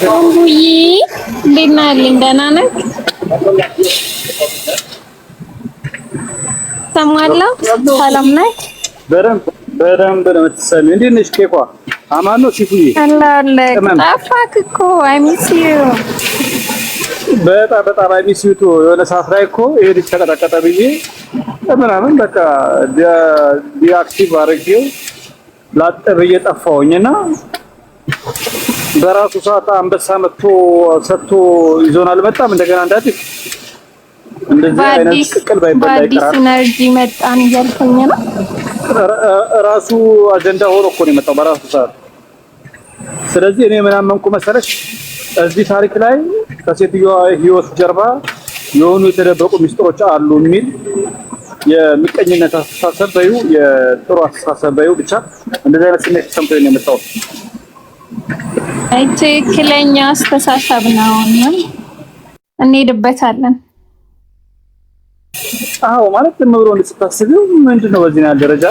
ቡቡዬ እንዴት ነህ? ደህና ነህ? ሰማለሁ። ሰላም ነህ? በደንብ ነው የምትሰሚው። እንዴት ነሽ ኬኳ? አማን ነው ሲፉዬ? አለሁልህ። ጠፋክ እኮ አይ ሚስ ዩ በጣም አይ ሚስ ዩ ቱ። የሆነ ሰዓት ላይ እኮ ይሄ ልጅ ተቀጠቀጠ ብዬ ምናምን በቃ ዲአክቲቭ አድርጌው ላጥ ብዬ ጠፋሁኝና በራሱ ሰዓት አንበሳ መጥቶ ሰጥቶ ይዞናል። በጣም እንደገና እንዳትይ እንደዚህ አይነት ቅቅል ባይበላ ይቀራል። በአዲስ ኢነርጂ መጣን እያልከኝ ነው? ራሱ አጀንዳ ሆኖ እኮ ነው የመጣው በራሱ ሰዓት። ስለዚህ እኔ ምን አመንኩ መሰለሽ፣ እዚህ ታሪክ ላይ ከሴትዮዋ ህይወት ጀርባ የሆኑ የተደበቁ ሚስጥሮች አሉ የሚል የምቀኝነት አስተሳሰብ በዩ የጥሩ አስተሳሰብ በዩ ብቻ እንደዚህ አይነት ስሜት ተሰምቶኝ ነው የመጣው። ትክክለኛ አስተሳሰብ ነው እና እንሄድበታለን። አዎ ማለት ዝም ብሎ እንድትታስቢው ምንድነው በዚህ ያህል ደረጃ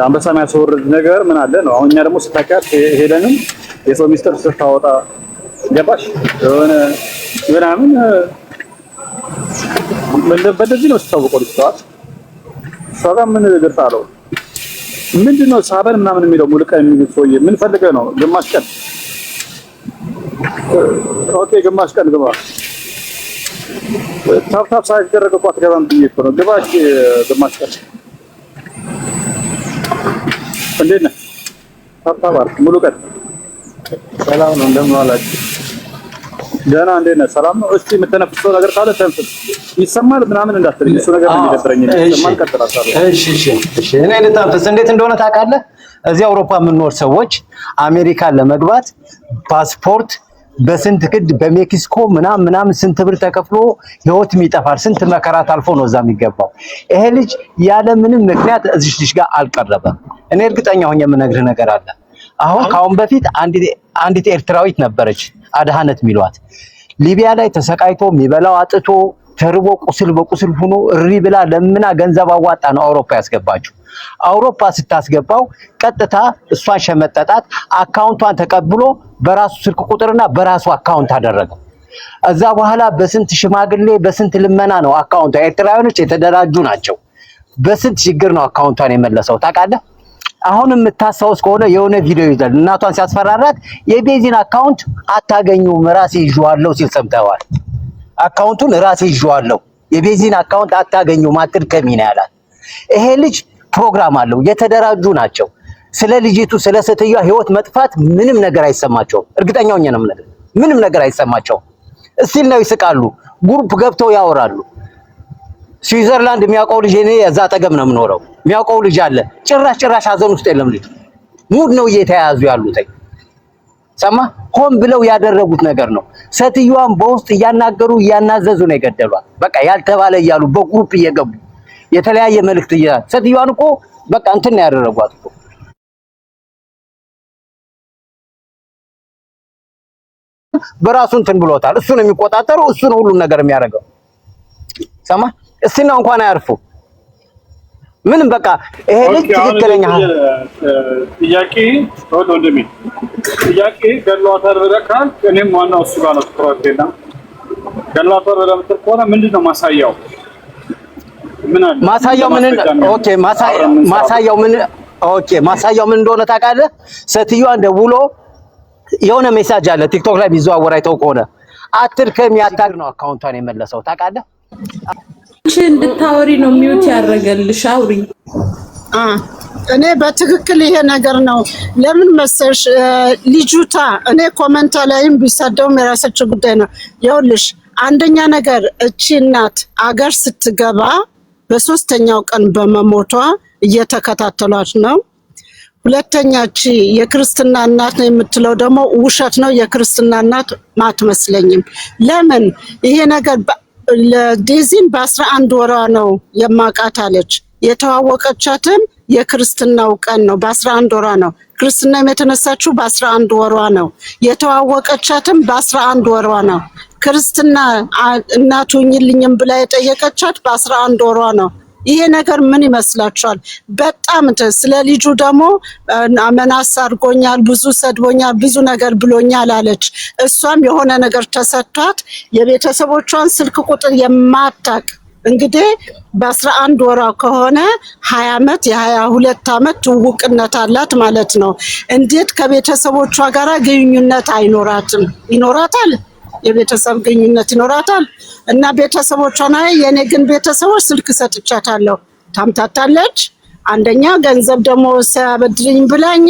አንበሳ የሚያስወርድ ነገር ምን አለ ነው። አሁን እኛ ደግሞ ስታውቂያት ሄደንም የሰው ሚስጥር ስታወጣ ገባሽ የሆነ ምናምን በደዚህ ነው ስታውቀው ልትዋት ሰጋ ምን ግርታ አለው ምንድነው ሳበን ምናምን የሚለው ሙልቃ የሚሉት ሰውዬ ምን ፈልገህ ነው? ግማሽ ቀን ኦኬ፣ ግማሽ ቀን ግባ ታፕ ሳይደረግ እኮ አትገባም ብዬሽ እኮ ነው። ግባሽ ግማሽ ቀን እንዴት ነህ? ታፕ ሙሉ ቀን ሰላም ነው። እንደምን ዋላችሁ? ደህና እንዴት ነህ? ሰላም ነው። እስቲ የምትነፍሰው ነገር ካለ ተንፍስ። ይሰማል ምናምን እንዳትለኝ፣ እሱ ነገር ነው የሚደብረኝ። ይሰማል ቀጥላታለሁ። እሺ እኔ ልተንፍስ። እንዴት እንደሆነ ታውቃለህ? እዚህ አውሮፓ የምንኖር ሰዎች አሜሪካን ለመግባት ፓስፖርት በስንት ክድ በሜክሲኮ ምናምን ስንት ብር ተከፍሎ ህይወት የሚጠፋል። ስንት መከራት አልፎ ነው እዛ የሚገባው። ይሄ ልጅ ያለ ምንም ምክንያት እዚህ ልጅ ጋር አልቀረበም። እኔ እርግጠኛ ሆኜ የምነግርህ ነገር አለ። ካሁን በፊት አንዲት ኤርትራዊት ነበረች አድሃነት የሚሏት ሊቢያ ላይ ተሰቃይቶ የሚበላው አጥቶ ተርቦ ቁስል በቁስል ሆኖ እሪ ብላ ለምና ገንዘብ አዋጣ ነው አውሮፓ ያስገባችው። አውሮፓ ስታስገባው ቀጥታ እሷን ሸመጠጣት። አካውንቷን ተቀብሎ በራሱ ስልክ ቁጥርና በራሱ አካውንት አደረገው። እዛ በኋላ በስንት ሽማግሌ በስንት ልመና ነው አካውንቷ። ኤርትራውያኖች የተደራጁ ናቸው። በስንት ችግር ነው አካውንቷን የመለሰው ታውቃለህ? አሁን የምታስታውስ ከሆነ የሆነ ቪዲዮ ይዘል እናቷን ሲያስፈራራት የቤዚን አካውንት አታገኙም ራሴ ይዤዋለሁ ሲል ሰምተዋል። አካውንቱን ራሴ ይዤዋለሁ የቤዚን አካውንት አታገኙም አትድከሚ ነው ያላት። ይሄ ልጅ ፕሮግራም አለው። የተደራጁ ናቸው። ስለ ልጅቱ ስለ ሴትዮዋ ህይወት መጥፋት ምንም ነገር አይሰማቸውም። እርግጠኛ ሆኜ ነው የምነግርህ፣ ምንም ነገር አይሰማቸውም። እስቲል ነው ይስቃሉ። ግሩፕ ገብተው ያወራሉ። ስዊዘርላንድ የሚያውቀው ልጅ እኔ እዛ አጠገብ ነው የምኖረው። የሚያውቀው ልጅ አለ። ጭራሽ ሀዘን ውስጥ የለም ልጅ ሙድ ነው እየተያያዙ ያሉት። ሰማ ሆን ብለው ያደረጉት ነገር ነው። ሴትዮዋን በውስጥ እያናገሩ እያናዘዙ ነው የገደሏት። በቃ ያልተባለ እያሉ በግሩፕ እየገቡ የተለያየ መልእክት ሴትዮዋን እኮ በቃ እንትን ነው ያደረጓት እኮ። በራሱ እንትን ብሎታል። እሱ ነው የሚቆጣጠረው፣ እሱ ነው ሁሉን ነገር የሚያደርገው። ሰማ እስቲ ነው እንኳን አያርፉ ምንም በቃ ይሄ ልጅ ትክክለኛ ጥያቄ ወንድሜ ጥያቄ ገሏታል ብለህ ካልክ እኔም ዋናው እሱ ጋር ነው ትኩረቴና ገሏታል ብለህ የምትል ከሆነ ምንድነው ማሳያው? ምን አለ ማሳያው? ምን ኦኬ ማሳያው ምን እንደሆነ ታውቃለህ? ሴትዮዋን ደውሎ የሆነ ሜሴጅ አለ ቲክቶክ ላይ ቢዘዋወር አይተው ከሆነ አትድከም ያታግ ነው አካውንቷን የመለሰው ታውቃለህ? እንድታወሪ ነው ሚውት ያደረገልሽ። አውሪ። እኔ በትክክል ይሄ ነገር ነው። ለምን መሰልሽ ልጅቷ እኔ ኮሜንት ላይም ቢሰደውም የራሳቸው ጉዳይ ነው። ይኸውልሽ አንደኛ ነገር እቺ እናት አገር ስትገባ በሶስተኛው ቀን በመሞቷ እየተከታተሏት ነው። ሁለተኛ እቺ የክርስትና እናት ነው የምትለው ደግሞ ውሸት ነው። የክርስትና እናት ማትመስለኝም። ለምን ይሄ ነገር ለዴዚን በ11 ወሯ ነው የማውቃት አለች። የተዋወቀቻትም የክርስትናው ቀን ነው፣ በ11 ወሯ ነው። ክርስትና የተነሳችው በ11 ወሯ ነው። የተዋወቀቻትም በ11 ወሯ ነው። ክርስትና እናቱ ሁኚልኝም ብላ የጠየቀቻት በ11 ወሯ ነው። ይሄ ነገር ምን ይመስላችኋል? በጣም ስለ ልጁ ደግሞ አመናስ አድርጎኛል፣ ብዙ ሰድቦኛል፣ ብዙ ነገር ብሎኛል አለች። እሷም የሆነ ነገር ተሰጥቷት የቤተሰቦቿን ስልክ ቁጥር የማታቅ እንግዲህ በ11 ወራ ከሆነ 20 ዓመት የ22 ዓመት ትውውቅነት አላት ማለት ነው። እንዴት ከቤተሰቦቿ ጋራ ግንኙነት አይኖራትም? ይኖራታል፣ የቤተሰብ ግንኙነት ይኖራታል። እና ቤተሰቦቿና የኔ ግን ቤተሰቦች ስልክ ሰጥቻታለሁ፣ ታምታታለች። አንደኛ ገንዘብ ደግሞ ሳበድልኝ ብላኝ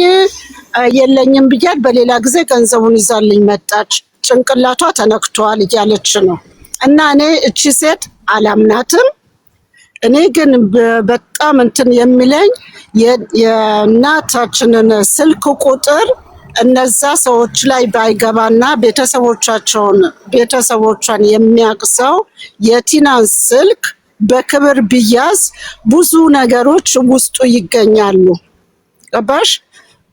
የለኝም ብያት፣ በሌላ ጊዜ ገንዘቡን ይዛልኝ መጣች። ጭንቅላቷ ተነክቷል እያለች ነው። እና እኔ እቺ ሴት አላምናትም። እኔ ግን በጣም እንትን የሚለኝ የእናታችንን ስልክ ቁጥር እነዛ ሰዎች ላይ ባይገባና ቤተሰቦቿን የሚያውቅ ሰው የቲናን ስልክ በክብር ቢያዝ ብዙ ነገሮች ውስጡ ይገኛሉ። ገባሽ?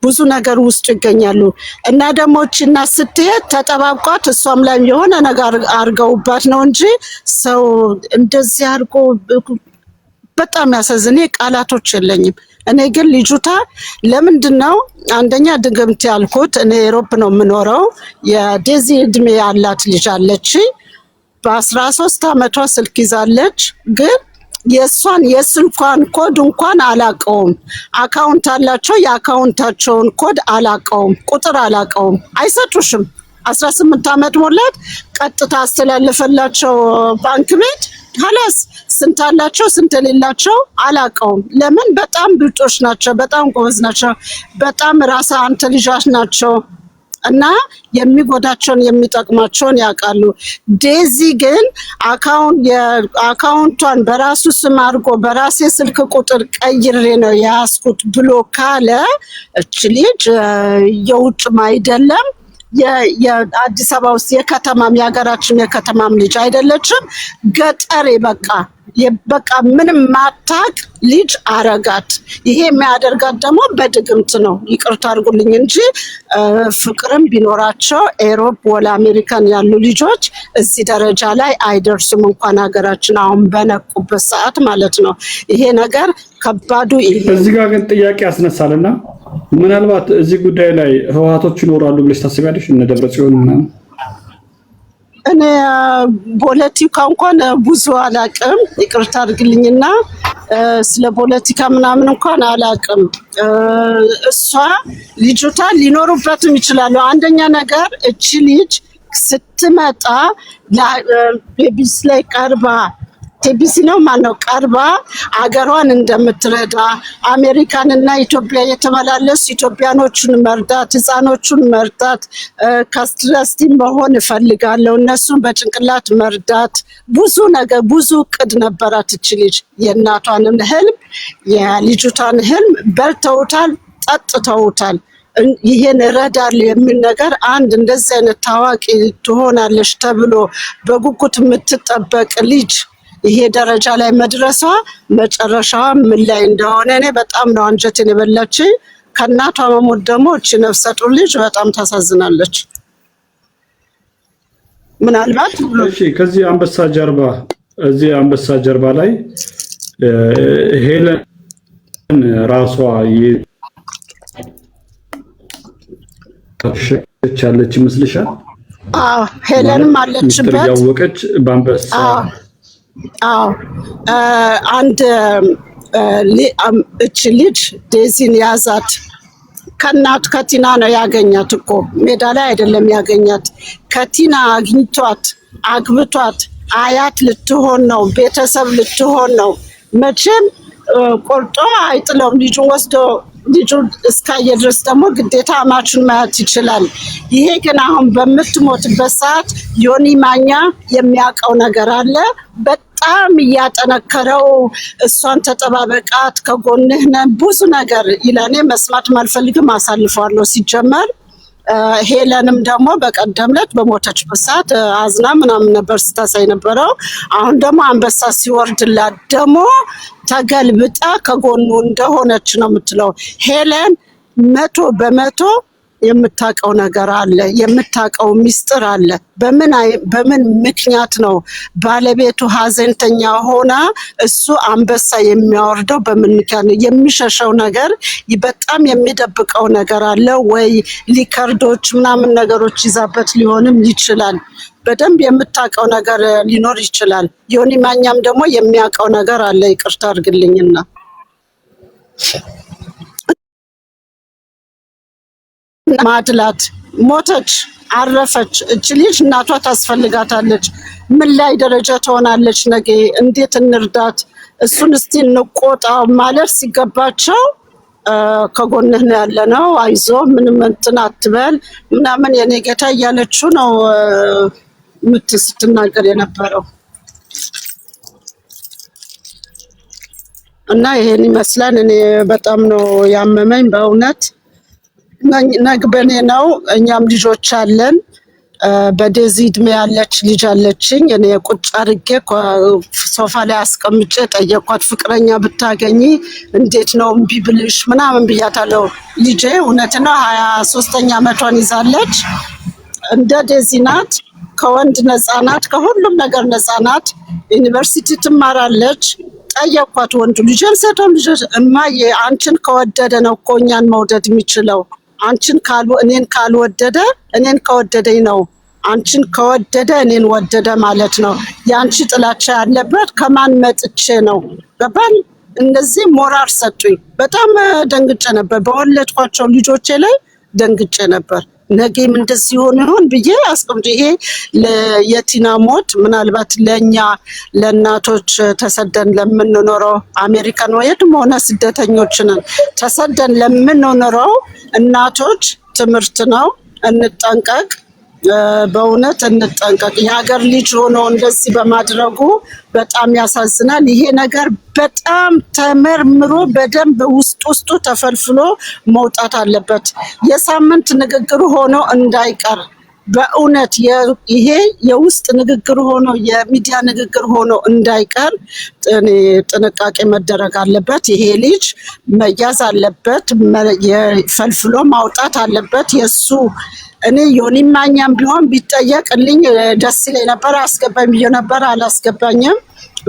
ብዙ ነገር ውስጡ ይገኛሉ። እና ደግሞ እቺና ስትሄድ ተጠባብቋት እሷም ላይ የሆነ ነገር አርገውባት ነው እንጂ ሰው እንደዚህ አርጎ በጣም ያሳዝኔ ቃላቶች የለኝም። እኔ ግን ልጁታ ለምንድነው አንደኛ ድግምት ያልኩት? እኔ ዩሮፕ ነው የምኖረው። የዴዚ እድሜ ያላት ልጅ አለች። በ13 ዓመቷ ስልክ ይዛለች። ግን የስልኳን ኮድ እንኳን አላቀውም። አካውንት አላቸው፣ የአካውንታቸውን ኮድ አላቀውም፣ ቁጥር አላቀውም። አይሰጡሽም። 18 ዓመት ሞላት። ቀጥታ አስተላልፈላቸው ባንክ ቤት ሀላስ ስንት አላቸው ስንት የሌላቸው አላቀውም። ለምን? በጣም ብልጦች ናቸው፣ በጣም ጎበዝ ናቸው፣ በጣም ራስ አንተ ልጆች ናቸው። እና የሚጎዳቸውን የሚጠቅማቸውን ያውቃሉ። ዴዚ ግን አካውንቷን በራሱ ስም አድርጎ በራሴ ስልክ ቁጥር ቀይሬ ነው ያስኩት ብሎ ካለ እች ልጅ የውጭም አይደለም የአዲስ አበባ ውስጥ የከተማም የሀገራችን የከተማም ልጅ አይደለችም። ገጠሬ በቃ ምንም ማታቅ ልጅ አረጋት። ይሄ የሚያደርጋት ደግሞ በድግምት ነው። ይቅርታ አድርጉልኝ እንጂ ፍቅርም ቢኖራቸው ኤሮፕ ወላ አሜሪካን ያሉ ልጆች እዚህ ደረጃ ላይ አይደርሱም። እንኳን ሀገራችን አሁን በነቁበት ሰዓት ማለት ነው። ይሄ ነገር ከባዱ ይሄ። እዚህ ጋር ግን ጥያቄ ያስነሳልና ምናልባት እዚህ ጉዳይ ላይ ህወሓቶች ይኖራሉ ብለሽ ታስቢያለሽ? እነ ደብረጽዮን ምናምን? እኔ ፖለቲካ እንኳን ብዙ አላቅም፣ ይቅርታ አድርግልኝና ስለ ፖለቲካ ምናምን እንኳን አላቅም። እሷ ልጅቷ ሊኖሩበትም ይችላሉ። አንደኛ ነገር እቺ ልጅ ስትመጣ ቤቢስ ላይ ቀርባ ቴቢሲ ነው ማነው ቀርባ አገሯን እንደምትረዳ አሜሪካንና ኢትዮጵያ የተመላለሱ ኢትዮጵያኖችን መርዳት፣ ህፃኖቹን መርዳት፣ ካስትራስቲ መሆን እፈልጋለሁ፣ እነሱን በጭንቅላት መርዳት፣ ብዙ ነገር ብዙ እቅድ ነበራት እቺ ልጅ። የእናቷንም ህልም የልጅቷን ህልም በልተውታል፣ ጠጥተውታል። ይሄን እረዳለሁ የሚል ነገር አንድ እንደዚህ አይነት ታዋቂ ትሆናለች ተብሎ በጉጉት የምትጠበቅ ልጅ ይሄ ደረጃ ላይ መድረሷ መጨረሻዋ ምን ላይ እንደሆነ እኔ በጣም ነው አንጀቴን የበላችኝ። ከእናቷ መሞት ደግሞ እቺ ነፍሰ ጡር ልጅ በጣም ታሳዝናለች። ምናልባት እሺ፣ ከዚህ አንበሳ ጀርባ ላይ ሄለን ራሷ ያለች ይመስልሻል? አዎ ሄለንም አለችበት። ያወቀች በአንበሳ አንድ እች ልጅ ዴዚን ያዛት ከእናቱ ከቲና ነው ያገኛት እኮ ሜዳ ላይ አይደለም ያገኛት። ከቲና አግኝቷት አግብቷት አያት ልትሆን ነው፣ ቤተሰብ ልትሆን ነው። መቼም ቆርጦ አይጥለውም። ልጁን ወስዶ ልጁ እስካየ ድረስ ደግሞ ግዴታ አማቹን ማየት ይችላል። ይሄ ግን አሁን በምትሞትበት ሰዓት ዮኒ ማኛ የሚያውቀው ነገር አለ። በጣም እያጠነከረው እሷን ተጠባበቃት፣ ከጎንህ ነን ብዙ ነገር ይላኔ መስማት ማልፈልግም አሳልፈዋለሁ። ሲጀመር ሄለንም ደግሞ በቀደም ዕለት በሞተችበት ሰዓት አዝና ምናምን ነበር ስታሳይ ነበረው። አሁን ደግሞ አንበሳ ሲወርድላት ደግሞ ተገልብጣ ከጎኑ እንደሆነች ነው የምትለው። ሄለን 100% የምታውቀው ነገር አለ፣ የምታውቀው ሚስጥር አለ። በምን ምክንያት ነው ባለቤቱ ሀዘንተኛ ሆና እሱ አንበሳ የሚያወርደው? በምን ምክንያት ነው? የሚሸሸው ነገር በጣም የሚደብቀው ነገር አለ ወይ? ሊከርዶች ምናምን ነገሮች ይዛበት ሊሆንም ይችላል። በደንብ የምታውቀው ነገር ሊኖር ይችላል። ዮኒ ማኛም ደግሞ የሚያውቀው ነገር አለ። ይቅርታ አድርግልኝና ማድላት ሞተች፣ አረፈች። እች ልጅ እናቷ ታስፈልጋታለች። ምን ላይ ደረጃ ትሆናለች ነገ? እንዴት እንርዳት? እሱን እስቲ እንቆጣ ማለት ሲገባቸው ከጎንህ ነው ያለነው፣ አይዞ ምንም እንትን አትበል ምናምን የኔ ጌታ እያለችው ነው ስትናገር የነበረው እና ይሄን ይመስላል። እኔ በጣም ነው ያመመኝ በእውነት። ነግበኔ ነው። እኛም ልጆች አለን። በዴዚ እድሜ ያለች ልጅ አለችኝ። እኔ ቁጭ አድርጌ ሶፋ ላይ አስቀምጬ ጠየኳት፣ ፍቅረኛ ብታገኝ እንዴት ነው እምቢ ብልሽ ምናምን ብያታለሁ። ልጄ እውነት ነው 23ኛ ዓመቷን ይዛለች። እንደ ዴዚ ናት። ከወንድ ነፃ ናት፣ ከሁሉም ነገር ነፃ ናት። ዩኒቨርሲቲ ትማራለች። ጠየኳት፣ ወንዱ ልጅን ሴቷን ልጅ እማዬ አንቺን ከወደደ ነው እኮ እኛን መውደድ የሚችለው። አንቺን እኔን ካልወደደ እኔን ከወደደኝ ነው። አንቺን ከወደደ እኔን ወደደ ማለት ነው። የአንቺ ጥላቻ ያለበት ከማን መጥቼ ነው? ገባን? እነዚህ ሞራል ሰጡኝ። በጣም ደንግጬ ነበር። በወለድኳቸው ልጆቼ ላይ ደንግጬ ነበር። ነገም እንደዚህ ይሆን ብዬ አስቀምጬ ይሄ የቲና ሞት ምናልባት ለኛ ለእናቶች ተሰደን ለምንኖረው አሜሪካን ወይም ሆነ ስደተኞች ነን ተሰደን ለምንኖረው እናቶች ትምህርት ነው። እንጠንቀቅ፣ በእውነት እንጠንቀቅ። የሀገር ልጅ ሆኖ እንደዚህ በማድረጉ በጣም ያሳዝናል። ይሄ ነገር በጣም ተመርምሮ በደንብ ውስጡ ተፈልፍሎ መውጣት አለበት። የሳምንት ንግግር ሆኖ እንዳይቀር በእውነት ይሄ የውስጥ ንግግር ሆኖ የሚዲያ ንግግር ሆኖ እንዳይቀር ጥንቃቄ መደረግ አለበት። ይሄ ልጅ መያዝ አለበት፣ ፈልፍሎ ማውጣት አለበት። የሱ እኔ ዮኒ ማኛም ቢሆን ቢጠየቅልኝ ደስ ይለኝ ነበር። አስገባኝ ብዬ ነበር፣ አላስገባኝም።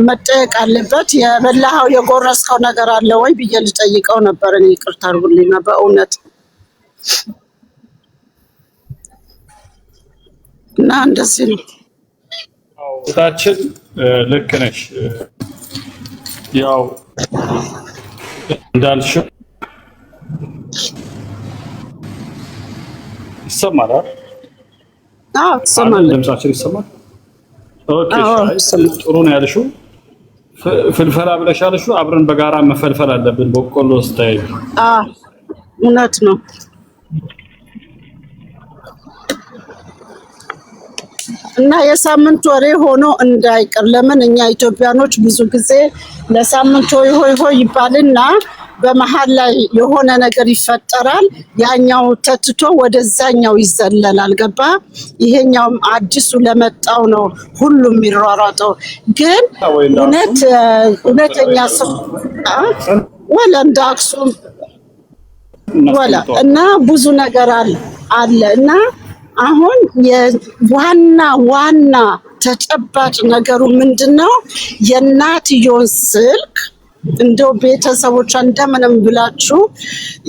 መጠየቅ አለበት። የበላኸው የጎረስከው ነገር አለ ወይ ብዬ ልጠይቀው ነበር። እኔ ይቅርታ አድርጉልኝ በእውነት እና እንደዚህ ነው። እታችን ልክ ነሽ። ያው እንዳልሽው ይሰማል። አዎ ይሰማል። ድምጻችን ይሰማል። ኦኬ ጥሩ ነው ያልሽው። ፍልፈላ ብለሽ ያልሽው አብረን በጋራ መፈልፈል አለብን። በቆሎ ስታይል እውነት ነው። እና የሳምንት ወሬ ሆኖ እንዳይቀር። ለምን እኛ ኢትዮጵያኖች ብዙ ጊዜ ለሳምንት ሆይ ሆይ ይባልና በመሃል ላይ የሆነ ነገር ይፈጠራል። ያኛው ተትቶ ወደዛኛው ይዘለላል። ገባ? ይሄኛውም አዲሱ ለመጣው ነው ሁሉም የሚሯሯጠው። ግን እውነተኛ ሰው ወላ እንደ አክሱም ወላ እና ብዙ ነገር አለ እና አሁን ዋና ተጨባጭ ነገሩ ምንድነው? የእናትየውን ስልክ እንደው ቤተሰቦቿ እንደምንም ብላችሁ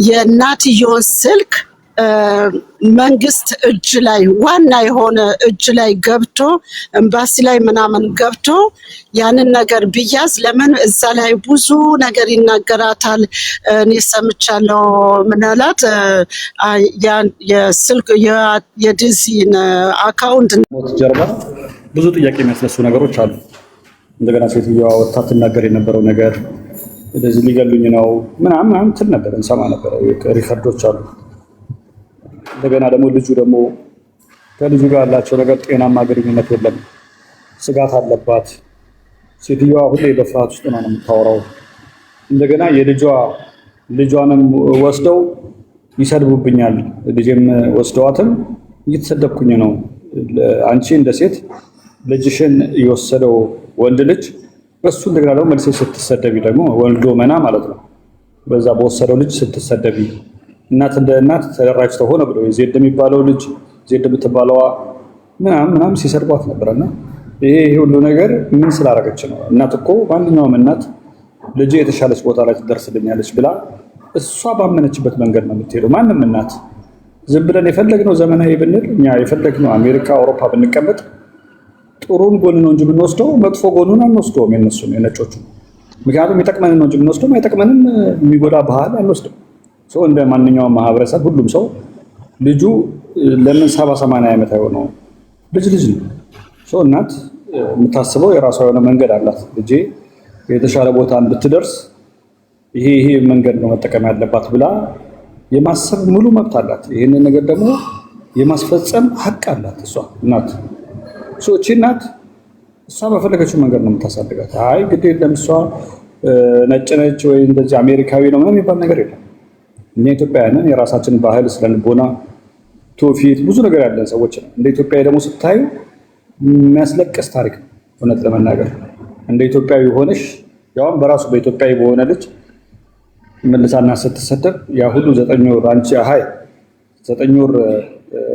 የእናትየውን ስልክ መንግስት እጅ ላይ ዋና የሆነ እጅ ላይ ገብቶ ኤምባሲ ላይ ምናምን ገብቶ ያንን ነገር ቢያዝ። ለምን እዛ ላይ ብዙ ነገር ይናገራታል። እኔ ሰምቻለሁ። ምናላት የስልክ የዲዚን አካውንት ጀርባ ብዙ ጥያቄ የሚያስነሱ ነገሮች አሉ። እንደገና ሴትዮዋ ወጥታ ትናገር የነበረው ነገር እንደዚህ ሊገሉኝ ነው ምናምን ትል ነበር፣ እንሰማ ነበር። ሪከርዶች አሉ። እንደገና ደግሞ ልጁ ደግሞ ከልጁ ጋር ያላቸው ነገር ጤናማ ግንኙነት የለም፣ ስጋት አለባት። ሴትዮዋ ሁሌ በፍርሃት ውስጥ ነው የምታወራው። እንደገና ልጇንም ወስደው ይሰድቡብኛል፣ ልጄም ወስደዋትም እየተሰደብኩኝ ነው። አንቺ እንደ ሴት ልጅሽን የወሰደው ወንድ ልጅ በሱ እንደገና ደግሞ መልሴ ስትሰደቢ ደግሞ ወልዶ መና ማለት ነው። በዛ በወሰደው ልጅ ስትሰደቢ እናት እንደ እናት ተደራጅተው ሆነ ብለው ዜድ የሚባለው ልጅ ዜድ የምትባለዋ ምናምን ሲሰርቧት ነበርና ይሄ ሁሉ ነገር ምን ስላደረገች ነው? እናት እኮ ማንኛውም እናት ልጅ የተሻለች ቦታ ላይ ትደርስልኛለች ብላ እሷ ባመነችበት መንገድ ነው የምትሄደው። ማንም እናት ዝም ብለን የፈለግነው ዘመናዊ ብንል እኛ የፈለግነው አሜሪካ አውሮፓ ብንቀመጥ ጥሩን ጎን ነው እንጂ ብንወስደው መጥፎ ጎኑን አንወስደውም። የነሱም የነጮቹ ምክንያቱም የሚጠቅመንን ነው እንጂ ብንወስደው አይጠቅመንም፣ የሚጎዳ ባህል አንወስደው። ሰው እንደ ማንኛውም ማህበረሰብ ሁሉም ሰው ልጁ ለምን 70-80 ዓመት አይሆነው ልጅ ነው። ሰው እናት የምታስበው የራሷ የሆነ መንገድ አላት። ልጄ የተሻለ ቦታ እንድትደርስ ይሄ መንገድ ነው መጠቀም ያለባት ብላ የማሰብ ሙሉ መብት አላት። ይሄንን ነገር ደግሞ የማስፈጸም ሀቅ አላት እሷ እናት። እቺ እናት እሷ በፈለገችው መንገድ ነው የምታሳድጋት። አይ ግድ የለም እሷ ነጭ ነች ወይ እንደዚህ አሜሪካዊ ነው ምናምን የሚባል ነገር የለም። እኛ ኢትዮጵያውያንን የራሳችን ባህል፣ ስለንቦና፣ ትውፊት ብዙ ነገር ያለን ሰዎች ነው። እንደ ኢትዮጵያዊ ደግሞ ስታዩ የሚያስለቅስ ታሪክ ነው እውነት ለመናገር። እንደ ኢትዮጵያዊ ሆነሽ ያውም በራሱ በኢትዮጵያዊ በሆነ ልጅ መልሳና ስትሰደብ ያ ሁሉ 9 ወር አንቺ 9 ወር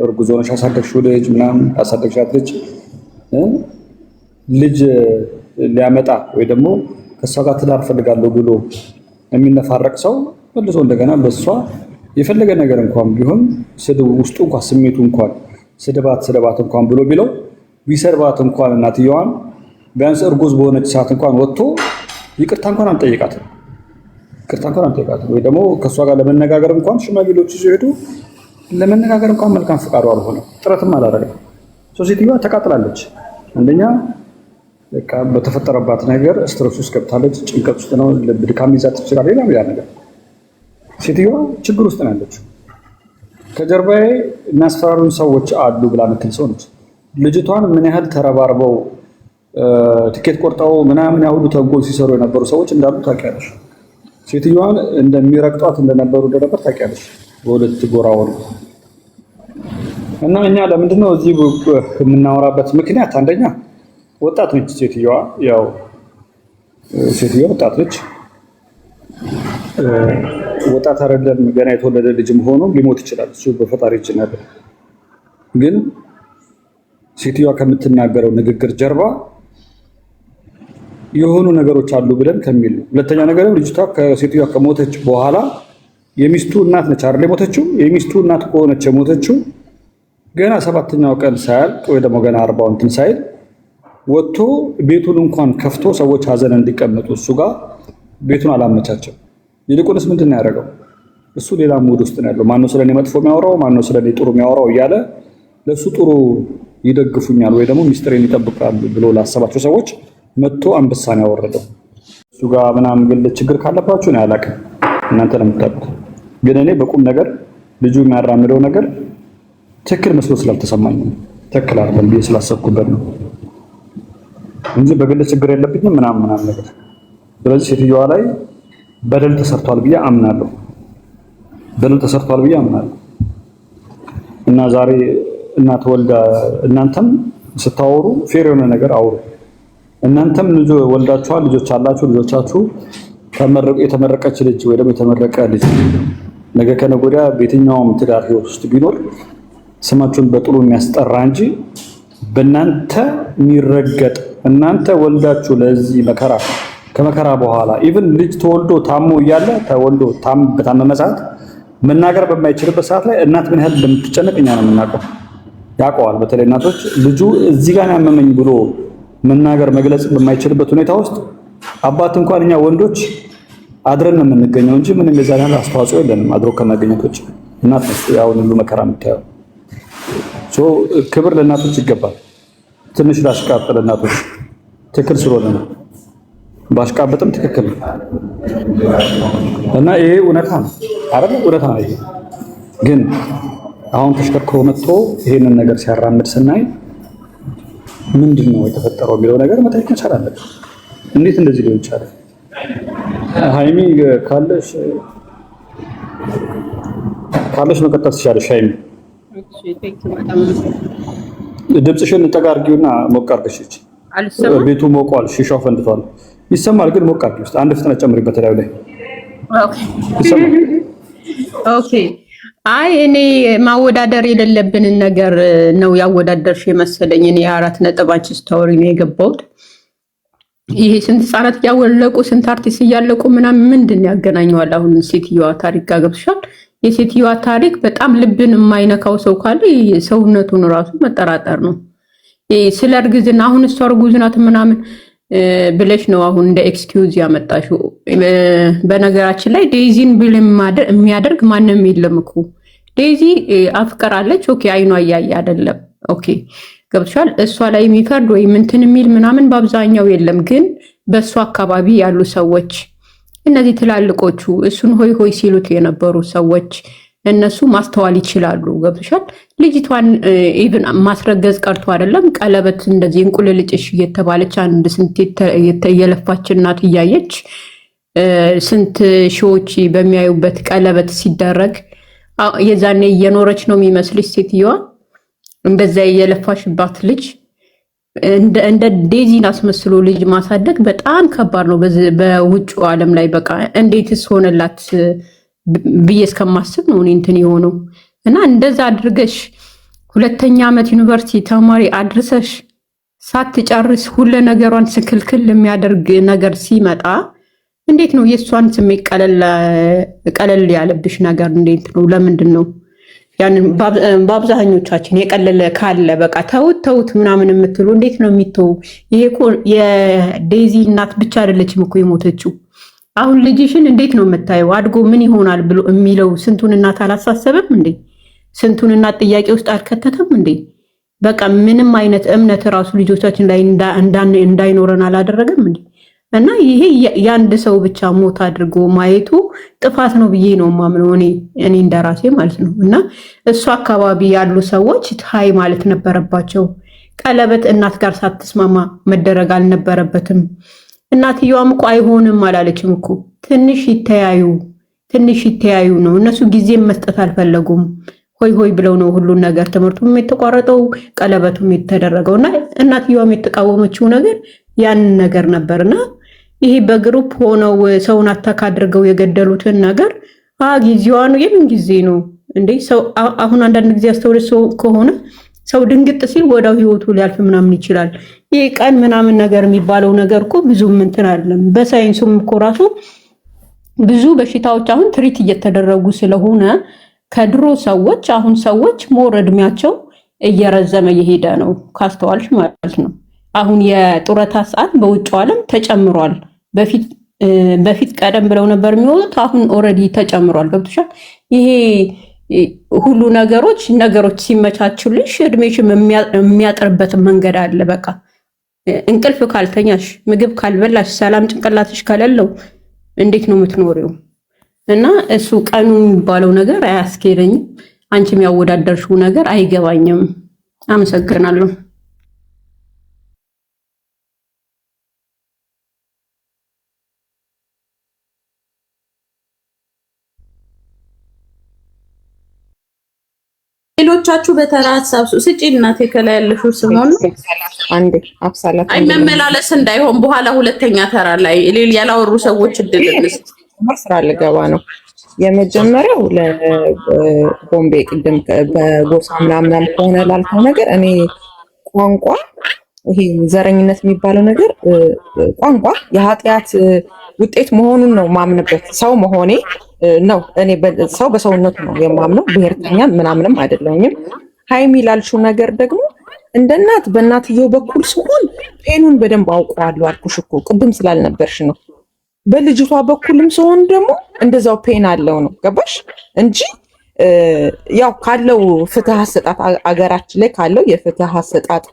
እርጉዝ ሆነሽ ያሳደግሽው ልጅ ምናምን ያሳደግሻት ልጅ ሊያመጣ ወይ ደግሞ ከሷ ጋር ትዳር ፈልጋለሁ ብሎ የሚነፋረቅ ሰው መልሶ እንደገና በሷ የፈለገ ነገር እንኳን ቢሆን ስድብ ውስጡ እንኳን ስሜቱ እንኳን ስድባት እንኳን ብሎ ቢለው ቢሰርባት እንኳን እናትየዋን ቢያንስ እርጉዝ በሆነች ሰዓት እንኳን ወጥቶ ይቅርታ እንኳን አንጠይቃትም ወይ ደግሞ ከሷ ጋር ለመነጋገር እንኳን ሽማግሌዎች ሲሄዱ ለመነጋገር እንኳን መልካም ፈቃዱ አልሆነ፣ ጥረትም አላደረገም። ሴትዮዋ ተቃጥላለች። አንደኛ በቃ በተፈጠረባት ነገር ስትረስ ውስጥ ገብታለች። ጭንቀት ውስጥ ነው፣ ልብ ድካም ይዛት ይችላል። ሌላ ነገር ሴትዮዋ ችግር ውስጥ ነው ያለችው። ከጀርባዬ የሚያስፈራሩን ሰዎች አሉ ብላ ምትል ሰው ነች። ልጅቷን ምን ያህል ተረባርበው ትኬት ቆርጠው ምናምን ያሁሉ ተንኮል ሲሰሩ የነበሩ ሰዎች እንዳሉ ታውቂያለሽ። ሴትዮዋን እንደሚረግጧት እንደነበሩ እንደነበር ታውቂያለሽ። በሁለት ጎራ ወሩ እና እኛ ለምንድነው እዚህ የምናወራበት ምክንያት አንደኛ ወጣት ነች ሴትዮዋ። ያው ሴትዮዋ ወጣት ነች። ወጣት አይደለም ገና የተወለደ ልጅም ሆኖ ሊሞት ይችላል። እሱ በፈጣሪ እጅ ነበር። ግን ሴትዮዋ ከምትናገረው ንግግር ጀርባ የሆኑ ነገሮች አሉ ብለን ከሚል ነው። ሁለተኛ ነገር ልጅቷ ከሴትዮዋ ከሞተች በኋላ የሚስቱ እናት ነች አይደል የሞተችው። የሚስቱ እናት ከሆነች የሞተችው ገና 7ኛው ቀን ሳያልቅ ወይ ደግሞ ገና 40 እንትን ሳይል ወጥቶ ቤቱን እንኳን ከፍቶ ሰዎች ሀዘን እንዲቀመጡ እሱ ጋር ቤቱን አላመቻቸም። ይልቁንስ ምንድን ነው ያደረገው? እሱ ሌላ ሙድ ውስጥ ነው ያለው። ማነው ስለኔ መጥፎ የሚያወራው፣ ማነው ስለኔ ጥሩ የሚያወራው እያለ ለሱ ጥሩ ይደግፉኛል ወይ ደግሞ ሚስጥሬን ይጠብቃሉ ብሎ ላሰባቸው ሰዎች መጥቶ አንበሳን ያወረደው። እሱ ጋር ምናምን ግን ችግር ካለባችሁ ነው ያላቀም እናንተ ነው የምታውቁት። ግን እኔ በቁም ነገር ልጁ የሚያራምደው ነገር ትክክል መስሎ ስላልተሰማኝ ነው፣ ትክክል አይደለም ብዬ ስላሰብኩበት ነው እንጂ በግል ችግር የለብኝም ምናምን ነገር። ስለዚህ ሴትዮዋ ላይ በደል ተሰርቷል ብዬ አምናለሁ። እና ዛሬ እናት ወልዳ እናንተም ስታወሩ ፌር የሆነ ነገር አውሩ። እናንተም ልጅ ወልዳችኋል፣ ልጆች አላችሁ። ልጆቻችሁ የተመረቀች ልጅ ወይ ደግሞ የተመረቀ ልጅ ነገ ከነገ ወዲያ በየትኛውም ትዳር ህይወት ውስጥ ቢኖር ስማችሁን በጥሩ የሚያስጠራ እንጂ በእናንተ የሚረገጥ እናንተ ወልዳችሁ ለዚህ መከራ ከመከራ በኋላ ኢቭን ልጅ ተወልዶ ታሞ እያለ በታመመ ሰዓት መናገር በማይችልበት ሰዓት ላይ እናት ምን ያህል እንደምትጨነቅ እኛ ነው የምናውቀው። ያውቀዋል። በተለይ እናቶች ልጁ እዚህ ጋር ያመመኝ ብሎ መናገር መግለጽ በማይችልበት ሁኔታ ውስጥ አባት እንኳን እኛ ወንዶች አድረን ነው የምንገኘው እንጂ ምንም የዛን ያህል አስተዋጽኦ የለንም አድሮ ከመገኘቶች። እናት ያውን ሁሉ መከራ የምታየው። ክብር ለእናቶች ይገባል። ትንሽ ላሽቃብጥ ለእናቶች ትክክል ስለሆነ ነው። ባሽቃብጥም ትክክል ነው እና ይሄ እውነታ ነው አይደል? እውነታ ነው። ይሄ ግን አሁን ተሽከርክሮ መጥቶ ይሄንን ነገር ሲያራምድ ስናይ ምንድን ነው የተፈጠረው የሚለው ነገር መጠየቅ መቻል አለብን። እንዴት እንደዚህ ሊሆን ይችላል? ሃይሚ ካለሽ መቀጠል ትችላለሽ። ሃይሚ ድምፅሽን ጠጋ አድርጊውና ሞቅ አድርገሽ። ቤቱ ሞቋል፣ ሺሻው ፈንድቷል። ይሰማል ግን ሞቅ አድርጊው። አንድ ፍጥነት ጨምሪበት ላይ። ኦኬ አይ እኔ ማወዳደር የሌለብንን ነገር ነው ያወዳደርሽ የመሰለኝ። እኔ 4 ነጥብ አንቺ ስታወሪ ነው የገባሁት። ይሄ ስንት ህጻናት እያወለቁ ስንት አርቲስት እያለቁ ምናምን ምንድን ያገናኘዋል? አሁን ሴትዮዋ ታሪክ ጋር ገብቶሻል። የሴትዮዋ ታሪክ በጣም ልብን የማይነካው ሰው ካለ ሰውነቱን ራሱ መጠራጠር ነው። ስለ እርግዝና አሁን እሷ እርጉዝ ናት ምናምን ብለሽ ነው አሁን እንደ ኤክስኪውዝ ያመጣሽው። በነገራችን ላይ ዴዚን ብል የሚያደርግ ማንም የለም እኮ። ዴዚ አፍቀራለች። ኦኬ አይኗ እያየ አይደለም። ኦኬ ገብቶሻል። እሷ ላይ የሚፈርድ ወይ ምንትን የሚል ምናምን በአብዛኛው የለም። ግን በእሷ አካባቢ ያሉ ሰዎች እነዚህ ትላልቆቹ እሱን ሆይ ሆይ ሲሉት የነበሩ ሰዎች እነሱ ማስተዋል ይችላሉ። ገብቶሻል። ልጅቷን ኢቭን ማስረገዝ ቀርቶ አይደለም ቀለበት እንደዚህ እንቁልልጭሽ እየተባለች አንድ ስንት የለፋች እናት እያየች ስንት ሺዎች በሚያዩበት ቀለበት ሲደረግ የዛኔ እየኖረች ነው የሚመስልሽ ሴትዮዋ። እንደዛ የለፋሽባት ልጅ እንደ ዴዚን አስመስሎ ልጅ ማሳደግ በጣም ከባድ ነው በውጭ ዓለም ላይ። በቃ እንዴትስ ሆነላት ብዬ እስከማስብ ነው እንትን የሆነው። እና እንደዛ አድርገሽ 2ኛ ዓመት ዩኒቨርሲቲ ተማሪ አድርሰሽ ሳትጨርስ ሁሉ ነገሯን ስክልክል የሚያደርግ ነገር ሲመጣ እንዴት ነው የእሷን ስሜት ቀለል ያለብሽ ነገር እንዴት ነው? ለምንድን ነው ያን በአብዛኞቻችን የቀለለ ካለ በቃ ተውት ምናምን የምትሉ እንዴት ነው የሚተው? ይሄ እኮ የዴዚ እናት ብቻ አይደለችም እኮ የሞተችው። አሁን ልጅሽን እንዴት ነው የምታየው? አድጎ ምን ይሆናል ብሎ የሚለው ስንቱን እናት አላሳሰበም እንዴ? ስንቱን እናት ጥያቄ ውስጥ አልከተተም እንዴ? በቃ ምንም አይነት እምነት ራሱ ልጆቻችን ላይ እንዳይኖረን አላደረገም እንዴ? እና ይሄ የአንድ ሰው ብቻ ሞት አድርጎ ማየቱ ጥፋት ነው ብዬ ነው ማምነው እኔ እንደራሴ ማለት ነው። እና እሱ አካባቢ ያሉ ሰዎች ሀይ ማለት ነበረባቸው። ቀለበት እናት ጋር ሳትስማማ መደረግ አልነበረበትም። እናትየዋም እኮ አይሆንም አላለችም እኮ። ትንሽ ይተያዩ ነው እነሱ። ጊዜም መስጠት አልፈለጉም። ሆይ ሆይ ብለው ነው ሁሉን ነገር ትምህርቱም የተቋረጠው ቀለበቱም የተደረገው። እና እናትየዋም የተቃወመችው ነገር ያንን ነገር ነበርና ይሄ በግሩፕ ሆነው ሰውን አታክ አድርገው የገደሉትን ነገር ጊዜዋ ነው። የምን ጊዜ ነው እንዴ? ሰው አሁን አንዳንድ ጊዜ አስተውለሽ ከሆነ ሰው ድንግጥ ሲል ወዳው ህይወቱ ሊያልፍ ምናምን ይችላል። ይሄ ቀን ምናምን ነገር የሚባለው ነገር እኮ ብዙ እንትን አይደለም። በሳይንሱም እኮ ራሱ ብዙ በሽታዎች አሁን ትሪት እየተደረጉ ስለሆነ ከድሮ ሰዎች አሁን ሰዎች ሞር እድሜያቸው እየረዘመ እየሄደ ነው ካስተዋልሽ ማለት ነው። አሁን የጡረታ ሰዓት በውጭ ዓለም ተጨምሯል። በፊት ቀደም ብለው ነበር የሚወጡት፣ አሁን ኦልሬዲ ተጨምሯል። ገብቶሻል። ይሄ ሁሉ ነገሮች ሲመቻቹልሽ እድሜሽም የሚያጥርበት መንገድ አለ። በቃ እንቅልፍ ካልተኛሽ፣ ምግብ ካልበላሽ፣ ሰላም ጭንቅላትሽ ከሌለው እንዴት ነው የምትኖሪው? እና እሱ ቀኑ የሚባለው ነገር አያስኬደኝም። አንቺም ያወዳደርሽው ነገር አይገባኝም። አመሰግናለሁ። ሌሎቻችሁ በተራ ሀሳብ ስጪ። እናቴ ከላይ ያለሽው ስሞን አንዴ አብሳላት አይ መመላለስ እንዳይሆን በኋላ ሁለተኛ ተራ ላይ ያላወሩ ሰዎች እድልልስ ስራ ልገባ ነው። የመጀመሪያው ለቦምቤ ቅድም በጎሳ ምናምን ከሆነ ላልከው ነገር እኔ ቋንቋ ይሄ ዘረኝነት የሚባለው ነገር ቋንቋ የኃጢአት ውጤት መሆኑን ነው ማምንበት። ሰው መሆኔ ነው። እኔ ሰው በሰውነቱ ነው የማምነው። ብሔርተኛ ምናምንም አይደለሁኝም። ሃይሚ ላልሽው ነገር ደግሞ እንደ እናት በእናትየው በኩል ሲሆን ፔኑን በደንብ አውቀዋለሁ አልኩሽ እኮ ቅድም ስላልነበርሽ ነው። በልጅቷ በኩልም ሲሆን ደግሞ እንደዛው ፔን አለው ነው ገባሽ? እንጂ ያው ካለው ፍትህ አሰጣጥ አገራችን ላይ ካለው የፍትህ አሰጣጥ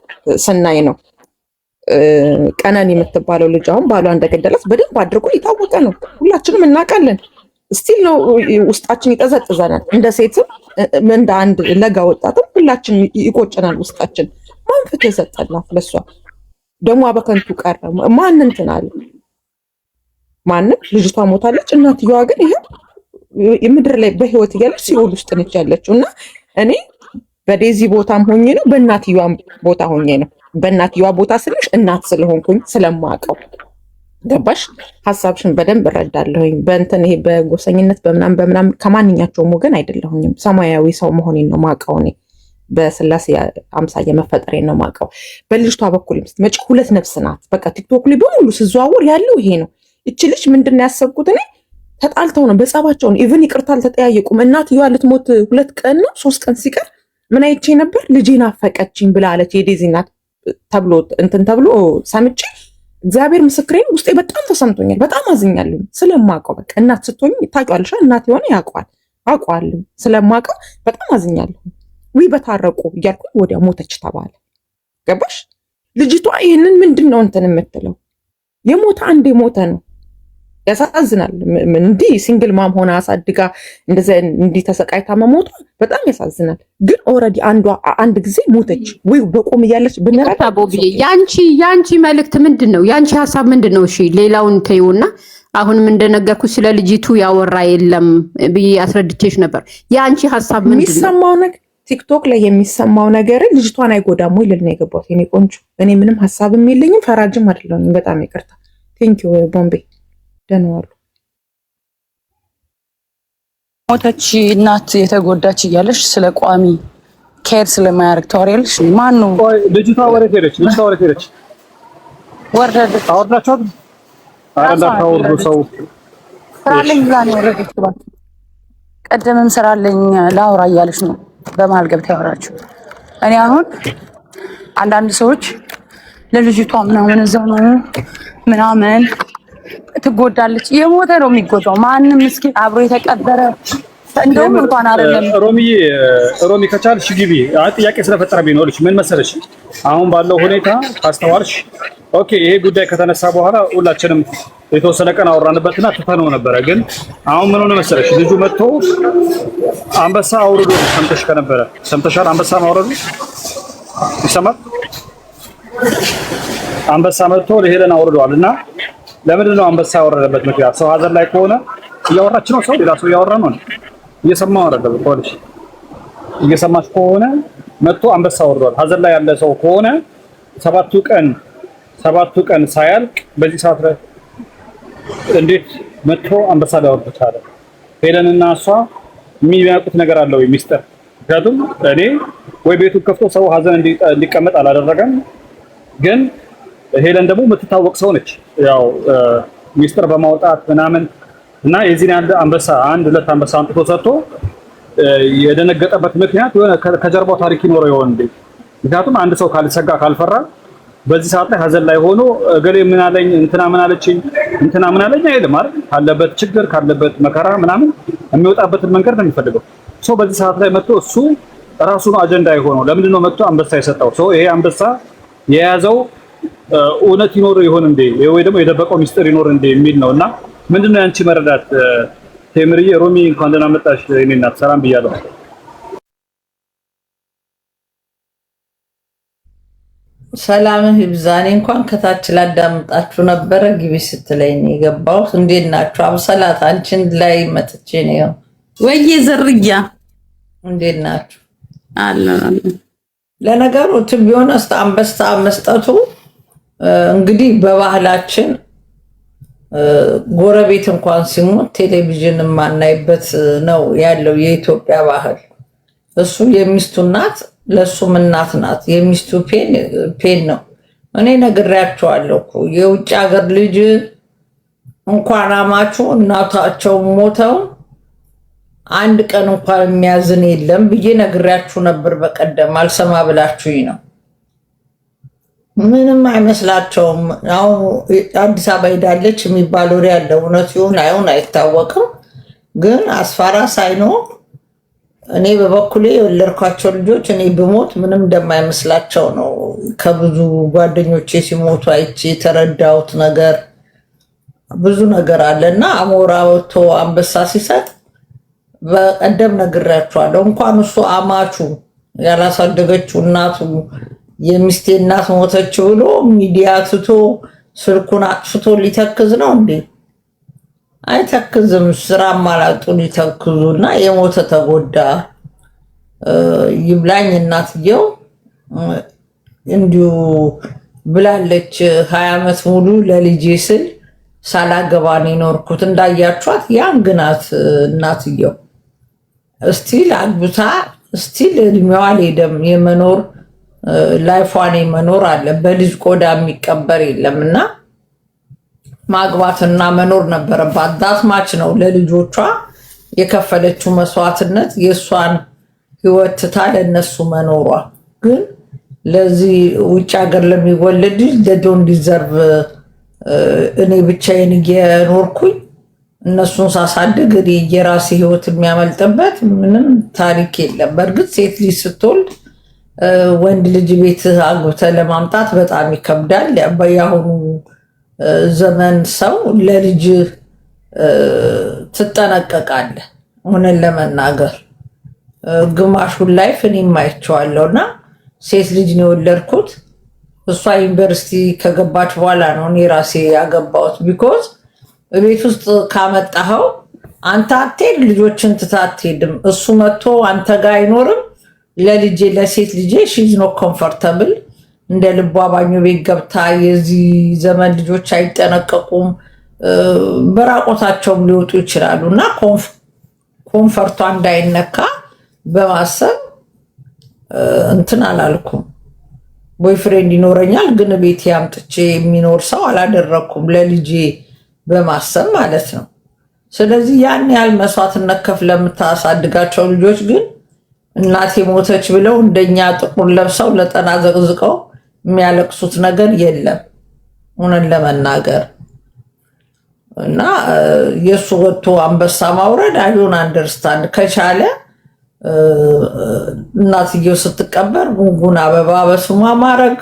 ስናይ ነው ቀነኒ የምትባለው ልጅ አሁን ባሏ እንደገደላት በደንብ አድርጎ የታወቀ ነው። ሁላችንም እናውቃለን። ስቲል ነው ውስጣችን ይጠዘጥዘናል። እንደ ሴትም እንደ አንድ ለጋ ወጣትም ሁላችን ይቆጨናል ውስጣችን። ማን ፍትህ የሰጠላት? ለሷ ደሟ በከንቱ ቀረ። ማን እንትን አለ? ማንም። ልጅቷ ሞታለች። እናትየዋ ግን ይሄ የምድር ላይ በህይወት እያለች ሲኦል ውስጥ ነች ያለችው። እና እኔ በዴዚ ቦታም ሆኜ ነው በእናትየዋ ቦታ ሆኜ ነው። በእናትየዋ ቦታ ስልሽ እናት ስለሆንኩኝ ስለማውቀው ገባሽ? ሀሳብሽን በደንብ እረዳለሁኝ። በእንትን ይሄ በጎሰኝነት በምናምን ከማንኛቸውም ወገን አይደለሁኝም። ሰማያዊ ሰው መሆኔን ነው ማውቀው። እኔ በስላሴ አምሳያ መፈጠሬን ነው ማውቀው። በልጅቷ በኩል ስትመጪ ሁለት ነፍስ ናት። በቃ ቲክቶክ ላይ በሙሉ ስዘዋወር ያለው ይሄ ነው። እቺ ልጅ ምንድን ነው ያሰብኩት እኔ ተጣልተው ነው በጸባቸው ነው። ኢቭን ይቅርታ አልተጠያየቁም። እናትየዋ ልትሞት 2 ቀን ነው 3 ቀን ሲቀር ምን አይቼ ነበር? ልጄን አፈቀችኝ ብላ አለች። የዴዚ እናት ተብሎ እንትን ተብሎ ሰምቼ እግዚአብሔር ምስክሬን ውስጤ በጣም ተሰምቶኛል። በጣም አዝኛለሁ ስለማውቀው። በቃ እናት ስትሆኝ ታውቂዋለሽ፣ እናት የሆነ ያውቀዋል አውቀዋለሁ። ስለማውቀው በጣም አዝኛለሁ። ዊ በታረቁ እያልኩ ወዲያ ሞተች ተባለ። ገባሽ? ልጅቷ ይህንን ምንድን ነው እንትን የምትለው? የሞተ አንድ የሞተ ነው። ያሳዝናል። እንዲህ ሲንግል ማም ሆና አሳድጋ እንዲህ ተሰቃይታ መሞቷ በጣም ያሳዝናል። ግን ኦልሬዲ አንድ ጊዜ ሞተች ወይ በቆም እያለች ብንረዳ። ቦብዬ ያንቺ መልእክት ምንድን ነው? ያንቺ ሀሳብ ምንድን ነው? እሺ ሌላውን ተይውና አሁንም እንደነገርኩ ስለ ልጅቱ ያወራ የለም ብዬ አስረድቼሽ ነበር። የአንቺ ሀሳብ ምንድን ነው? የሚሰማው ነገር ቲክቶክ ላይ የሚሰማው ነገር ልጅቷን አይጎዳም ወይ ልል ነው የገባሁት። የኔ ቆንጆ እኔ ምንም ሀሳብም የለኝም፣ ፈራጅም አይደለሁም። በጣም ይቅርታ። ቴንኪው ቦምቤ ደህና ዋሉ። ሞተች እናት የተጎዳች እያለሽ ስለ ቋሚ ኬር ስለማያደርግ ታወሪያለሽ። ማን ነው ልጅቷ? ወዴት ሄደች? ወረደች። አወርዳችኋት? ኧረ እንዳታወርዱ ሰው ስራለኝ ብላ ነው የወረደችው። ቀደምም ስራለኝ ላውራ እያለች ነው በመሀል ገብታ ያወራችው። እኔ አሁን አንዳንድ ሰዎች ለልጅቷ ምናምን እዛው ነው ምናምን ትጎዳለች። የሞተ ነው የሚጎዳው። ማንም ምስኪን አብሮ የተቀበረ እንደውም እንኳን አይደለም። ሮሚ ከቻልሽ ግቢ። ጥያቄ ስለፈጠረብኝ ነው። ምን መሰለሽ አሁን ባለው ሁኔታ ካስተዋልሽ፣ ኦኬ ይሄ ጉዳይ ከተነሳ በኋላ ሁላችንም የተወሰነ ቀን አወራንበትና ትተነው ነበረ። ግን አሁን ምን ሆነ መሰለሽ ልጁ መጥቶ አንበሳ አውርዶ ሰምተሽ ከነበረ ሰምተሻል? አንበሳ ማውረዱ ይሰማል? አንበሳ መጥቶ ለሄለን አውርዷል። እና ለምንድን ነው አንበሳ ያወረደበት ምክንያት? ሰው ሀዘን ላይ ከሆነ እያወራች ነው፣ ሰው ሌላ ሰው እያወራ ነው። እየሰማው አይደለም ኮልሽ እየሰማች ከሆነ መጥቶ አንበሳ አውርዷል። ሀዘን ላይ ያለ ሰው ከሆነ ሰባቱ ቀን ሳያልቅ በዚህ ሰዓት ላይ እንዴት መጥቶ አንበሳ ሊያወርድ ቻለ? ሄለንና እሷ የሚያውቁት ነገር አለው ሚስጥር። ምክንያቱም እኔ ወይ ቤቱን ከፍቶ ሰው ሀዘን እንዲቀመጥ አላደረገም። ግን ሄለን ደግሞ የምትታወቅ ሰው ነች፣ ያው ሚስጥር በማውጣት ምናምን እና የዚህን ያህል አንበሳ 1-2 አንበሳ አምጥቶ ሰጥቶ የደነገጠበት ምክንያት የሆነ ከጀርባው ታሪክ ይኖረው ይሆን እንዴ? ምክንያቱም አንድ ሰው ካልሰጋ ካልፈራ በዚህ ሰዓት ላይ ሀዘን ላይ ሆኖ እገሌ ምን አለኝ እንትና ምን አለችኝ እንትና ምን አለኝ አይልም አይደል? ካለበት ችግር ካለበት መከራ ምናምን የሚወጣበትን መንገድ ነው የሚፈልገው። ሰው በዚህ ሰዓት ላይ መጥቶ እሱ ራሱ ነው አጀንዳ የሆነው። ለምንድን ነው መጥቶ አንበሳ የሰጠው? ሰው ይሄ አንበሳ የያዘው እውነት ይኖር ይሆን እንዴ ወይ ደግሞ የደበቀው ሚስጥር ይኖር እንዴ የሚል ነው። እና ምንድነው ያንቺ መረዳት? ቴምርዬ ሮሚ እንኳን ደህና መጣሽ። እኔ እናት ሰላም ብያለሁ። ሰላምህ ይብዛ። እኔ እንኳን ከታች ላዳምጣችሁ ነበረ ግቢ ስትለኝ ነው የገባሁት። እንዴት ናችሁ? አብሰላት አንቺን ላይ መጥቼ ነው። ወይዬ ዝርያ እንዴት ናችሁ? አለን። ለነገሩ ቢሆን አንበሳ መስጠቱ እንግዲህ በባህላችን ጎረቤት እንኳን ሲሞት ቴሌቪዥን የማናይበት ነው ያለው የኢትዮጵያ ባህል። እሱ የሚስቱ እናት ለሱም እናት ናት። የሚስቱ ፔን ነው። እኔ ነግሬያቸዋለሁ እኮ የውጭ ሀገር ልጅ እንኳን አማቹ እናታቸው ሞተው አንድ ቀን እንኳን የሚያዝን የለም ብዬ ነግሬያችሁ ነበር። በቀደም አልሰማ ብላችሁኝ ነው። ምንም አይመስላቸውም። አሁን አዲስ አበባ ሄዳለች የሚባል ወሬ ያለ እውነት ይሁን አይሁን አይታወቅም። ግን አስፋራ ሳይኖ እኔ በበኩሌ የወለድኳቸው ልጆች እኔ ብሞት ምንም እንደማይመስላቸው ነው። ከብዙ ጓደኞቼ ሲሞቱ አይቼ የተረዳሁት ነገር ብዙ ነገር አለና አሞራ ወጥቶ አንበሳ ሲሰጥ በቀደም ነግሬያቸዋለሁ። እንኳን እሱ አማቹ ያላሳደገችው እናቱ የሚስቴ እናት ሞተች ብሎ ሚዲያ ትቶ ስልኩን አጥፍቶ ሊተክዝ ነው እንዴ? አይተክዝም። ስራ ማላጡ ሊተክዙና የሞተ ተጎዳ ይብላኝ እናትየው እንዲሁ ብላለች። 20 ዓመት ሙሉ ለልጄ ስል ሳላገባን የኖርኩት። እንዳያችኋት ያንግ ናት እናትየው። እስቲል አግብታ እስቲል እድሜዋ አልሄደም። የመኖር ላይፏን የመኖር አለ። በልጅ ቆዳ የሚቀበር የለም እና ማግባትና መኖር ነበረባት። ዳትማች ነው ለልጆቿ የከፈለችው መስዋዕትነት፣ የእሷን ህይወት ትታ ለእነሱ መኖሯ። ግን ለዚህ ውጭ ሀገር ለሚወለድ ለዶን ዲዘርቭ እኔ ብቻዬን እየኖርኩኝ እነሱን ሳሳድግ እኔ የራሴ ህይወት የሚያመልጥበት ምንም ታሪክ የለም። በእርግጥ ሴት ልጅ ስትወልድ ወንድ ልጅ ቤት አግብተህ ለማምጣት በጣም ይከብዳል። በያሁኑ ዘመን ሰው ለልጅ ትጠነቀቃለህ። ሆነን ለመናገር ግማሹን ላይፍ እኔም አይቼዋለሁ እና ሴት ልጅ ነው የወለድኩት። እሷ ዩኒቨርሲቲ ከገባች በኋላ ነው እኔ ራሴ ያገባሁት። ቢኮዝ ቤት ውስጥ ካመጣኸው አንተ አትሄድ፣ ልጆችን ትተህ አትሄድም። እሱ መጥቶ አንተ ጋር አይኖርም። ለልጄ ለሴት ልጄ ሺዝ ኖ ኮምፈርተብል እንደ ልቧ ባኞ ቤት ገብታ። የዚህ ዘመን ልጆች አይጠነቀቁም፣ በራቆታቸውም ሊወጡ ይችላሉ እና ኮንፈርቷ እንዳይነካ በማሰብ እንትን አላልኩም። ቦይፍሬንድ ይኖረኛል ግን ቤት ያምጥቼ የሚኖር ሰው አላደረኩም፣ ለልጄ በማሰብ ማለት ነው። ስለዚህ ያን ያህል መስዋዕትነት ከፍለህ ለምታሳድጋቸው ልጆች ግን እናቴ ሞተች ብለው እንደኛ ጥቁር ለብሰው ለጠና ዘቅዝቀው የሚያለቅሱት ነገር የለም እውነት ለመናገር እና የእሱ ወጥቶ አንበሳ ማውረድ አይዶን አንደርስታንድ። ከቻለ እናትየው ስትቀበር ጉንጉን አበባ በስሟ ማድረግ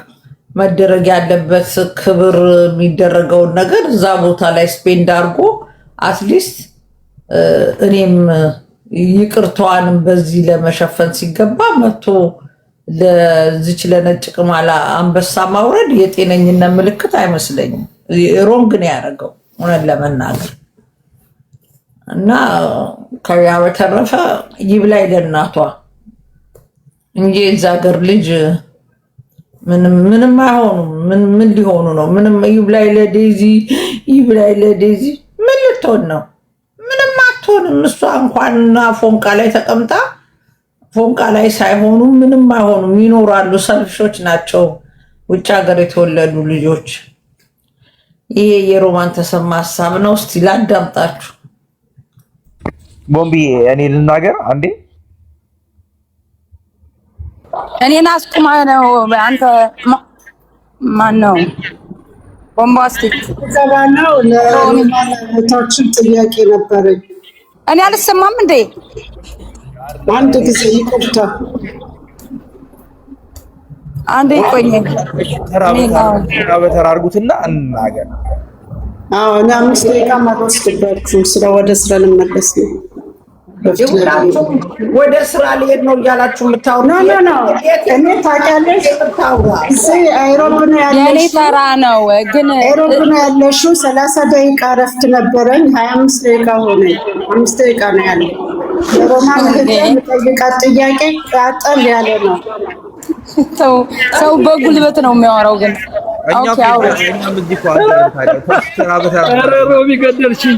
መደረግ ያለበት ክብር የሚደረገውን ነገር እዛ ቦታ ላይ ስፔንድ አድርጎ አትሊስት እኔም ይቅርታዋንም በዚህ ለመሸፈን ሲገባ መጥቶ ለዚች ለነጭ ቅማላ አንበሳ ማውረድ የጤነኝነት ምልክት አይመስለኝም። ሮንግ ነው ያደረገው እውነት ለመናገር እና ከያ በተረፈ ይብላኝ ለእናቷ እንጂ የዛ ሀገር ልጅ ምንም አይሆኑም። ምን ሊሆኑ ነው? ምንም ይብላኝ ለዴዚ ይብላኝ ለዴዚ ምን ልትሆን ነው? ምንም አትሆንም። እሷ እንኳንና ፎንቃ ላይ ተቀምጣ ፎንቃ ላይ ሳይሆኑ ምንም አይሆኑም፣ ይኖራሉ። ሰልፍሾች ናቸው ውጭ ሀገር የተወለዱ ልጆች። ይሄ የሮማን ተሰማ ሀሳብ ነው። እስቲ ላዳምጣችሁ። ቦምቢ እኔ ልናገር አንዴ። እኔን አስቁማ ነው አንተ ማን ነው? ቦምባስቲክ ዘባናው ለሮማናቶችን ጥያቄ ነበረኝ። እኔ አልሰማም እንዴ? አንድ ጊዜ ይቅርታ፣ አንዴ ቆይ። ተራ በተራ አድርጉትና እንናገር። አዎ እኔ 5 ደቂቃ ማልወስድባችሁም፣ ስለ ወደ ስራ ልመለስ ነው። ወደ ስራ ሊሄድ ነው እያላችሁ የምታወሩ ኖ እኔ ታውቂያለሽ፣ እዚህ አይሮፕ ነው ያለሽው። የኔ ተራ ነው ግን አይሮፕ ነው ያለሽው። 30 ደቂቃ እረፍት ነበረኝ፣ 25 ደቂቃ ሆነ። 5 ደቂቃ ነው ያለው። ሮማን የምጠይቃት ጥያቄ ቃጠል ያለ ነው። ሰው በጉልበት ነው የሚያወራው ግን ኦኬ አውራ ሮሚ ገደልሽኝ።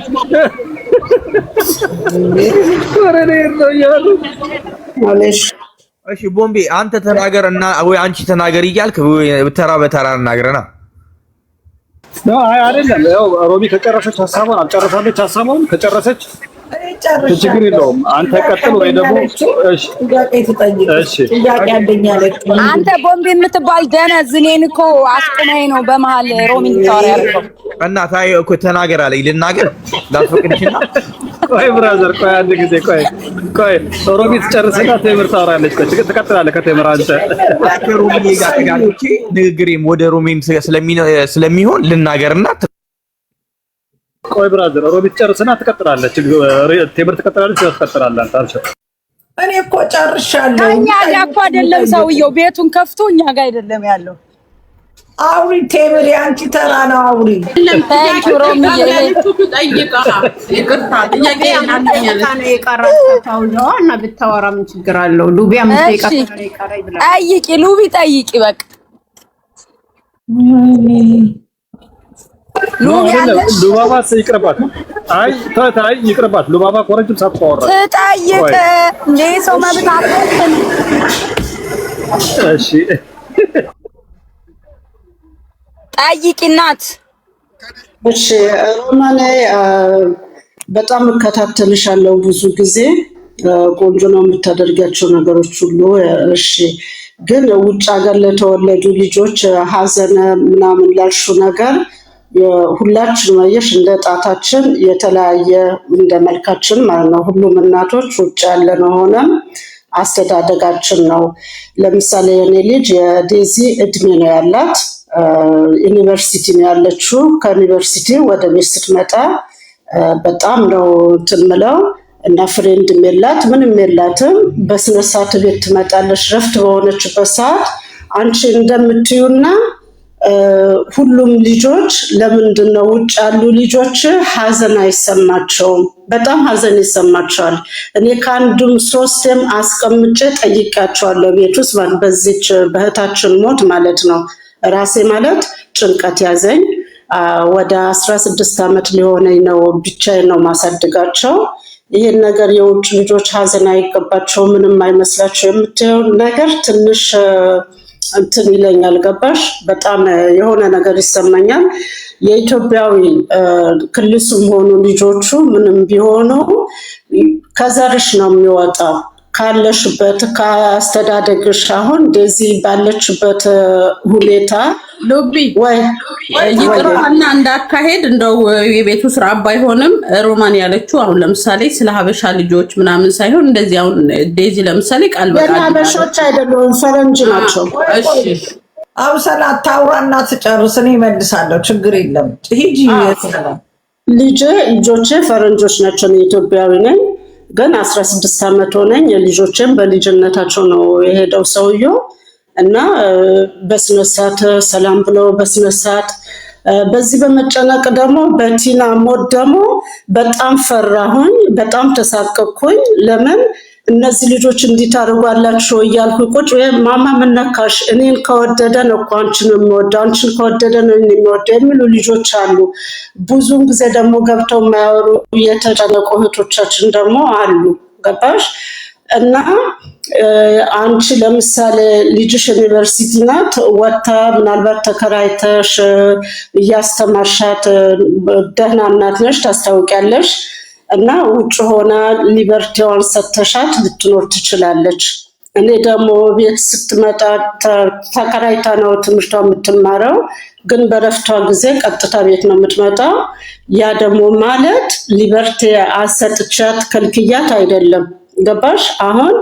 እሺ ቦምቤ አንተ ተናገር እና ወይ አንቺ ተናገር እያልክ ተራ በተራ እናገረና። አይ አይደለም፣ ያው ሮሚ ከጨረሰች ሀሳቧን አልጨረሳለች። ሀሳቧን ከጨረሰች ችግር የለውም። አንተ ቀጥል ወይ ደግሞ እሺ ጥያቄ አንደኛ ለክ አንተ ቦምቤ የምትባል ደነዝ እኔን እኮ አስቆመኝ ነው በመሃል ሮሚ ታወራ ያልከው እና ታይ እኮ ተናገር አለኝ ልናገር ላስፈቅድሽና። ቆይ ብራዘር ቆይ አንድ ጊዜ ቆይ ሮሚ ትጨርስና ቴምር ታወራለች። ቆይ ትቀጥላለህ ከቴምር አንተ ሮሚ ጋር ተጋጭቼ ንግግሬም ወደ ሮሚም ስለሚሆን ልናገርና ቆይ ብራዘር ሮሚ ትጨርስና ትቀጥላለች። ቴምር ትቀጥላለች። ትቀጥላለህ አንተ። እኔ እኮ ጨርሻለሁ። እኛ ጋር እኮ አይደለም ሰውየው ቤቱን ከፍቶ እኛ ጋር አይደለም ያለው። አውሪ ቴምር፣ ያንቺ ተራ ነው። አውሪ እና ብታወራ ምን ችግር አለው? ሉቢ ጠይቂ፣ ሉቢ ጠይቂ። በቃ ሎሚ አለ ሉባባ ይቅርባት። አይ ታታይ ይቅርባት። ሉባባ ኮረጅም ሳትቆራ ትጠይቅ እንዴ ሰው መብት አጥተን እሺ ጠይቂ እናት። እሺ ሮማኔ በጣም እከታተልሻለሁ ብዙ ጊዜ ቆንጆ ነው የምታደርጋቸው ነገሮች ሁሉ። እሺ ግን ውጭ ሀገር ለተወለዱ ልጆች ሀዘን ምናምን ላልሹ ነገር ሁላችን ማየሽ እንደ ጣታችን የተለያየ እንደ መልካችን ማለት ነው። ሁሉም እናቶች ውጭ ያለ ነው ሆነም አስተዳደጋችን ነው። ለምሳሌ የኔ ልጅ የዴዚ እድሜ ነው ያላት ዩኒቨርሲቲ ነው ያለችው። ከዩኒቨርሲቲ ወደ ቤት ስትመጣ በጣም ነው ትምለው እና ፍሬንድም የላት ምንም የላትም። በስነ ስርዓት ቤት ትመጣለች። ረፍት በሆነችበት ሰዓት አንቺ እንደምትዩና ሁሉም ልጆች ለምንድን ነው ውጭ ያሉ ልጆች ሀዘን አይሰማቸውም? በጣም ሀዘን ይሰማቸዋል። እኔ ከአንዱም ሶስትም አስቀምጬ ጠይቃቸዋለሁ ቤት ውስጥ በዚች በእህታችን ሞት ማለት ነው። ራሴ ማለት ጭንቀት ያዘኝ። ወደ 16 ዓመት ሊሆነኝ ነው። ብቻዬን ነው ማሳድጋቸው። ይሄን ነገር የውጭ ልጆች ሀዘን አይገባቸው ምንም አይመስላቸው የምትየው ነገር ትንሽ እንትን ይለኛል። ገባሽ? በጣም የሆነ ነገር ይሰማኛል። የኢትዮጵያዊ ክልሱም ሆኑ ልጆቹ ምንም ቢሆኑ ከዘርሽ ነው የሚወጣው ካለሽበት ከአስተዳደግሽ። አሁን እንደዚህ ባለችበት ሁኔታ ሉቢ ወይ ይቅርታና እንዳካሄድ እንደው የቤቱ ስራ ባይሆንም ሮማን ያለችው አሁን ለምሳሌ ስለ ሀበሻ ልጆች ምናምን ሳይሆን እንደዚህ አሁን ዴዚ ለምሳሌ ቃል በቃል ሀበሾች አይደሉም ፈረንጅ ናቸው። እሺ አብሰላ ታውራና ትጨርስ፣ እኔ እመልሳለሁ። ችግር የለም ሂጂ። ልጆቼ ፈረንጆች ናቸው። እኔ ኢትዮጵያዊ ነኝ ግን 16 ዓመት ሆነኝ። ልጆቼም በልጅነታቸው ነው የሄደው ሰውየው እና በስነ ስርዓት ሰላም ብሎ በስነ ስርዓት በዚህ በመጨነቅ ደግሞ በቲና ሞት ደግሞ በጣም ፈራሁኝ፣ በጣም ተሳቀቅኩኝ። ለምን እነዚህ ልጆች እንዲታርጓላችሁ እያልኩ ቁጭ ማማ ምነካሽ እኔን ከወደደ ነው እኮ አንቺን የሚወደው፣ አንቺን ከወደደ ነው የሚወደው የሚሉ ልጆች አሉ። ብዙም ጊዜ ደግሞ ገብተው የማያወሩ የተጨነቁ እህቶቻችን ደግሞ አሉ። ገባሽ? እና አንቺ ለምሳሌ ልጅሽ ዩኒቨርሲቲ ናት ወታ ምናልባት ተከራይተሽ እያስተማርሻት ደህና እናት ነሽ ታስታውቂያለሽ። እና ውጭ ሆና ሊበርቲዋን ሰተሻት ልትኖር ትችላለች። እኔ ደግሞ ቤት ስትመጣ ተከራይታ ነው ትምህርቷ የምትማረው፣ ግን በረፍቷ ጊዜ ቀጥታ ቤት ነው የምትመጣው። ያ ደግሞ ማለት ሊበርቲ አሰጥቻት ከልክያት አይደለም። ገባሽ? አሁን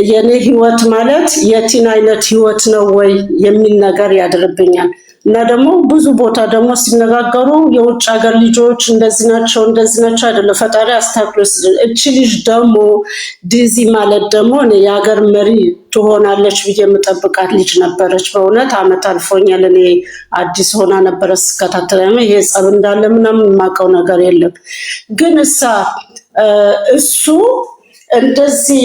የኔ ህይወት ማለት የቲን አይነት ህይወት ነው ወይ የሚል ነገር ያድርብኛል። እና ደግሞ ብዙ ቦታ ደግሞ ሲነጋገሩ የውጭ ሀገር ልጆች እንደዚህ ናቸው አይደለም። ፈጣሪ አስተካክሎስ። እቺ ልጅ ደግሞ ዲዚ ማለት ደግሞ እኔ የሀገር መሪ ትሆናለች ብዬ የምጠብቃት ልጅ ነበረች። በእውነት አመት አልፎኛል። እኔ አዲስ ሆና ነበረ ስከታተል። ይሄ ጸብ እንዳለ ምናምን የማውቀው ነገር የለም። ግን እሱ እንደዚህ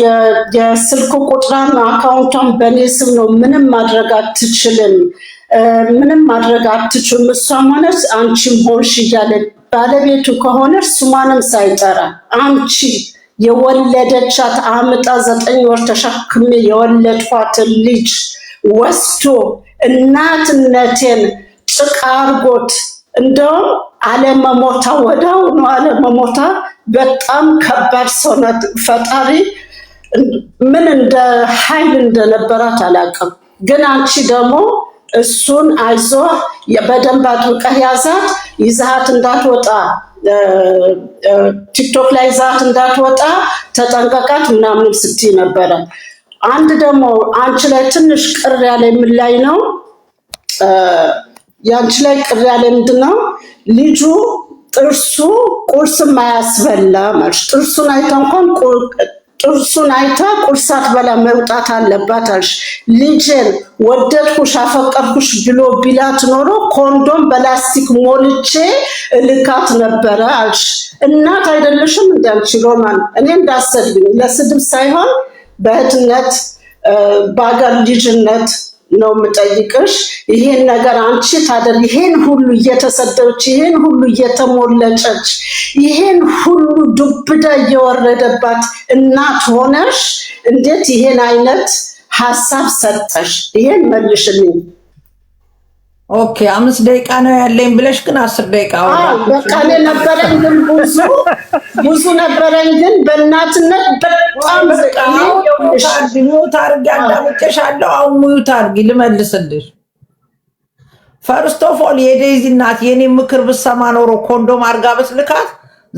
የስልክ ቁጥራን አካውንቷን በእኔ ስም ነው፣ ምንም ማድረግ አትችልም፣ ምንም ማድረግ አትችልም። እሷም ሆነች አንቺም ሆንሽ እያለ ባለቤቱ ከሆነ ስሟንም ሳይጠራ አንቺ የወለደቻት አምጣ 9 ወር ተሸክሜ የወለድኳትን ልጅ ወስዶ እናትነቴን ጭቃ አርጎት እንደውም አለመሞታ ወዳው ነው አለመሞታ። በጣም ከባድ ሰው ናት። ፈጣሪ ምን እንደ ኃይል እንደነበራት አላውቅም። ግን አንቺ ደግሞ እሱን አይዞ በደንብ አጥብቀህ ያዛት፣ ይዛት እንዳትወጣ ቲክቶክ ላይ ይዛት እንዳትወጣ ተጠንቀቃት ምናምን ስትይ ነበረ። አንድ ደግሞ አንቺ ላይ ትንሽ ቅር ያለ ምን ላይ ነው ያንቺ ላይ ቅር ያለ ምንድነው? ልጁ ጥርሱ ቁርስም አያስበላ ማለት ጥርሱን አይታ እንኳን ጥርሱን አይታ ቁርስ ሳትበላ መውጣት አለባት አልሽ። ልጄን ወደድኩሽ አፈቀርኩሽ ብሎ ቢላት ኖሮ ኮንዶም በላስቲክ ሞልቼ እልካት ነበረ አልሽ። እናት አይደለሽም እንደ አንቺ ሮማን? እኔ እንዳሰድብኝ ለስድብ ሳይሆን በእህትነት በአገር ልጅነት ነው የምጠይቅሽ። ይሄን ነገር አንቺ ታደርግ ይሄን ሁሉ እየተሰደች ይሄን ሁሉ እየተሞለጨች ይሄን ሁሉ ዱብዳ እየወረደባት እናት ሆነሽ እንዴት ይሄን አይነት ሀሳብ ሰጠሽ? ይሄን መልሽልኝ። ኦኬ 5 ደቂቃ ነው ያለኝ ብለሽ ግን 10 ደቂቃ አዎ በቃ ነበረኝ ግን ብዙ ነበረኝ ግን በእናትነት በጣም ሙት አድርጊ አዳምጬሻለሁ። አሁን ሙት አድርጊ ልመልስልሽ። ፈርስት ኦፍ ኦል የዴዚ እናት የኔ ምክር ብሰማ ኖሮ ኮንዶም አርጋ በስልካት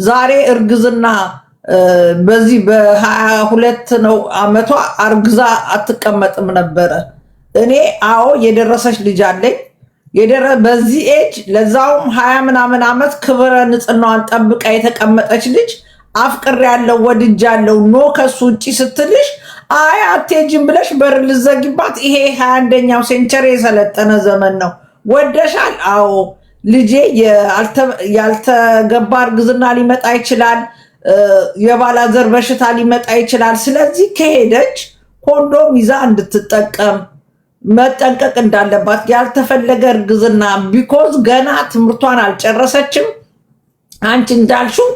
ዛሬ እርግዝና በዚህ በ22 ነው አመቷ አርግዛ አትቀመጥም ነበረ። እኔ አዎ የደረሰች ልጅ አለኝ በዚህ ኤጅ ለዛውም 20 ምናምን አመት ክብረ ንጽህናዋን ጠብቃ የተቀመጠች ልጅ አፍቅር ያለው ወድጅ ያለው ኖ ከሱ ውጪ ስትልሽ አይ አትሄጂም ብለሽ በር ልዘጊባት። ይሄ 21ኛው ሴንቸሪ የሰለጠነ ዘመን ነው። ወደሻል? አዎ ልጄ ያልተገባ እርግዝና ሊመጣ ይችላል፣ የባላዘር በሽታ ሊመጣ ይችላል። ስለዚህ ከሄደች ኮንዶም ይዛ እንድትጠቀም መጠንቀቅ እንዳለባት ያልተፈለገ እርግዝና ቢኮዝ ገና ትምህርቷን አልጨረሰችም። አንቺ እንዳልሽው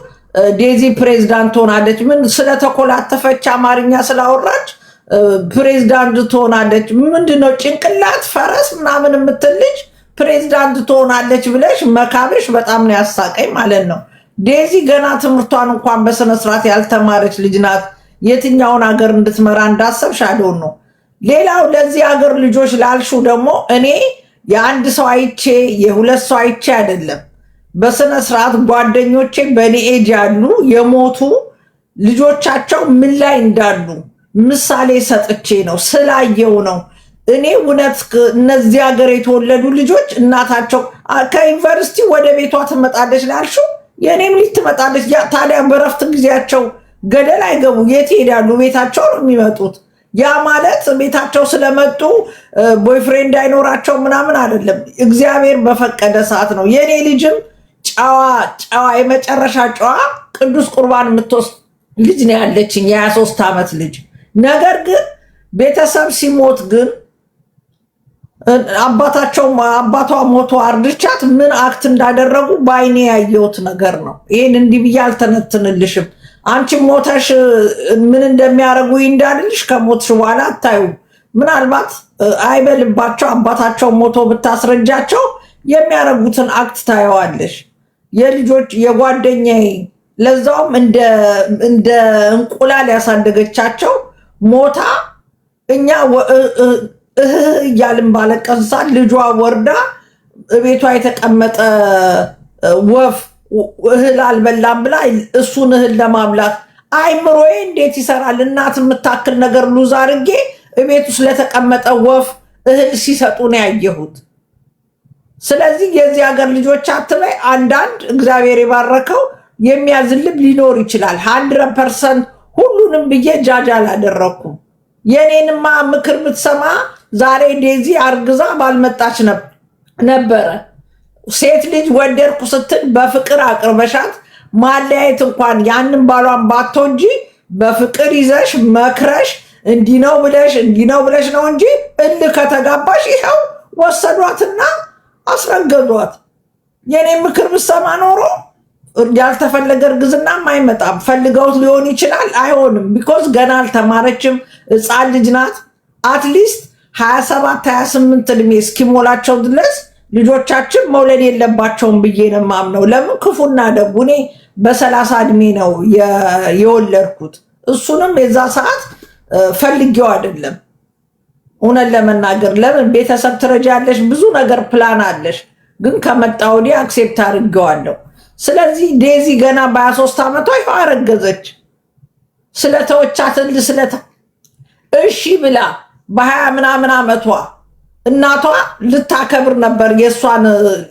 ዴዚ ፕሬዝዳንት ሆናለች። ምን ስለተኮላተፈች አማርኛ ስላወራች ፕሬዝዳንት ትሆናለች? ምንድነው ጭንቅላት ፈረስ ምናምን የምትልጅ ፕሬዝዳንት ትሆናለች ብለሽ መካብሽ በጣም ነው ያሳቀኝ ማለት ነው። ዴዚ ገና ትምህርቷን እንኳን በስነ ስርዓት ያልተማረች ልጅ ናት። የትኛውን ሀገር እንድትመራ እንዳሰብሽ አልሆን ነው። ሌላው ለዚህ ሀገር ልጆች ላልሹ ደግሞ እኔ የአንድ ሰው አይቼ የሁለት ሰው አይቼ አይደለም። በስነ ስርዓት ጓደኞቼ በኔ ኤጅ ያሉ የሞቱ ልጆቻቸው ምን ላይ እንዳሉ ምሳሌ ሰጥቼ ነው ስላየው ነው። እኔ እውነት እነዚህ ሀገር የተወለዱ ልጆች እናታቸው ከዩኒቨርሲቲ ወደ ቤቷ ትመጣለች ላልሹ የኔም ልጅ ትመጣለች። ታዲያ በረፍት ጊዜያቸው ገደል አይገቡ፣ የት ይሄዳሉ? ቤታቸው ነው የሚመጡት። ያ ማለት ቤታቸው ስለመጡ ቦይፍሬንድ አይኖራቸው ምናምን አይደለም። እግዚአብሔር በፈቀደ ሰዓት ነው። የኔ ልጅም ጨዋ የመጨረሻ ጨዋ ቅዱስ ቁርባን የምትወስድ ልጅ ነው ያለችኝ፣ የ23 ዓመት ልጅ። ነገር ግን ቤተሰብ ሲሞት ግን አባቷ ሞቶ አርድቻት ምን አክት እንዳደረጉ በአይኔ ያየሁት ነገር ነው። ይሄን እንዲህ ብዬ አልተነትንልሽም። አንቺ ሞተሽ ምን እንደሚያደርጉ እንዳልልሽ ከሞትሽ በኋላ አታዩ። ምናልባት አይበልባቸው አባታቸው ሞቶ ብታስረጃቸው የሚያደርጉትን አክት ታየዋለሽ። የልጆች የጓደኛዬ ለዛውም እንደ እንቁላል ያሳደገቻቸው ሞታ እኛ እያልን ባለቀሳ ልጇ ወርዳ ቤቷ የተቀመጠ ወፍ እህል አልበላም ብላ እሱን እህል ለማብላት አይምሮዬ እንዴት ይሰራል? እናት የምታክል ነገር ሉዝ አድርጌ ቤቱ ስለተቀመጠ ወፍ እህል ሲሰጡ ነው ያየሁት። ስለዚህ የዚህ ሀገር ልጆች አትበይ። አንዳንድ እግዚአብሔር የባረከው የሚያዝልብ ሊኖር ይችላል። 100% ሁሉንም ብዬ ጃጅ አላደረኩም። የኔንማ ምክር ብትሰማ ዛሬ ዴዚ አርግዛ ባልመጣች ነበረ። ሴት ልጅ ወደድኩ ስትል በፍቅር አቅርበሻት ማለያየት እንኳን ያንን ባሏን ባትወጂ በፍቅር ይዘሽ መክረሽ እንዲህ ነው ብለሽ ነው እንጂ እልህ ከተጋባሽ ይኸው ወሰዷትና አስረገዟት። የኔ ምክር ብትሰማ ኖሮ ያልተፈለገ እርግዝናም አይመጣም። ፈልገውት ሊሆን ይችላል፣ አይሆንም። ቢኮዝ ገና አልተማረችም፣ ሕፃን ልጅ ናት። አትሊስት 27 28 እድሜ እስኪሞላቸው ድረስ ልጆቻችን መውለድ የለባቸውም ብዬ ነው የማምነው። ለምን ክፉና ደጉ እኔ በ30 እድሜ ነው የወለድኩት። እሱንም የዛ ሰዓት ፈልጌው አይደለም። እውነት ለመናገር ለምን ቤተሰብ ትረጃለሽ፣ ብዙ ነገር ፕላን አለሽ። ግን ከመጣ ወዲህ አክሴፕት አድርጌዋለሁ። ስለዚህ ዴዚ ገና በ23 ዓመቷ ይኸው አረገዘች። ስለተወቻትን እሺ ብላ በ20 ምናምን ዓመቷ እናቷ ልታከብር ነበር የእሷን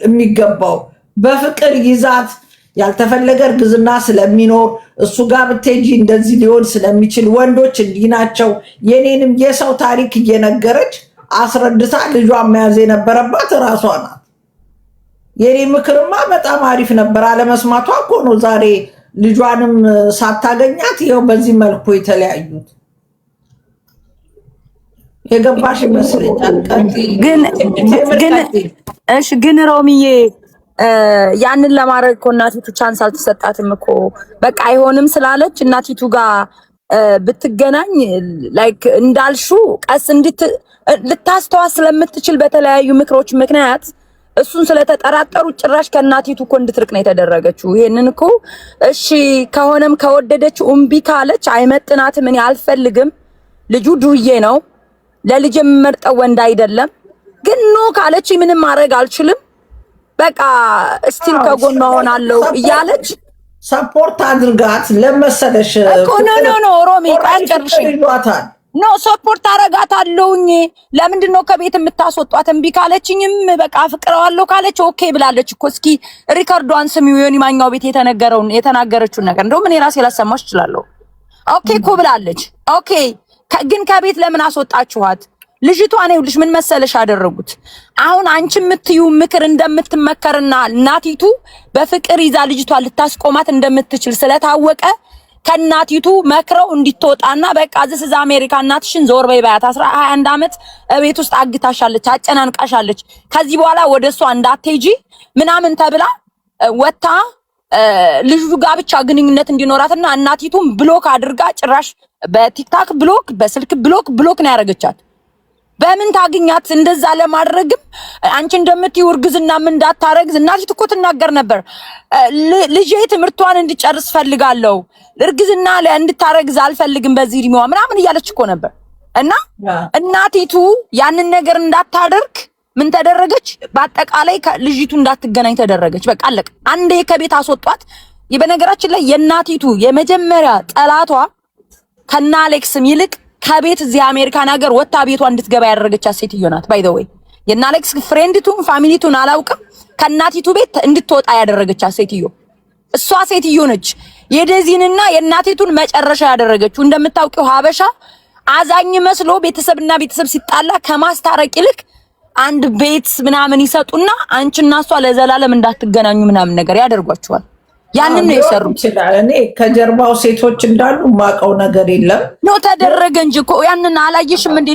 የሚገባው። በፍቅር ይዛት ያልተፈለገ እርግዝና ስለሚኖር እሱ ጋር ብትሄጂ እንደዚህ ሊሆን ስለሚችል ወንዶች እንዲህ ናቸው፣ የኔንም የሰው ታሪክ እየነገረች አስረድታ ልጇን መያዝ የነበረባት እራሷ ናት። የኔ ምክርማ በጣም አሪፍ ነበር። አለመስማቷ እኮ ነው ዛሬ ልጇንም ሳታገኛት ይኸው በዚህ መልኩ የተለያዩት። የገባሽ ይመስለኛል። ግን ሮሚዬ ያንን ለማድረግ እኮ እናቲቱ ቻንስ አልተሰጣትም እኮ። በቃ አይሆንም ስላለች እናቲቱ ጋር ብትገናኝ ላይክ እንዳልሹ ቀስ ልታስተዋል ስለምትችል በተለያዩ ምክሮች ምክንያት እሱን ስለተጠራጠሩ ጭራሽ ከእናቲቱ እኮ እንድትርቅ ነው የተደረገችው። ይሄንን እኮ እሺ ከሆነም ከወደደችው እምቢ ካለች አይመጥናትም፣ እኔ አልፈልግም፣ ልጁ ዱርዬ ነው፣ ለልጅ የምመርጠው ወንድ አይደለም፣ ግን ኖ ካለች ምንም ማድረግ አልችልም፣ በቃ እስቲል ከጎኗ ሆናለሁ እያለች ሰፖርት አድርጋት ለመሰለሽ እኮ ኖ ሮሚ ቃልጨርሽ ኖ ሰፖርት አረጋታለሁኝ። ለምንድን ነው ከቤት የምታስወጧት? እምቢ ካለችኝም በቃ ፍቅረዋለሁ ካለች ኦኬ ብላለች እኮ። እስኪ ሪከርዷን ስሚው፣ ዮኒ ማኛው ቤት የተናገረችውን ነገር እንደውም እኔ ራሴ ላሰማሽ እችላለሁ። ኦኬ እኮ ብላለች። ኦኬ ግን ከቤት ለምን አስወጣችኋት? ልጅቷን ይኸውልሽ ምን መሰለሽ አደረጉት። አሁን አንቺ የምትዩ ምክር እንደምትመከርና እናቲቱ በፍቅር ይዛ ልጅቷን ልታስቆማት እንደምትችል ስለታወቀ ከናቲቱ መክረው እንድትወጣና በቃ እዚህ አሜሪካ እናትሽን ዞር በይ ባያት። 21 ዓመት ቤት ውስጥ አግታሻለች፣ አጨናንቃሻለች፣ ከዚህ በኋላ ወደሷ እንዳትሄጂ ምናምን ተብላ ወጣ ልጁ ጋር ብቻ ግንኙነት እንዲኖራትና እናቲቱም ብሎክ አድርጋ ጭራሽ በቲክታክ ብሎክ፣ በስልክ ብሎክ ነው ያደረገቻት። በምን ታግኛት? እንደዛ ለማድረግም አንቺ እንደምትይው እርግዝና ምን እንዳታረግዝ እናቲቱ እኮ ትናገር ነበር። ልጄ ትምህርቷን እንድጨርስ ፈልጋለሁ፣ እርግዝና እንድታረግዝ አልፈልግም በዚህ እድሜዋ ምናምን እያለች እኮ ነበር። እና እናቲቱ ያንን ነገር እንዳታደርግ ምን ተደረገች? በአጠቃላይ ልጅቱ እንዳትገናኝ ተደረገች። በቃ አለቀ። አንዴ ከቤት አስወጧት። በነገራችን ላይ የእናቲቱ የመጀመሪያ ጠላቷ ከና አሌክስም ይልቅ ከቤት እዚህ አሜሪካን ሀገር ወጣ ቤቷ እንድትገባ ያደረገቻት ሴትዮ ናት። ባይ ዘ ወይ የና አሌክስ ፍሬንድቱን ፋሚሊቱን አላውቅም፣ ከናቲቱ ቤት እንድትወጣ ያደረገቻት ሴትዮ እሷ ሴትዮ ነች። የደዚንና የናቲቱን መጨረሻ ያደረገችው እንደምታውቂው ሀበሻ አዛኝ መስሎ ቤተሰብና ቤተሰብ ሲጣላ ከማስታረቅ ይልቅ አንድ ቤት ምናምን ይሰጡና አንቺና እሷ ለዘላለም እንዳትገናኙ ምናምን ነገር ያደርጓቸዋል። ያንን ነው የሰሩት። እኔ ከጀርባው ሴቶች እንዳሉ ማቀው ነገር የለም ነው ተደረገ እንጂ እኮ ያንን አላየሽም እንዴ?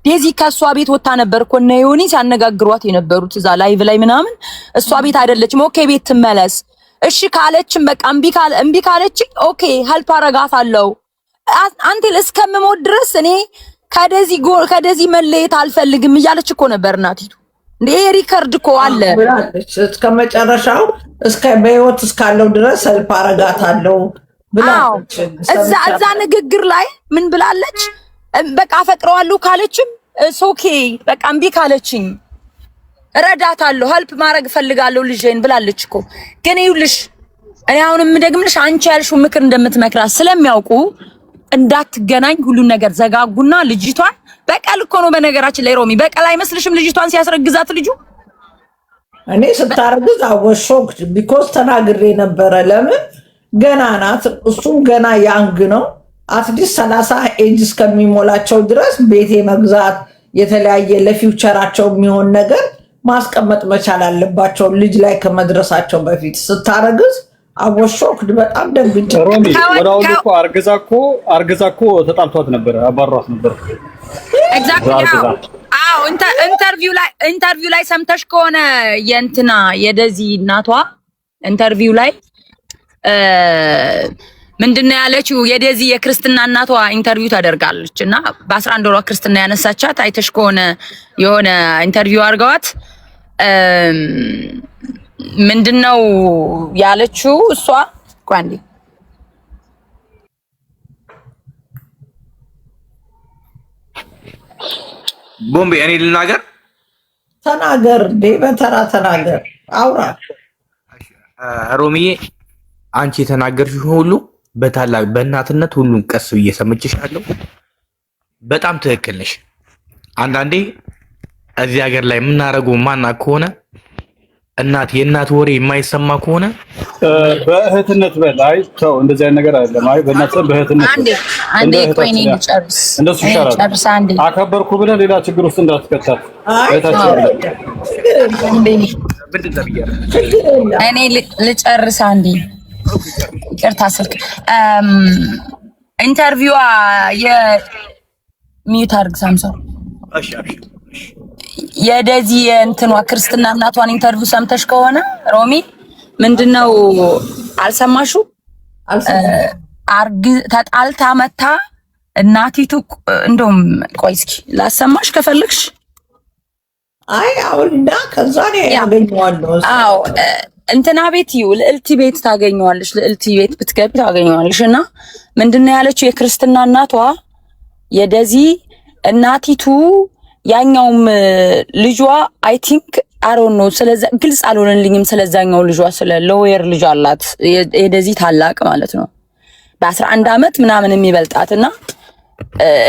ዴዚ ከሷ ቤት ወጣ ነበር እኮ ነው ዮኒ ሲያነጋግሯት የነበሩት እዛ ላይቭ ላይ ምናምን። እሷ ቤት አይደለችም። ኦኬ ቤት ትመለስ እሺ ካለችም በቃ እምቢ ካለች ኦኬ ሄልፕ አረጋታለሁ አንተል እስከምሞት ድረስ እኔ ከደዚ መለየት አልፈልግም እያለች እኮ ነበር እናቲቱ። እንዴ ሪከርድ እኮ አለ ብላለች። እስከመጨረሻው በህይወት እስካለው ድረስ ሄልፕ አረጋታለሁ ብላለች። እዛ ንግግር ላይ ምን ብላለች? በቃ አፈቅረዋለሁ ካለችም ኦኬ በቃ እምቢ ካለችኝ እረዳታለሁ፣ ሄልፕ ማድረግ ፈልጋለሁ ልጄን ብላለች እኮ። ግን ይኸውልሽ እኔ አሁንም ደግምልሽ አንቺ ያልሽው ምክር እንደምትመክራት ስለሚያውቁ እንዳትገናኝ ሁሉን ነገር ዘጋጉና ልጅቷን በቀል እኮ ነው። በነገራችን ላይ ሮሚ በቀል አይመስልሽም? ልጅቷን ሲያስረግዛት ልጁ እኔ ስታረግዝ አወሾክ ቢኮዝ ተናግሬ ነበረ። ለምን ገና ናት፣ እሱም ገና ያንግ ነው። አትሊስት 30 ኤጅ እስከሚሞላቸው ድረስ ቤቴ መግዛት የተለያየ ለፊውቸራቸው የሚሆን ነገር ማስቀመጥ መቻል አለባቸው ልጅ ላይ ከመድረሳቸው በፊት። ስታረግዝ አወሾክ በጣም ደንግጬ ሮሚ ወራው ልኮ አርግዛ እኮ ተጣልቷት ነበር፣ አባሯት ነበር። ኤግዛክትሊ አዎ። ኢንተርቪው ላይ ሰምተሽ ከሆነ የእንትና የደዚ እናቷ ኢንተርቪው ላይ ምንድነው ያለችው? የደዚ የክርስትና እናቷ ኢንተርቪው ታደርጋለች እና በ11 ወሯ ክርስትና ያነሳቻት አይተሽ ከሆነ የሆነ ኢንተርቪው አድርገዋት ምንድነው ያለችው እሷ? ቋንዲ ቦምቤ እኔ ልናገር ተናገር፣ በተራ ተናገር፣ አውራ። ሮሚዬ አንቺ የተናገርሽው ሁሉ በታላቅ በእናትነት ሁሉን ቀስ ብዬ ሰምቼሻለሁ። በጣም ትክክል ነሽ። አንዳንዴ እዚህ ሀገር ላይ የምናደርገው ማና ከሆነ የእናት ወሬ የማይሰማ ከሆነ በእህትነት በላይ ተው፣ እንደዚህ አይነት ነገር አይደለም። አይ በእናትህ በእህትነት አንዴ ቆይ እኔ ልጨርስ። እንደሱ ይሻላል። አከበርኩ ብለህ ሌላ ችግር ውስጥ እንዳትከታት። እኔ ልጨርስ አንዴ። ይቅርታ ስልክ ኢንተርቪዋ የሚዩት አድርግ ሳምሶን እሺ አብሽር። የደዚ እንትኗ ክርስትና እናቷን ኢንተርቪው ሰምተሽ ከሆነ ሮሚ ምንድነው አልሰማሹ? ተጣልታ መታ እናቲቱ እንደውም ቆይ እስኪ ላሰማሽ ከፈለግሽ። አይ አውልና ከዛ ነው ያገኘዋለሁ። አዎ እንትና ቤት ልዕልቲ ቤት ታገኘዋለሽ። ልዕልቲ ቤት ብትገቢ ታገኘዋለሽ። እና ምንድነው ያለችው የክርስትና እናቷ የደዚ እናቲቱ ያኛውም ልጇ አይ ቲንክ አሮን ነው ስለዛ ግልጽ አልሆነልኝም። ስለዛኛው ልጇ ስለ ሎየር ልጅ አላት የደዚ ታላቅ ማለት ነው በ11 አመት ምናምን የሚበልጣትና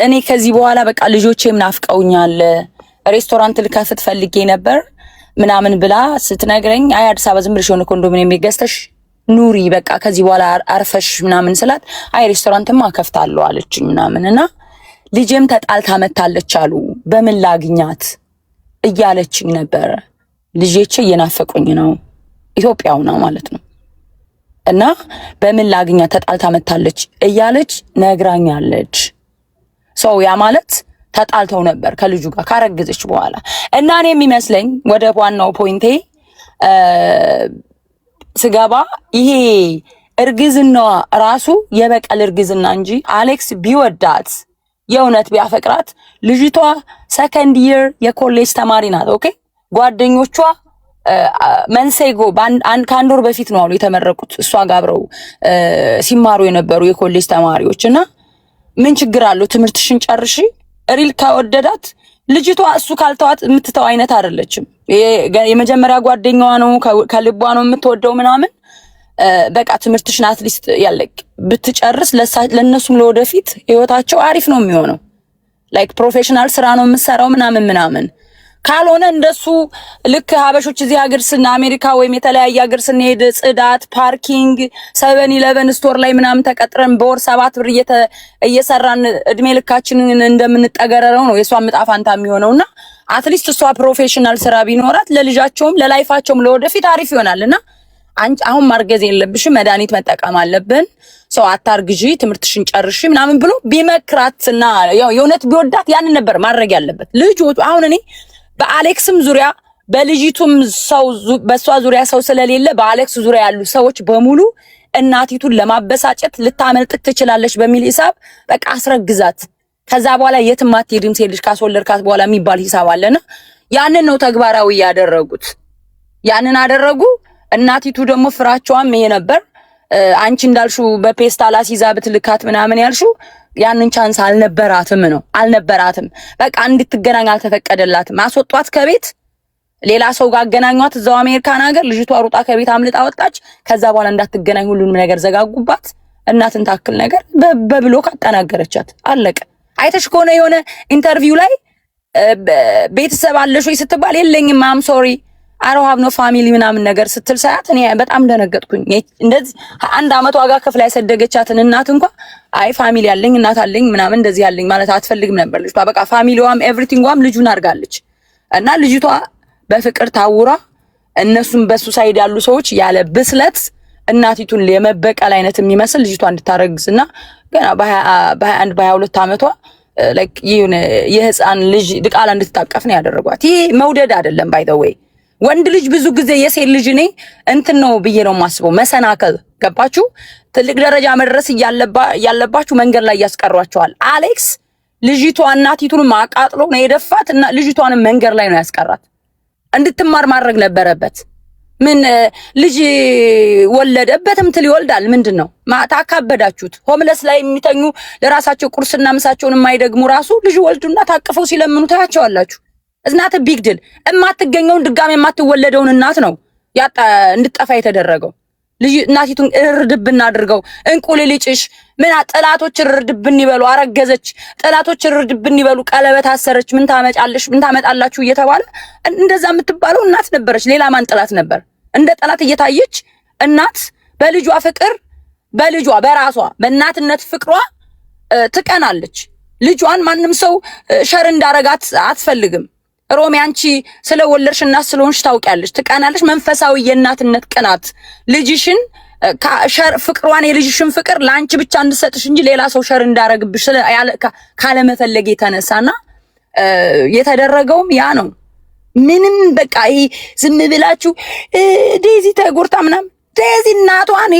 እኔ ከዚህ በኋላ በቃ ልጆቼም ናፍቀውኛል ሬስቶራንት ልከፍት ፈልጌ ነበር ምናምን ብላ ስትነግረኝ አይ አዲስ አበባ ዝም ብለሽ ሆነ ኮንዶሚኒየም የሚገዝተሽ ኑሪ በቃ ከዚህ በኋላ አርፈሽ ምናምን ስላት አይ ሬስቶራንትማ ከፍታለሁ አለችኝ ምናምንና ልጄም ተጣልታ መታለች አሉ በምን ላግኛት እያለችኝ ነበር። ልጄቼ እየናፈቁኝ ነው ኢትዮጵያው ነው ማለት ነው እና በምን ላግኛት ተጣልታ መታለች እያለች ነግራኛለች። ሰው ያ ማለት ተጣልተው ነበር ከልጁ ጋር ካረገዘች በኋላ እና እኔ የሚመስለኝ ወደ ዋናው ፖይንቴ ስገባ ይሄ እርግዝናዋ ራሱ የበቀል እርግዝና እንጂ አሌክስ ቢወዳት የእውነት ቢያፈቅራት ልጅቷ ሰከንድ ይር የኮሌጅ ተማሪ ናት። ኦኬ ጓደኞቿ መንሴጎ ከአንድ ወር በፊት ነው አሉ የተመረቁት እሷ ጋር አብረው ሲማሩ የነበሩ የኮሌጅ ተማሪዎች እና ምን ችግር አለው ትምህርትሽን ጨርሺ ሪል ከወደዳት ልጅቷ እሱ ካልተዋት የምትተው አይነት አይደለችም። የመጀመሪያ ጓደኛዋ ነው ከልቧ ነው የምትወደው ምናምን በቃ ትምህርትሽን አትሊስት ያለቅ ብትጨርስ ለነሱም ለወደፊት ህይወታቸው አሪፍ ነው የሚሆነው። ላይክ ፕሮፌሽናል ስራ ነው የምትሰራው ምናምን ካልሆነ እንደሱ ልክ ሀበሾች እዚህ ሀገር አሜሪካ ወይም የተለያየ ሀገር ስንሄድ ጽዳት፣ ፓርኪንግ፣ 7-11 ስቶር ላይ ምናምን ተቀጥረን በወር 7 ብር እየሰራን እድሜ ልካችንን እንደምንጠገረረው ነው የሷ ምጣፋንታ የሚሆነውና አትሊስት እሷ ፕሮፌሽናል ስራ ቢኖራት ለልጃቸውም ለላይፋቸውም ለወደፊት አሪፍ ይሆናልና አሁን ማርገዝ የለብሽም መድኃኒት መጠቀም አለብን ሰው አታርግጂ ትምህርትሽን ጨርሺ ምናምን ብሎ ቢመክራትና ያው የእውነት ቢወዳት ያንን ነበር ማድረግ ያለበት ልጅ። አሁን እኔ በአሌክስም ዙሪያ በልጅቱም ሰው በሷ ዙሪያ ሰው ስለሌለ በአሌክስ ዙሪያ ያሉ ሰዎች በሙሉ እናቲቱን ለማበሳጨት ልታመልጥ ትችላለች በሚል ሂሳብ በቃ አስረግዛት ከዛ በኋላ የትም አትሄድም ሴልሽ ካስወለድካት በኋላ የሚባል ሂሳብ አለና ያንን ነው ተግባራዊ ያደረጉት። ያንን አደረጉ። እናቲቱ ደግሞ ፍራቸዋም ይሄ ነበር። አንቺ እንዳልሽው በፔስታል አሲዛ ብትልካት ምናምን ያልሽው ያንን ቻንስ አልነበራትም። በቃ እንድትገናኝ አልተፈቀደላትም። አስወጧት ከቤት ሌላ ሰው ጋር አገናኟት እዛው አሜሪካን ሀገር። ልጅቷ ሩጣ ከቤት አምልጣ ወጣች። ከዛ በኋላ እንዳትገናኝ ሁሉንም ነገር ዘጋጉባት። እናትን ታክል ነገር በብሎክ አጠናገረቻት። አለቀ። አይተሽ ከሆነ የሆነ ኢንተርቪው ላይ ቤተሰብ አለሽ ወይ ስትባል የለኝም አም ሶሪ አሮሃብ ነው ፋሚሊ ምናምን ነገር ስትል ሳያት እኔ በጣም ደነገጥኩኝ። እንደዚህ አንድ አመት ዋጋ ከፍላ ያሰደገቻትን እናት እንኳን አይ ፋሚሊ ያለኝ እናት አለኝ ምናምን እንደዚህ ያለኝ ማለት አትፈልግም ነበር ልጅቷ። በቃ ፋሚሊዋም ኤቭሪቲንግዋም ልጁን አድርጋለች እና ልጅቷ በፍቅር ታውራ እነሱም በሱ ሳይድ ያሉ ሰዎች ያለ ብስለት እናቲቱን የመበቀል አይነት የሚመስል ልጅቷ እንድታረግዝና ገና በ21 በ22 አመቷ ላይክ የህፃን ልጅ ድቃላ እንድትታቀፍ ነው ያደረጓት። ይሄ መውደድ አይደለም ባይ ዘ ዌይ። ወንድ ልጅ ብዙ ጊዜ የሴት ልጅ እኔ እንትን ነው ብዬ ነው የማስበው መሰናከል። ገባችሁ? ትልቅ ደረጃ መድረስ ያለባችሁ መንገድ ላይ ያስቀሯቸዋል። አሌክስ ልጅቷ እናቲቱን ማቃጥሎ ነው የደፋት እና ልጅቷንም መንገድ ላይ ነው ያስቀራት። እንድትማር ማድረግ ነበረበት። ምን ልጅ ወለደበትም ትል ይወልዳል። ምንድነው ታካበዳችሁት? ሆምለስ ላይ የሚተኙ ለራሳቸው ቁርስና ምሳቸውን የማይደግሙ ራሱ ልጅ ወልዱና ታቅፈው ሲለምኑ ታያቸዋላችሁ። እዝናተ ቢግ ድል እማትገኘውን ድጋሜ የማትወለደውን እናት ነው ያጣ እንድጠፋ የተደረገው። ልጅ እናቲቱን እርድብና አድርገው እንቁልልጭሽ ምን ጠላቶች እርድብን ይበሉ። አረገዘች ጠላቶች እርድብን ይበሉ። ቀለበት አሰረች ምን ታመጣላችሁ እየተባለ እንደዛ የምትባለው እናት ነበረች። ሌላ ማን ጠላት ነበር? እንደ ጠላት እየታየች እናት በልጇ ፍቅር በልጇ በራሷ በእናትነት ፍቅሯ ትቀናለች። ልጇን ማንም ሰው ሸር እንዳረጋት አትፈልግም። ሮሚ አንቺ ስለወለድሽና ስለሆንሽ ታውቂያለሽ፣ ትቀናለሽ። መንፈሳዊ የእናትነት ቅናት ልጅሽን ሸር ፍቅሯን የልጅሽን ፍቅር ለአንቺ ብቻ እንድሰጥሽ እንጂ ሌላ ሰው ሸር እንዳረግብሽ ካለ መፈለግ የተነሳና የተደረገውም ያ ነው። ምንም በቃ ይሄ ዝም ብላችሁ ዴዚ ተጎርታ ምናምን ዴዚ እናቷን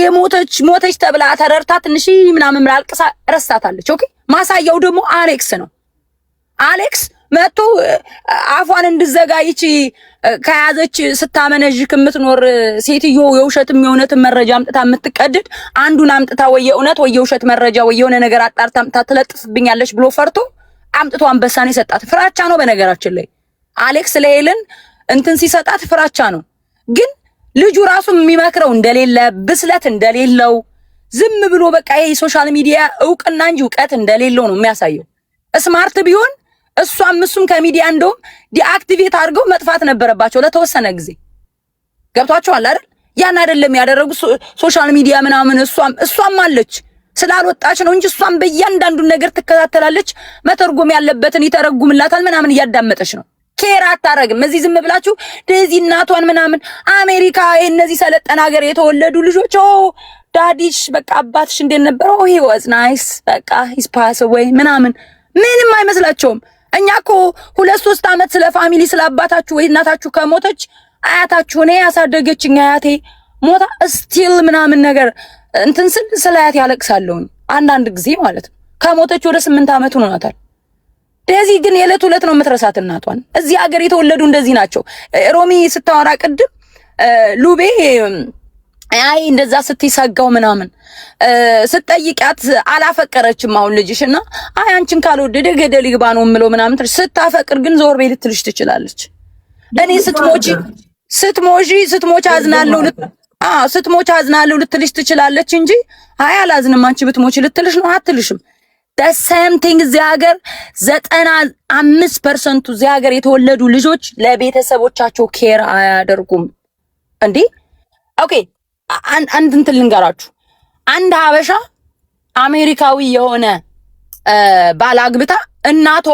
ሞተች ተብላ ተረርታ ትንሽ ምናምን አልቅሳ ረስታታለች። ኦኬ ማሳያው ደግሞ አሌክስ ነው። አሌክስ መጥቶ አፏን እንድዘጋይች ከያዘች ስታመነዥክ የምትኖር ሴትዮ የውሸትም የእውነትም መረጃ አምጥታ የምትቀድድ አንዱን አምጥታ ወይ የእውነት ወይ የውሸት መረጃ ወይ የሆነ ነገር አጣርታ አምጥታ ትለጥፍብኛለች ብሎ ፈርቶ አምጥቶ አንበሳን የሰጣት ፍራቻ ነው። በነገራችን ላይ አሌክስ ለሄለን እንትን ሲሰጣት ፍራቻ ነው። ግን ልጁ ራሱ የሚመክረው እንደሌለ ብስለት እንደሌለው ዝም ብሎ በቃ ይሄ ሶሻል ሚዲያ እውቅና እንጂ እውቀት እንደሌለው ነው የሚያሳየው። ስማርት ቢሆን እሱም ከሚዲያ እንደውም ዲአክቲቬት አድርገው መጥፋት ነበረባቸው ለተወሰነ ጊዜ። ገብቷቸዋል አይደል? ያን አይደለም ያደረጉ ሶሻል ሚዲያ ምናምን እሷም አለች ስላልወጣች ነው እንጂ እሷም በእያንዳንዱ ነገር ትከታተላለች። መተርጎም ያለበትን ይተረጉምላታል ምናምን እያዳመጠች ነው። ኬር አታረግም። እዚህ ዝም ብላችሁ ደዚ እናቷን ምናምን አሜሪካ እነዚህ ሰለጠና ሀገር የተወለዱ ልጆች ዳዲሽ በቃ አባትሽ እንዴት ነበር? ሂ ዋዝ ናይስ በቃ ሂስ ፓስ ወይ ምናምን ምንም አይመስላቸውም። እኛ እኮ 2-3 ዓመት ስለ ፋሚሊ ስለ አባታችሁ ወይ እናታችሁ ከሞተች አያታችሁ እኔ ያሳደገችኝ አያቴ ሞታ ስቲል ምናምን ነገር እንትን ስለ አያቴ ያለቅሳለሁ አንዳንድ ጊዜ ማለት ነው። ከሞተች ወደ 8 ዓመት ሆኗታል። ደዚ ግን የዕለት ዕለት ነው የምትረሳት እናቷን። እዚህ ሀገር የተወለዱ እንደዚህ ናቸው። ሮሚ ስታወራ ቅድም ሉቤ አይ እንደዛ ስትይሰጋው ምናምን ስትጠይቃት አላፈቀረችም አሁን ልጅሽና አይ አንቺን ካልወደደ ገደል ይግባ ነው የምለው ምናምን ስታፈቅር ግን ዞር ቤት ልትልሽ ትችላለች። እኔ ስትሞች አዝናለሁ ልትልሽ ትችላለች እንጂ አይ አላዝንም አንቺ ብትሞች ልትልሽ ነው አትልሽም። the same thing እዚህ ሀገር 95% እዚህ ሀገር የተወለዱ ልጆች ለቤተሰቦቻቸው ኬር አያደርጉም እንዴ። ኦኬ አንድ እንትን ልንገራችሁ። አንድ ሀበሻ አሜሪካዊ የሆነ ባላግብታ እናቷ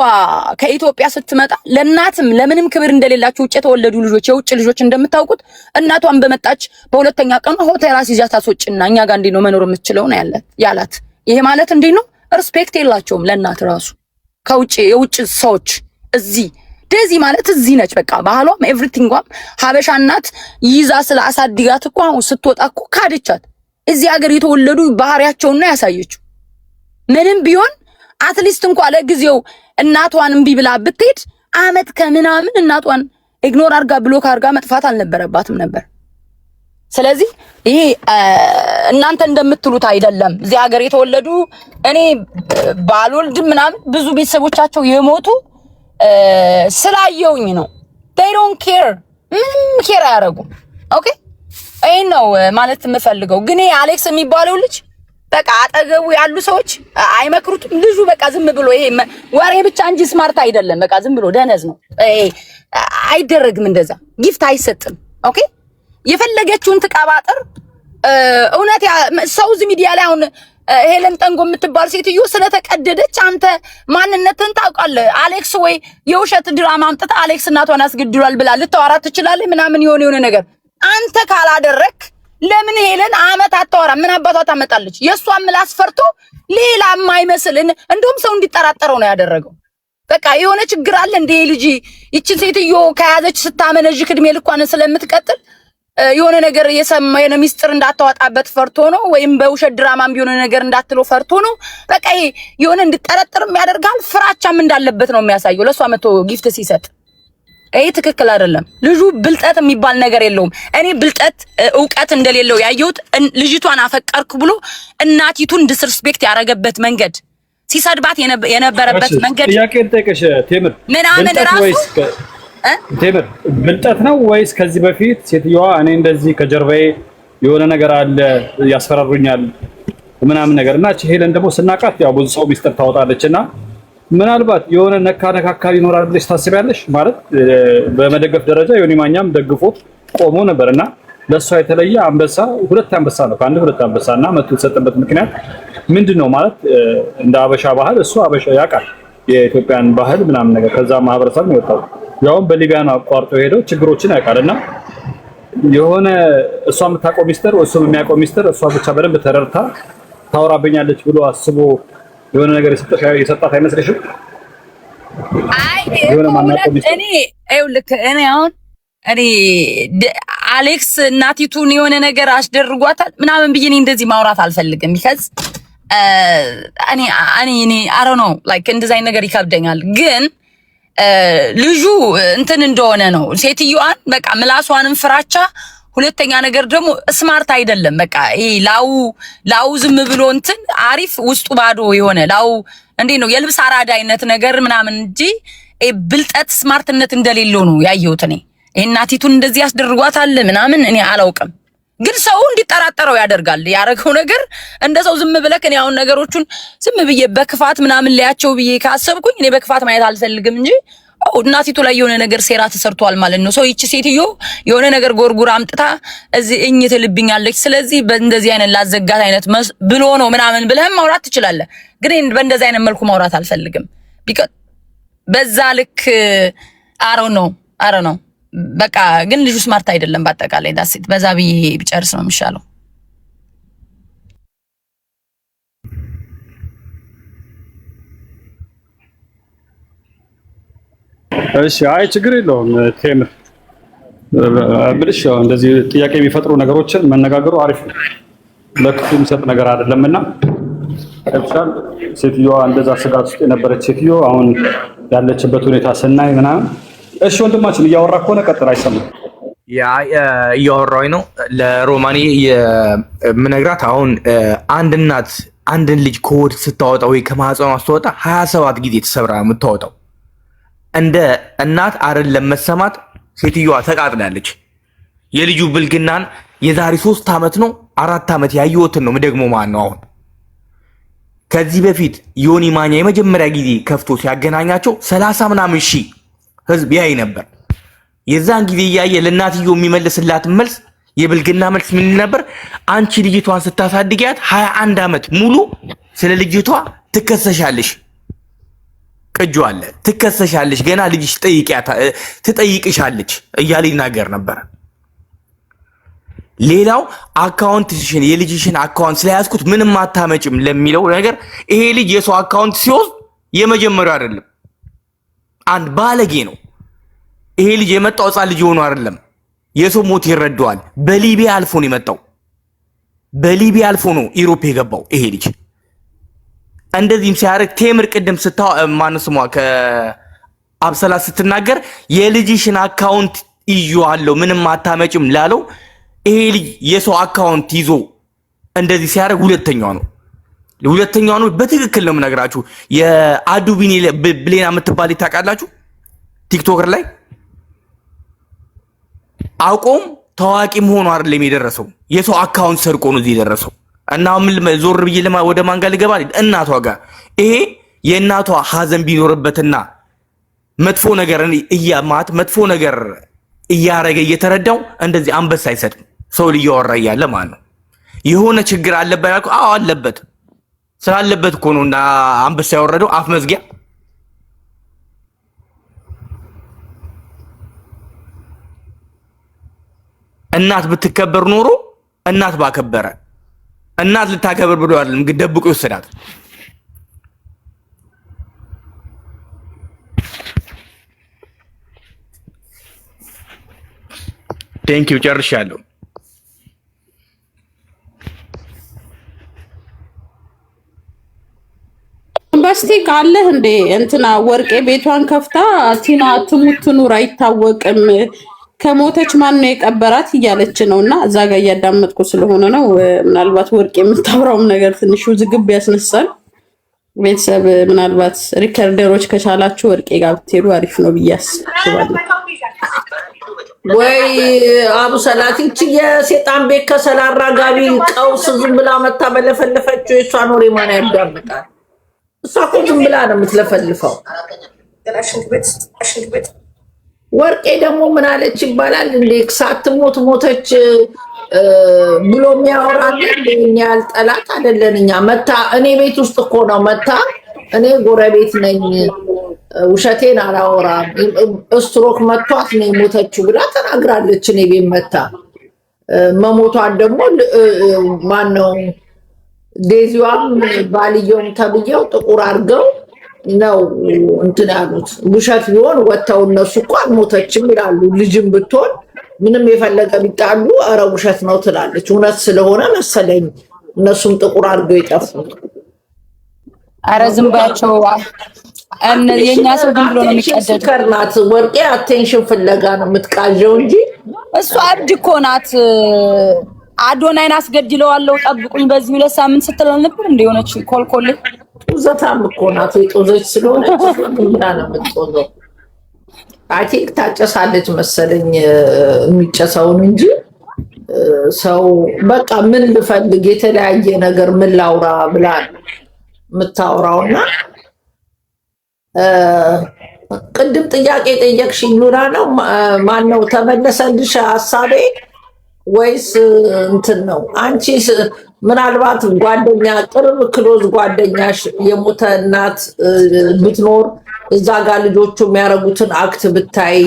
ከኢትዮጵያ ስትመጣ ለእናትም ለምንም ክብር እንደሌላቸው ውጭ የተወለዱ ልጆች የውጭ ልጆች እንደምታውቁት እናቷን በመጣች በሁለተኛ ቀን ሆቴል አስይዛት አስወጭና እኛ ጋር እንዴ ነው መኖር የምትችለው ነው ያላት። ይሄ ማለት እንዴ ነው ሪስፔክት የላቸውም ለእናት ራሱ ከውጭ የውጭ ሰዎች። እዚህ ደዚ ማለት እዚህ ነች በቃ ባህሏም ኤቭሪቲንጓም ሀበሻ እናት ይዛ ስለ አሳድጋት እኮ አሁን ስትወጣ እኮ ካደቻት። እዚህ ሀገር የተወለዱ ባህሪያቸውና ያሳየችው ምንም ቢሆን አትሊስት እንኳን ለጊዜው እናቷን እምቢ ብላ ብትሄድ አመት ከምናምን እናቷን ኢግኖር አርጋ ብሎክ አርጋ መጥፋት አልነበረባትም ነበር። ስለዚህ ይሄ እናንተ እንደምትሉት አይደለም። እዚህ ሀገር የተወለዱ እኔ ባልወልድም ምናምን ብዙ ቤተሰቦቻቸው የሞቱ ስላየውኝ ነው። they don't care ምንም ኬር አያረጉም። ኦኬ ይሄ ነው ማለት የምፈልገው። ግን ይሄ አሌክስ የሚባለው ልጅ በቃ አጠገቡ ያሉ ሰዎች አይመክሩትም። ልጁ በቃ ዝም ብሎ ይሄ ወሬ ብቻ እንጂ ስማርት አይደለም። በቃ ዝም ብሎ ደነዝ ነው። አይደረግም እንደዛ ጊፍት አይሰጥም። ኦኬ የፈለገችውን ትቀባጥር። እውነት ሰው እዚህ ሚዲያ ላይ አሁን ሄለን ጠንጎ የምትባል ሴትዮ ስለተቀደደች አንተ ማንነትን ታውቃለህ። አሌክስ ወይ የውሸት ድራማ አምጥታ አሌክስ እናቷን አስገድሏል ብላ ልታወራ ትችላለህ ምናምን የሆነ ነገር አንተ ካላደረክ ለምን ሄለን አመት አታወራ? ምን አባቷ ታመጣለች? የሷን ምላስ ፈርቶ ሌላ የማይመስል እንደውም ሰው እንዲጠራጠረው ነው ያደረገው። በቃ የሆነ ችግር አለ እንደ ልጅ ይችን ሴትዮ ከያዘች ስታመነጅክ እድሜ ልኳን ስለምትቀጥል የሆነ ነገር የሰማየነ ሚስጥር እንዳታወጣበት ፈርቶ ነው፣ ወይም በውሸት ድራማም ቢሆን ነገር እንዳትሎ ፈርቶ ነው። በቃ ይሄ የሆነ እንድጠረጥርም ያደርጋል። ፍራቻም እንዳለበት ነው የሚያሳየው ለሷ መቶ ጊፍት ሲሰጥ። ይሄ ትክክል አይደለም። ልጁ ብልጠት የሚባል ነገር የለውም። እኔ ብልጠት እውቀት እንደሌለው ያየሁት ልጅቷን አፈቀርኩ ብሎ እናቲቱን ዲስሪስፔክት ያደረገበት መንገድ፣ ሲሰድባት የነበረበት መንገድ ጥያቄ ልጠይቅሽ ቴምር፣ ምናምን ራሱ ቴምር ብልጠት ነው ወይስ ከዚህ በፊት ሴትዮዋ እኔ እንደዚህ ከጀርባዬ የሆነ ነገር አለ ያስፈራሩኛል ምናምን ነገር እና ሄለን ደግሞ ስናቃት ያው ብዙ ሰው ሚስጥር ታወጣለችና ምናልባት የሆነ ነካካል ይኖራል ብለሽ ታስቢያለሽ? ማለት በመደገፍ ደረጃ ዮኒ ማኛም ደግፎት ቆሞ ነበርና ለሷ የተለየ አንበሳ ሁለት አንበሳ ነው ከአንድ ሁለት አንበሳና መጥቶ የተሰጠበት ምክንያት ምንድነው? ማለት እንደ አበሻ ባህል እሱ አበሻ ያውቃል የኢትዮጵያን ባህል ምናምን ነገር ከዛ ማህበረሰብ ነው የወጣው። ያው በሊቢያ ነው አቋርጦ ሄደው ችግሮችን ያውቃልና የሆነ እሷ የምታውቀው ሚስጥር እሱም የሚያውቀው ሚስጥር እሷ ብቻ በደንብ ተረርታ ታወራበኛለች ብሎ አስቦ የሆነ ነገር የሰጣት አይመስልሽም? አይ የሆነ ማናውቀው ሚስጥር እኔ ይኸውልህ እኔ አሁን እኔ አሌክስ እናቲቱን የሆነ ነገር አስደርጓታል ምናምን ብዬ እኔ እንደዚህ ማውራት አልፈልግም። ቢካዝ እኔ አይ ዶንት ኖ ላይክ እንደዚህ አይነት ነገር ይከብደኛል። ግን ልጁ እንትን እንደሆነ ነው ሴትዮዋን በቃ ምላሷንም ፍራቻ፣ ሁለተኛ ነገር ደግሞ ስማርት አይደለም። በቃ ይሄ ላው ዝም ብሎ እንትን አሪፍ ውስጡ ባዶ የሆነ ላው እንዴት ነው የልብስ አራዳ አይነት ነገር ምናምን እንጂ ብልጠት ስማርትነት እንደሌለው ነው ያየሁት እኔ። እናቲቱን እንደዚህ ያስደርጓታል ምናምን እኔ አላውቅም፣ ግን ሰው እንዲጠራጠረው ያደርጋል ያረገው ነገር። እንደ ሰው ዝም ብለህ እኔ አሁን ነገሮቹን ዝም ብዬ በክፋት ምናምን ላያቸው ብዬ ካሰብኩኝ እኔ በክፋት ማየት አልፈልግም እንጂ እናቲቱ ላይ የሆነ ነገር ሴራ ተሰርቷል ማለት ነው። ሰው ይቺ ሴትዮ የሆነ ነገር ጎርጉራ አምጥታ እዚህ እኝ ትልብኛለች፣ ስለዚህ በእንደዚህ አይነት ላዘጋት አይነት ብሎ ነው ምናምን ብለህም ማውራት ትችላለህ። ግን በእንደዚህ አይነት መልኩ ማውራት አልፈልግም። በዛ ልክ አረ ነው በቃ። ግን ልጁ ስማርት አይደለም በአጠቃላይ ዳሴት በዛ ብዬ ብጨርስ ነው የሚሻለው። እሺ አይ ችግር የለውም ቴምር ብልሽ ያው እንደዚህ ጥያቄ የሚፈጥሩ ነገሮችን መነጋገሩ አሪፍ ነው። ለክፉ የሚሰጥ ነገር አይደለምና ከብቻል ሴትዮዋ እንደዛ ስጋት ውስጥ የነበረች ሴትዮ አሁን ያለችበት ሁኔታ ስናይ ምናምን። እሺ ወንድማችን እያወራ ከሆነ ቀጥል፣ አይሰማም። ያ እያወራሁኝ ነው ለሮማኒ የምነግራት። አሁን አንድ እናት አንድን ልጅ ከሆድ ስታወጣ ወይ ከማህፀኗ ስትወጣ 27 ጊዜ ተሰብራ የምታወጣው እንደ እናት አይደለም መሰማት። ሴትዮዋ ተቃጥላለች። የልጁ ብልግናን የዛሬ 3 ዓመት ነው 4 ዓመት ያየሁትን ነው ደግሞ ማን ነው አሁን። ከዚህ በፊት ዮኒ ማኛ የመጀመሪያ ጊዜ ከፍቶ ሲያገናኛቸው 30 ምናምን ሺህ ህዝብ ያይ ነበር። የዛን ጊዜ እያየ ለእናትየው የሚመልስላት መልስ የብልግና መልስ ምን ነበር? አንቺ ልጅቷን ስታሳድጊያት 21 ዓመት ሙሉ ስለ ልጅቷ ትከሰሻለሽ፣ ቅጁ አለ፣ ትከሰሻለሽ፣ ገና ልጅሽ ትጠይቅሻለች እያለ ይናገር ነበር። ሌላው አካውንትሽን የልጅሽን አካውንት ስለያዝኩት ምንም አታመጭም ለሚለው ነገር ይሄ ልጅ የሰው አካውንት ሲወስድ የመጀመሪያው አይደለም። አንድ ባለጌ ነው ይሄ ልጅ። የመጣው ሕፃን ልጅ ሆኖ አይደለም፣ የሰው ሞት ይረዳዋል። በሊቢያ አልፎ ነው የመጣው፣ በሊቢያ አልፎ ነው ኢሮፕ የገባው ይሄ ልጅ። እንደዚህም ሲያደርግ ቴምር ቅድም ማነው ስሟ ከአብሰላ ስትናገር የልጅሽን አካውንት ይዤዋለሁ ምንም አታመጭም ላለው ይሄ ልጅ የሰው አካውንት ይዞ እንደዚህ ሲያደርግ ሁለተኛው ነው። በትክክል ነው የምነግራችሁ። የአዱቢኒ ብሌና የምትባል ታውቃላችሁ? ቲክቶከር ላይ አውቆም ታዋቂ መሆኑ አይደለም የደረሰው፣ የሰው አካውንት ሰርቆ ነው እዚህ የደረሰው። እና ምን ዞር ብዬ ወደ ማን ጋር ልገባ? እናቷ ጋር። ይሄ የእናቷ ሀዘን ቢኖርበትና መጥፎ ነገር መጥፎ ነገር እያረገ እየተረዳው እንደዚህ አንበሳ አይሰጥም። ሰው እያወራ እያለ ማለት ነው። የሆነ ችግር አለበት ያልኩ፣ አዎ አለበት። ስላለበት እኮ ነው እና አንበሳ ያወረደው አፍ መዝጊያ። እናት ብትከበር ኖሮ እናት ባከበረ። እናት ልታከብር ብሎ አይደለም ግን ደብቆ ይወሰዳት። ቴንኪው ጨርሻለሁ። በስቲ ካለህ እንዴ እንትና ወርቄ ቤቷን ከፍታ ቲና ትሙት ትኑር አይታወቅም፣ ከሞተች ማን ነው የቀበራት እያለች ነው። እና እዛ ጋር እያዳመጥኩ ስለሆነ ነው። ምናልባት ወርቄ የምታወራውም ነገር ትንሽ ውዝግብ ያስነሳል። ቤተሰብ ምናልባት ሪከርደሮች ከቻላችሁ ወርቄ ጋር ብትሄዱ አሪፍ ነው ብዬ አስባለሁ። ወይ አቡ ሰላት እቺ የሴጣን ቤት ከሰል አራጋቢ ቀውስ ዝም ብላ መታ በለፈለፈችው የሷን ወሬ ማን ያዳምጣል? እሷ እኮ ዝም ብላ ነው የምትለፈልፈው። ወርቄ ደግሞ ምን አለች ይባላል እንዴ? ሳትሞት ሞተች ብሎ የሚያወራል እንዴ? እኛ ያልጠላት አይደለን እኛ። መታ እኔ ቤት ውስጥ እኮ ነው መታ፣ እኔ ጎረቤት ነኝ ውሸቴን አላወራም፣ ስትሮክ መቷት ነው የሞተችው ብላ ተናግራለች። እኔ ቤት መታ መሞቷን ደግሞ ማነው ዴዚዋም ባልየውም ተብየው ጥቁር አድርገው ነው እንትን ያሉት። ውሸት ቢሆን ወጥተው እነሱ እኮ አልሞተችም ይላሉ። ልጅም ብትሆን ምንም የፈለገ ቢጣሉ ኧረ ውሸት ነው ትላለች። እውነት ስለሆነ መሰለኝ እነሱም ጥቁር አድርገው የጠፉት። ኧረ ዝም ባያቸው። የኛ ሰው ግን ብሎ ነው የሚቀደድ። ከርናት ወርቄ አቴንሽን ፍለጋ ነው የምትቃዠው እንጂ እሷ አብድ እኮ ናት። አዶናይን አስገድለዋለሁ ጠብቁኝ በዚህ 2 ሳምንት ስትል ነበር እንደ ሆነች ኮልኮል ጡዘታም እኮ ናት። የጦዘች ስለሆነች ምንድና ነው የምትጦዘው? አይ ቲንክ ታጨሳለች መሰለኝ የሚጨሰውን እንጂ ሰው በቃ ምን ልፈልግ የተለያየ ነገር ምን ላውራ ብላ የምታወራውና ቅድም ጥያቄ ጠየቅሽኝ ኑራ ነው ማነው ተመለሰልሽ ሀሳቤ ወይስ እንትን ነው? አንቺ ምናልባት ጓደኛ ቅርብ ክሎዝ ጓደኛሽ የሞተ እናት ብትኖር እዛ ጋር ልጆቹ የሚያረጉትን አክት ብታይ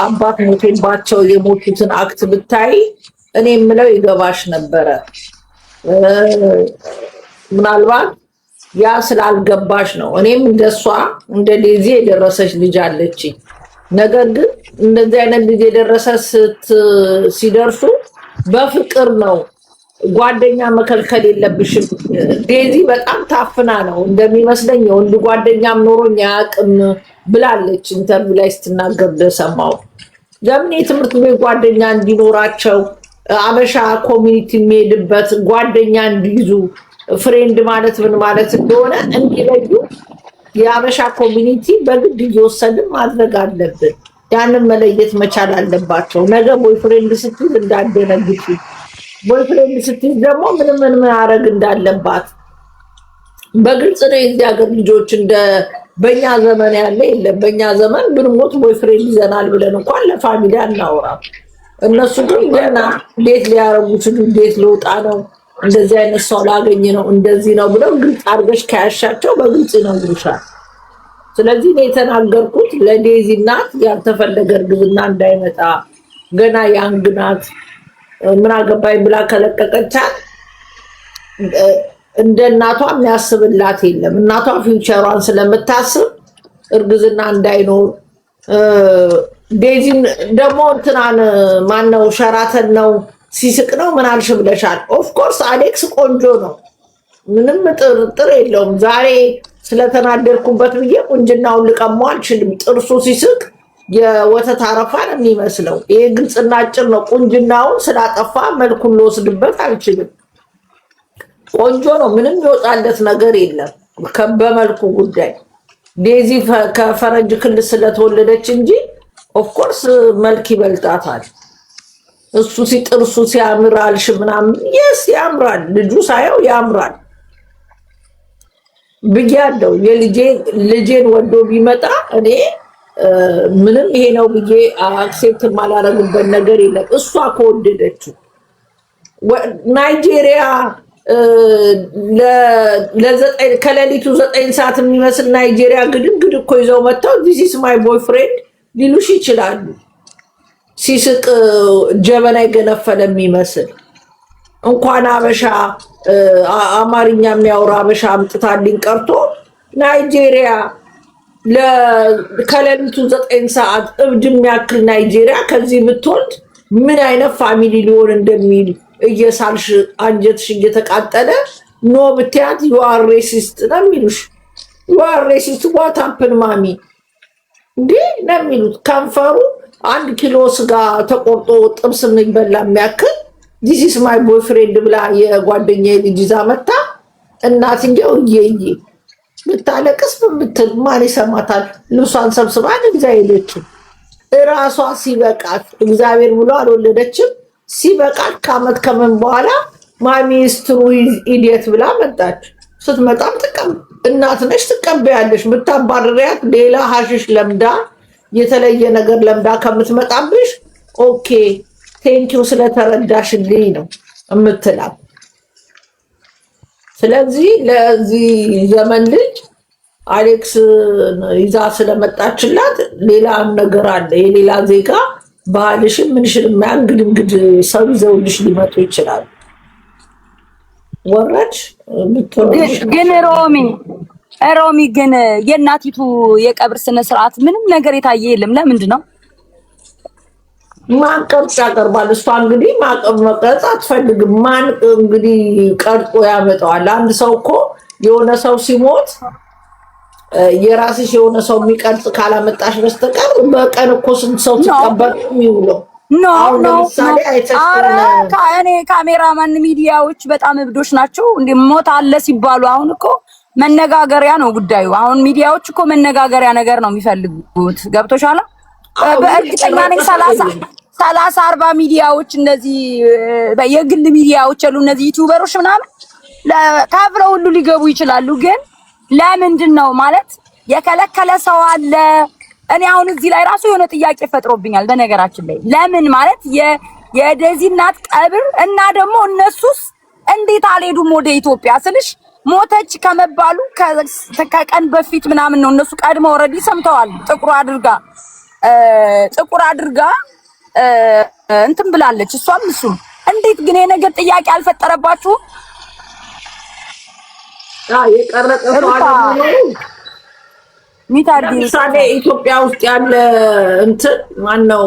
አባት ሞቶባቸው የሞቱትን አክት ብታይ እኔ የምለው ይገባሽ ነበረ። ምናልባት ያ ስላልገባሽ ነው። እኔም እንደሷ እንደ ዴዚ የደረሰች ልጅ አለች። ነገር ግን እንደዚህ አይነት ልጅ የደረሰ ሲደርሱ በፍቅር ነው። ጓደኛ መከልከል የለብሽም። ዴዚ በጣም ታፍና ነው እንደሚመስለኝ የወንድ ጓደኛም ኖሮኝ አያውቅም ብላለች ኢንተርቪው ላይ ስትናገር እንደሰማው። ለምን የትምህርት ቤት ጓደኛ እንዲኖራቸው አበሻ ኮሚኒቲ የሚሄድበት ጓደኛ እንዲይዙ ፍሬንድ ማለት ምን ማለት እንደሆነ እንዲለዩ የአበሻ ኮሚኒቲ በግድ እየወሰድን ማድረግ አለብን። ያንን መለየት መቻል አለባቸው። ነገ ቦይፍሬንድ ስትይዝ እንዳደነግጡ፣ ቦይፍሬንድ ስትይዝ ደግሞ ምን ማድረግ እንዳለባት በግልጽ ነው። የዚህ ሀገር ልጆች እንደ በእኛ ዘመን ያለ የለም። በእኛ ዘመን ብንሞት ቦይፍሬንድ ይዘናል ብለን እንኳን ለፋሚሊ አናወራም። እነሱ ግን ገና እንዴት ሊያረጉ ሲሉ እንዴት ልውጣ ነው እንደዚህ አይነት ሰው ላገኝ ነው እንደዚህ ነው ብለው ግልጽ አድርገሽ ከያሻቸው በግልጽ ነው ይሉሻል። ስለዚህ እኔ የተናገርኩት ለዴዚ እናት ያልተፈለገ እርግዝና እንዳይመጣ ገና ያንግ ናት ምን አገባኝ ብላ ከለቀቀቻት እንደ እናቷ የሚያስብላት የለም። እናቷ ፊውቸሯን ስለምታስብ እርግዝና እንዳይኖር ዴዚን ደግሞ እንትናን ማነው ሸራተን ነው ሲስቅ ነው ምን አልሽ ብለሻል። ኦፍኮርስ አሌክስ ቆንጆ ነው፣ ምንም ጥርጥር የለውም። ዛሬ ስለተናደርኩበት ብዬ ቁንጅናውን ልቀማው አልችልም። ጥርሱ ሲስቅ የወተት አረፋ ነው የሚመስለው። ይሄ ግልጽና አጭር ነው። ቁንጅናውን ስላጠፋ መልኩን ልወስድበት አልችልም። ቆንጆ ነው፣ ምንም ይወጣለት ነገር የለም በመልኩ ጉዳይ። ዴዚ ከፈረንጅ ክልል ስለተወለደች እንጂ ኦፍኮርስ መልክ ይበልጣታል። እሱ ሲጥርሱ ሲያምር አልሽ ምናምን የስ ያምራል። ልጁ ሳየው ያምራል ብያለሁ። ልጄን ወዶ ቢመጣ እኔ ምንም ይሄ ነው ብዬ አክሴፕት ማላረግበት ነገር የለም። እሷ ከወደደችው ናይጄሪያ ከሌሊቱ 9 ሰዓት የሚመስል ናይጄሪያ ግድግድ እኮ ይዘው መጥተው ዲስ ኢዝ ማይ ቦይፍሬንድ ሊሉሽ ይችላሉ። ሲስቅ ጀበና የገነፈለ የሚመስል እንኳን አበሻ አማርኛ የሚያወራ አበሻ አምጥታልኝ ቀርቶ ናይጄሪያ ከሌሊቱ 9 ሰዓት እብድ የሚያክል ናይጄሪያ ከዚህ ብትወልድ ምን አይነት ፋሚሊ ሊሆን እንደሚል እየሳልሽ አንጀትሽ እየተቃጠለ ኖ ብትያት ዩአር ሬሲስት ነው የሚሉሽ። ዩአር ሬሲስት ዋት ሀፕን ማሚ እንዴ ነው የሚሉት። ከንፈሩ 1 ኪሎ ስጋ ተቆርጦ ጥብስ የሚበላ የሚያክል ዲስ ኢዝ ማይ ቦይፍሬንድ ብላ የጓደኛዬ ልጅ ይዛ መታ እናትየው እየዬ ብታለቅስ ብትል ማን ይሰማታል? ልብሷን ሰብስባ እዛ ሄደችው። እራሷ ሲበቃት እግዚአብሔር ብሎ አልወለደችም። ሲበቃት ከአመት ከምን በኋላ ማሚ ስትሩ ኢዲየት ብላ መጣች። ስትመጣም እናት ነሽ ትቀበያለሽ። ብታባረሪያት ሌላ ሀሽሽ ለምዳ የተለየ ነገር ለምዳ ከምትመጣብሽ ኦኬ ቴንኪው ስለተረዳሽልኝ ነው የምትላት። ስለዚህ ለዚህ ዘመን ልጅ አሌክስ ይዛ ስለመጣችላት ሌላ ነገር አለ። የሌላ ዜጋ ባህልሽን ምንሽን የሚያንግድ እንግድ ሰው ይዘውልሽ ሊመጡ ይችላሉ። ወረድ ግን ሮሚ ሮሚ ግን የእናቲቱ የቀብር ስነ ስርዓት ምንም ነገር የታየ የለም። ለምንድን ነው? ማን ቀርጾ ያቀርባል? እሷ እንግዲህ መቅረጽ አትፈልግም። ማን እንግዲህ ቀርጾ ያመጣዋል? አንድ ሰው እኮ የሆነ ሰው ሲሞት የራስሽ የሆነ ሰው የሚቀርጽ ካላመጣሽ በስተቀር በቀን እኮ ስንት ሰው ሲቀበር የሚውለው? እኔ ካሜራማን ሚዲያዎች በጣም እብዶች ናቸው። እንደ ሞት አለ ሲባሉ አሁን እኮ መነጋገሪያ ነው ጉዳዩ። አሁን ሚዲያዎች እኮ መነጋገሪያ ነገር ነው የሚፈልጉት። ገብቶሻል? በእርግጠኛ ነኝ 30-40 ሚዲያዎች እነዚህ የግል ሚዲያዎች አሉ፣ እነዚህ ዩቲዩበሮች ምናምን ከፍለው ሁሉ ሊገቡ ይችላሉ። ግን ለምንድን ነው ማለት የከለከለ ሰው አለ? እኔ አሁን እዚህ ላይ ራሱ የሆነ ጥያቄ ፈጥሮብኛል። በነገራችን ላይ ለምን ማለት የዴዚ እናት ቀብር እና ደግሞ እነሱስ እንዴት አልሄዱም ወደ ኢትዮጵያ ስልሽ ሞተች ከመባሉ ከቀን በፊት ምናምን ነው እነሱ ቀድመው ኦልሬዲ ሰምተዋል። ጥቁር አድርጋ እንትን ብላለች እሷም እሱም። እንዴት ግን የነገር ጥያቄ አልፈጠረባችሁም? የቀረጠ ሰው አለ ለምሳሌ ኢትዮጵያ ውስጥ ያለ እንትን ማነው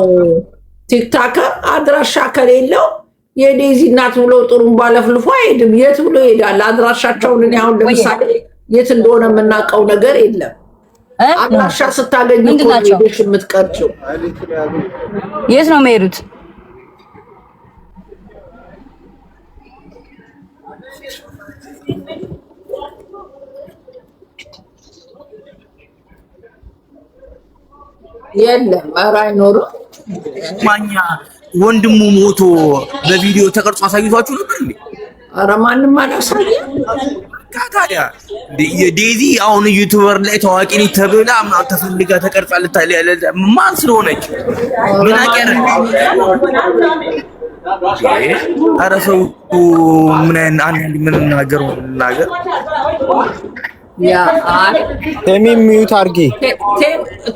ቲክታከር አድራሻ ከሌለው የዴዚ እናት ብሎ ጥሩም ባለፍልፎ አይሄድም። የት ብሎ ይሄዳል? አድራሻቸውን እኔ አሁን ለምሳሌ የት እንደሆነ የምናውቀው ነገር የለም። አድራሻ ስታገኝ እኮ ሄደሽ የምትቀርጪው። የት ነው የሚሄዱት? የለም ኧረ አይኖርም። ማኛ ወንድሙ ሞቶ በቪዲዮ ተቀርጾ አሳይቷችሁ ነበር እንዴ? ኧረ ማንም አላሳየም። ታዲያ የዴዚ አሁን ዩቲዩበር ላይ ታዋቂ ነኝ ተብላ ምናምን ተፈልጋ ተቀርጻ ማን ስለሆነች ምን አቀረ? ኧረ ሰው ምን አንድ ምን ነገር ያ ቴሚ ሚዩት አድርጊ።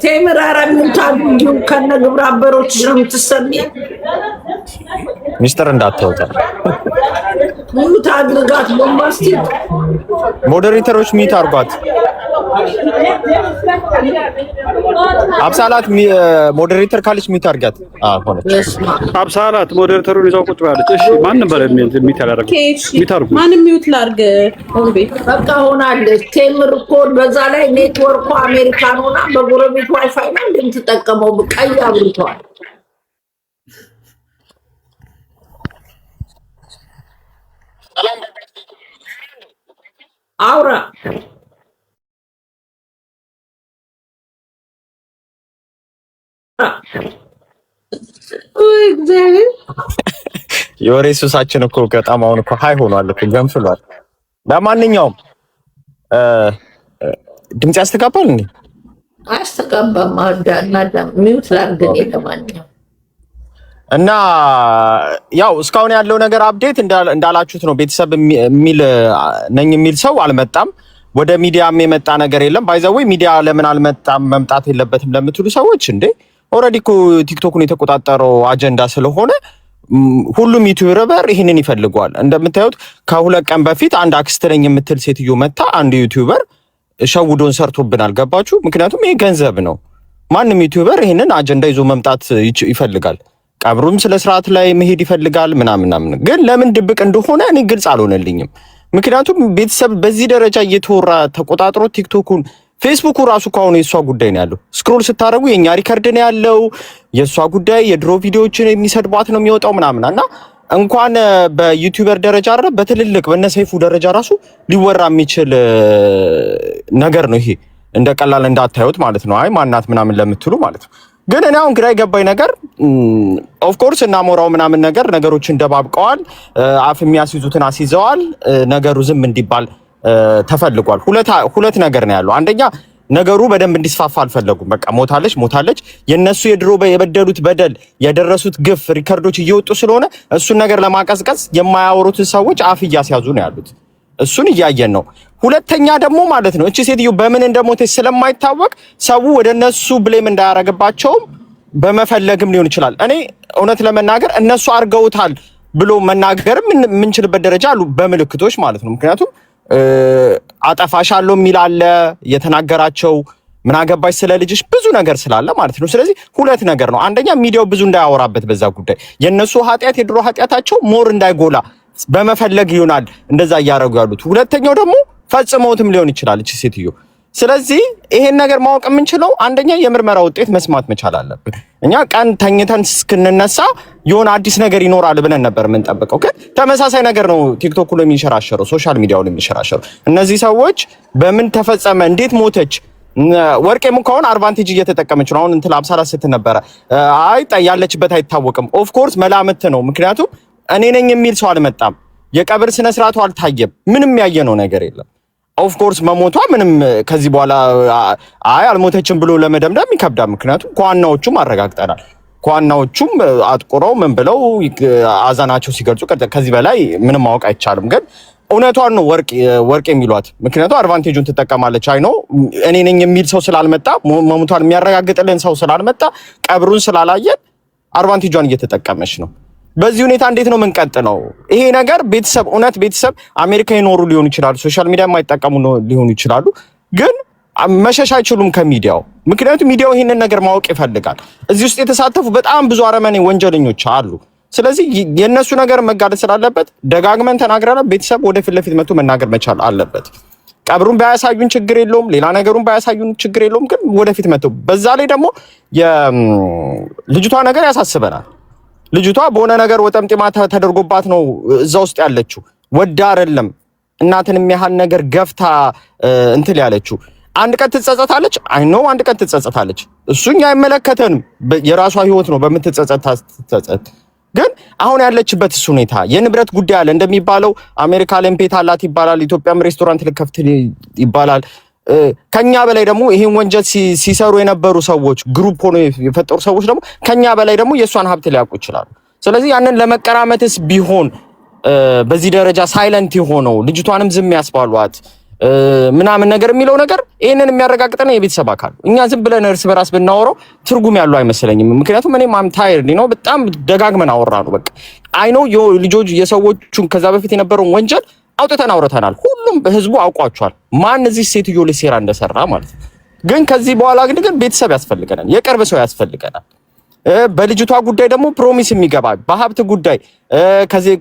ቴምር ኧረ ሚዩት አድርጊ። ከነ ግብረ አበሮችሽ ነው የምትሰሚ። ሚስጥር እንዳታወጣ ሚዩት አድርጋት። ቦምባስቲክ ሞዴሬተሮች ሚዩት አድርጓት። አብሳላት ሞዴሬተር ካለች ሚዩት አድርጋት። ሆነች። አብሳላት ሞዴሬተሩን ይዛው ቁጭ ብላለች። እሺ ማን ነበር ሚዩት ያደረገው? ሚዩት አድርጉ። ማንም ሚዩት ላድርግ? በቃ ሆናለች። ቴምር እኮ በዛ ላይ ኔትወርኩ አሜሪካን ሆና በጎረቤት ዋይፋይ ነው እንደምትጠቀመው ቀይ አብርቷል። አውራ የወሬ ሱሳችን እኮ በጣም አሁን እኮ ሃይ ሆኗል እኮ ገንፍሏል። ለማንኛውም ድምጽ ያስተጋባል እንዴ? አስተጋባም። ሚዩት ላድርግ ለማንኛውም እና ያው እስካሁን ያለው ነገር አፕዴት እንዳላችሁት ነው። ቤተሰብ የሚል ሰው አልመጣም። ወደ ሚዲያም የመጣ ነገር የለም። ባይዘዌ ሚዲያ ለምን አልመጣም መምጣት የለበትም ለምትሉ ሰዎች እንዴ ኦልሬዲ እኮ ቲክቶክን የተቆጣጠረው አጀንዳ ስለሆነ ሁሉም ዩቲዩበር ይህንን ይፈልገዋል። እንደምታዩት ከ2 ቀን በፊት አንድ አክስት ነኝ የምትል ሴትዮ መታ አንድ ዩቲዩበር ሸውዶን ሰርቶብናል። ገባችሁ? ምክንያቱም ይሄ ገንዘብ ነው። ማንም ዩቲዩበር ይህንን አጀንዳ ይዞ መምጣት ይፈልጋል። ቀብሩም ስለ ስርዓት ላይ መሄድ ይፈልጋል ምናምን። ግን ለምን ድብቅ እንደሆነ እኔ ግልጽ አልሆነልኝም። ምክንያቱም ቤተሰብ በዚህ ደረጃ እየተወራ ተቆጣጥሮ ቲክቶኩን ፌስቡኩ ራሱ ከሆነ የሷ ጉዳይ ነው ያለው። ስክሮል ስታደርጉ የኛ ሪከርድ ነው ያለው። የሷ ጉዳይ የድሮ ቪዲዮዎችን የሚሰድቧት ነው የሚወጣው ምናምንና እንኳን በዩቲዩበር ደረጃ አይደል በትልልቅ በነሰይፉ ደረጃ ራሱ ሊወራ የሚችል ነገር ነው ይሄ። እንደ ቀላል እንዳታዩት ማለት ነው። አይ ማናት ምናምን ለምትሉ ማለት ነው። ግን እኔ አሁን ግራ የገባኝ ነገር ኦፍ ኮርስ እና ሞራው ምናምን ነገር ነገሮችን ደባብቀዋል። አፍ የሚያስይዙትን አስይዘዋል። ነገሩ ዝም እንዲባል ተፈልጓል። ሁለት ነገር ነው ያለው። አንደኛ ነገሩ በደንብ እንዲስፋፋ አልፈለጉም። በቃ ሞታለች። የነሱ የድሮ የበደሉት በደል የደረሱት ግፍ ሪከርዶች እየወጡ ስለሆነ እሱን ነገር ለማቀዝቀዝ የማያወሩትን ሰዎች አፍ እያስያዙ ነው ያሉት። እሱን እያየን ነው። ሁለተኛ ደግሞ ማለት ነው እቺ ሴትዮ በምን እንደሞተች ስለማይታወቅ ሰው ወደ እነሱ ብሌም እንዳያረግባቸውም በመፈለግም ሊሆን ይችላል። እኔ እውነት ለመናገር እነሱ አርገውታል ብሎ መናገርም የምንችልበት ደረጃ አሉ በምልክቶች ማለት ነው። ምክንያቱም አጠፋሻለሁ የሚል አለ የተናገራቸው ምን አገባሽ ስለ ልጅሽ ብዙ ነገር ስላለ ማለት ነው። ስለዚህ ሁለት ነገር ነው። አንደኛ ሚዲያው ብዙ እንዳያወራበት በዛ ጉዳይ የነሱ ኃጢያት የድሮ ኃጢያታቸው ሞር እንዳይጎላ በመፈለግ ይሆናል እንደዛ እያደረጉ ያሉት። ሁለተኛው ደግሞ ፈጽመውትም ሊሆን ይችላል እቺ ሴትዮ። ስለዚህ ይሄን ነገር ማወቅ የምንችለው አንደኛ የምርመራ ውጤት መስማት መቻል አለብን። እኛ ቀን ተኝተን እስክንነሳ የሆነ አዲስ ነገር ይኖራል ብለን ነበር የምንጠብቀው፣ ግን ተመሳሳይ ነገር ነው ቲክቶክ ላይ የሚንሸራሸረው፣ ሶሻል ሚዲያው ላይ የሚንሸራሸረው። እነዚህ ሰዎች በምን ተፈጸመ እንዴት ሞተች ወርቄም ከሆነ አድቫንቴጅ እየተጠቀመች ነው። አሁን እንትን አብሳላት ስትል ነበረ አይ ያለችበት አይታወቅም። ኦፍ ኮርስ መላምት ነው፣ ምክንያቱም እኔ ነኝ የሚል ሰው አልመጣም። የቀብር ስነ ስርዓቱ አልታየም። ምንም ያየነው ነገር የለም። ኦፍ ኮርስ መሞቷ ምንም ከዚህ በኋላ አይ አልሞተችም ብሎ ለመደምደም ይከብዳል። ምክንያቱም ከዋናዎቹም አረጋግጠናል። ከዋናዎቹም አጥቁረው ምን ብለው አዛናቸው ሲገልጹ ከዚህ በላይ ምንም ማወቅ አይቻልም። ግን እውነቷን ነው ወርቅ የሚሏት፣ ምክንያቱም አድቫንቴጁን ትጠቀማለች። አይ ነው እኔ ነኝ የሚል ሰው ስላልመጣ መሞቷን የሚያረጋግጥልን ሰው ስላልመጣ ቀብሩን ስላላየን አድቫንቴጇን እየተጠቀመች ነው። በዚህ ሁኔታ እንዴት ነው የምንቀጥለው? ይሄ ነገር ቤተሰብ እውነት ቤተሰብ አሜሪካ ይኖሩ ሊሆኑ ይችላሉ፣ ሶሻል ሚዲያ የማይጠቀሙ ሊሆኑ ይችላሉ፣ ግን መሸሽ አይችሉም ከሚዲያው። ምክንያቱም ሚዲያው ይሄንን ነገር ማወቅ ይፈልጋል። እዚህ ውስጥ የተሳተፉ በጣም ብዙ አረመኔ ወንጀለኞች አሉ። ስለዚህ የነሱ ነገር መጋለጥ ስላለበት ደጋግመን ተናግረናል። ቤተሰብ ወደፊት ለፊት መጥቶ መናገር መቻል አለበት። ቀብሩን ባያሳዩን ችግር የለውም፣ ሌላ ነገሩን ባያሳዩን ችግር የለውም፣ ግን ወደፊት መጥቶ በዛ ላይ ደግሞ የልጅቷ ነገር ያሳስበናል። ልጅቷ በሆነ ነገር ወጠምጤማ ተደርጎባት ነው እዛ ውስጥ ያለችው። ወዳ አይደለም እናትን የሚያህል ነገር ገፍታ እንትን ያለችው። አንድ ቀን ትጸጸታለች። አይ ኖ አንድ ቀን ትጸጸታለች። እሱኛ አይመለከተንም። የራሷ ህይወት ነው በምትጸጸት። ግን አሁን ያለችበት እሱ ሁኔታ የንብረት ጉዳይ አለ እንደሚባለው አሜሪካ ላይ ቤት አላት ይባላል። ኢትዮጵያም ሬስቶራንት ልከፍት ይባላል። ከኛ በላይ ደግሞ ይሄን ወንጀል ሲሰሩ የነበሩ ሰዎች ግሩፕ ሆኖ የፈጠሩ ሰዎች ደግሞ ከኛ በላይ ደግሞ የሷን ሀብት ሊያውቁ ይችላሉ። ስለዚህ ያንን ለመቀራመትስ ቢሆን በዚህ ደረጃ ሳይለንት የሆነው ልጅቷንም ዝም ያስባሏት ምናምን ነገር የሚለው ነገር ይሄንን የሚያረጋግጠን የቤተሰብ አካል። እኛ ዝም ብለን እርስ በራስ ብናወራው ትርጉም ያለው አይመስለኝም። ምክንያቱም እኔም አም ታይርድ ነው በጣም ደጋግመን አወራነው። በቃ አይ ኖ ልጆች የሰዎቹን ከዛ በፊት የነበረውን ወንጀል አውርተናል። ሁሉም ህዝቡ አውቋቸዋል ማን እዚህ ሴትዮ ለሴራ እንደሰራ ማለት ነው። ግን ከዚህ በኋላ ግን ቤተሰብ ያስፈልገናል፣ የቅርብ ሰው ያስፈልገናል። በልጅቷ ጉዳይ ደግሞ ፕሮሚስ የሚገባ በሀብት ጉዳይ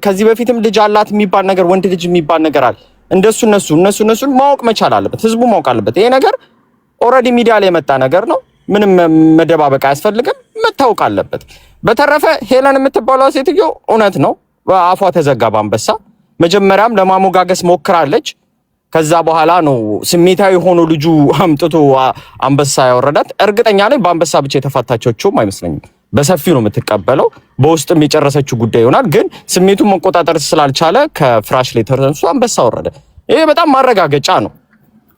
ከዚህ በፊትም ልጅ አላት የሚባል ነገር ወንድ ልጅ የሚባል ነገር አለ። እንደሱ እነሱን ማወቅ መቻል አለበት፣ ህዝቡ ማወቅ አለበት። ይሄ ነገር ኦልሬዲ ሚዲያ ላይ የመጣ ነገር ነው። ምንም መደባበቅ አያስፈልግም፣ መታወቅ አለበት። በተረፈ ሄለን የምትባለው ሴትዮ እውነት ነው አፏ ተዘጋ በአንበሳ። መጀመሪያም ለማሞጋገስ ሞክራለች። ከዛ በኋላ ነው ስሜታዊ ሆኖ ልጁ አምጥቶ አንበሳ ያወረዳት። እርግጠኛ ነኝ በአንበሳ ብቻ የተፋታቸውም አይመስለኝም። በሰፊው ነው የምትቀበለው። በውስጥም የጨረሰችው ጉዳይ ይሆናል። ግን ስሜቱን መቆጣጠር ስላልቻለ ከፍራሽ ላይ ተነስቶ አንበሳ ወረደ። ይሄ በጣም ማረጋገጫ ነው።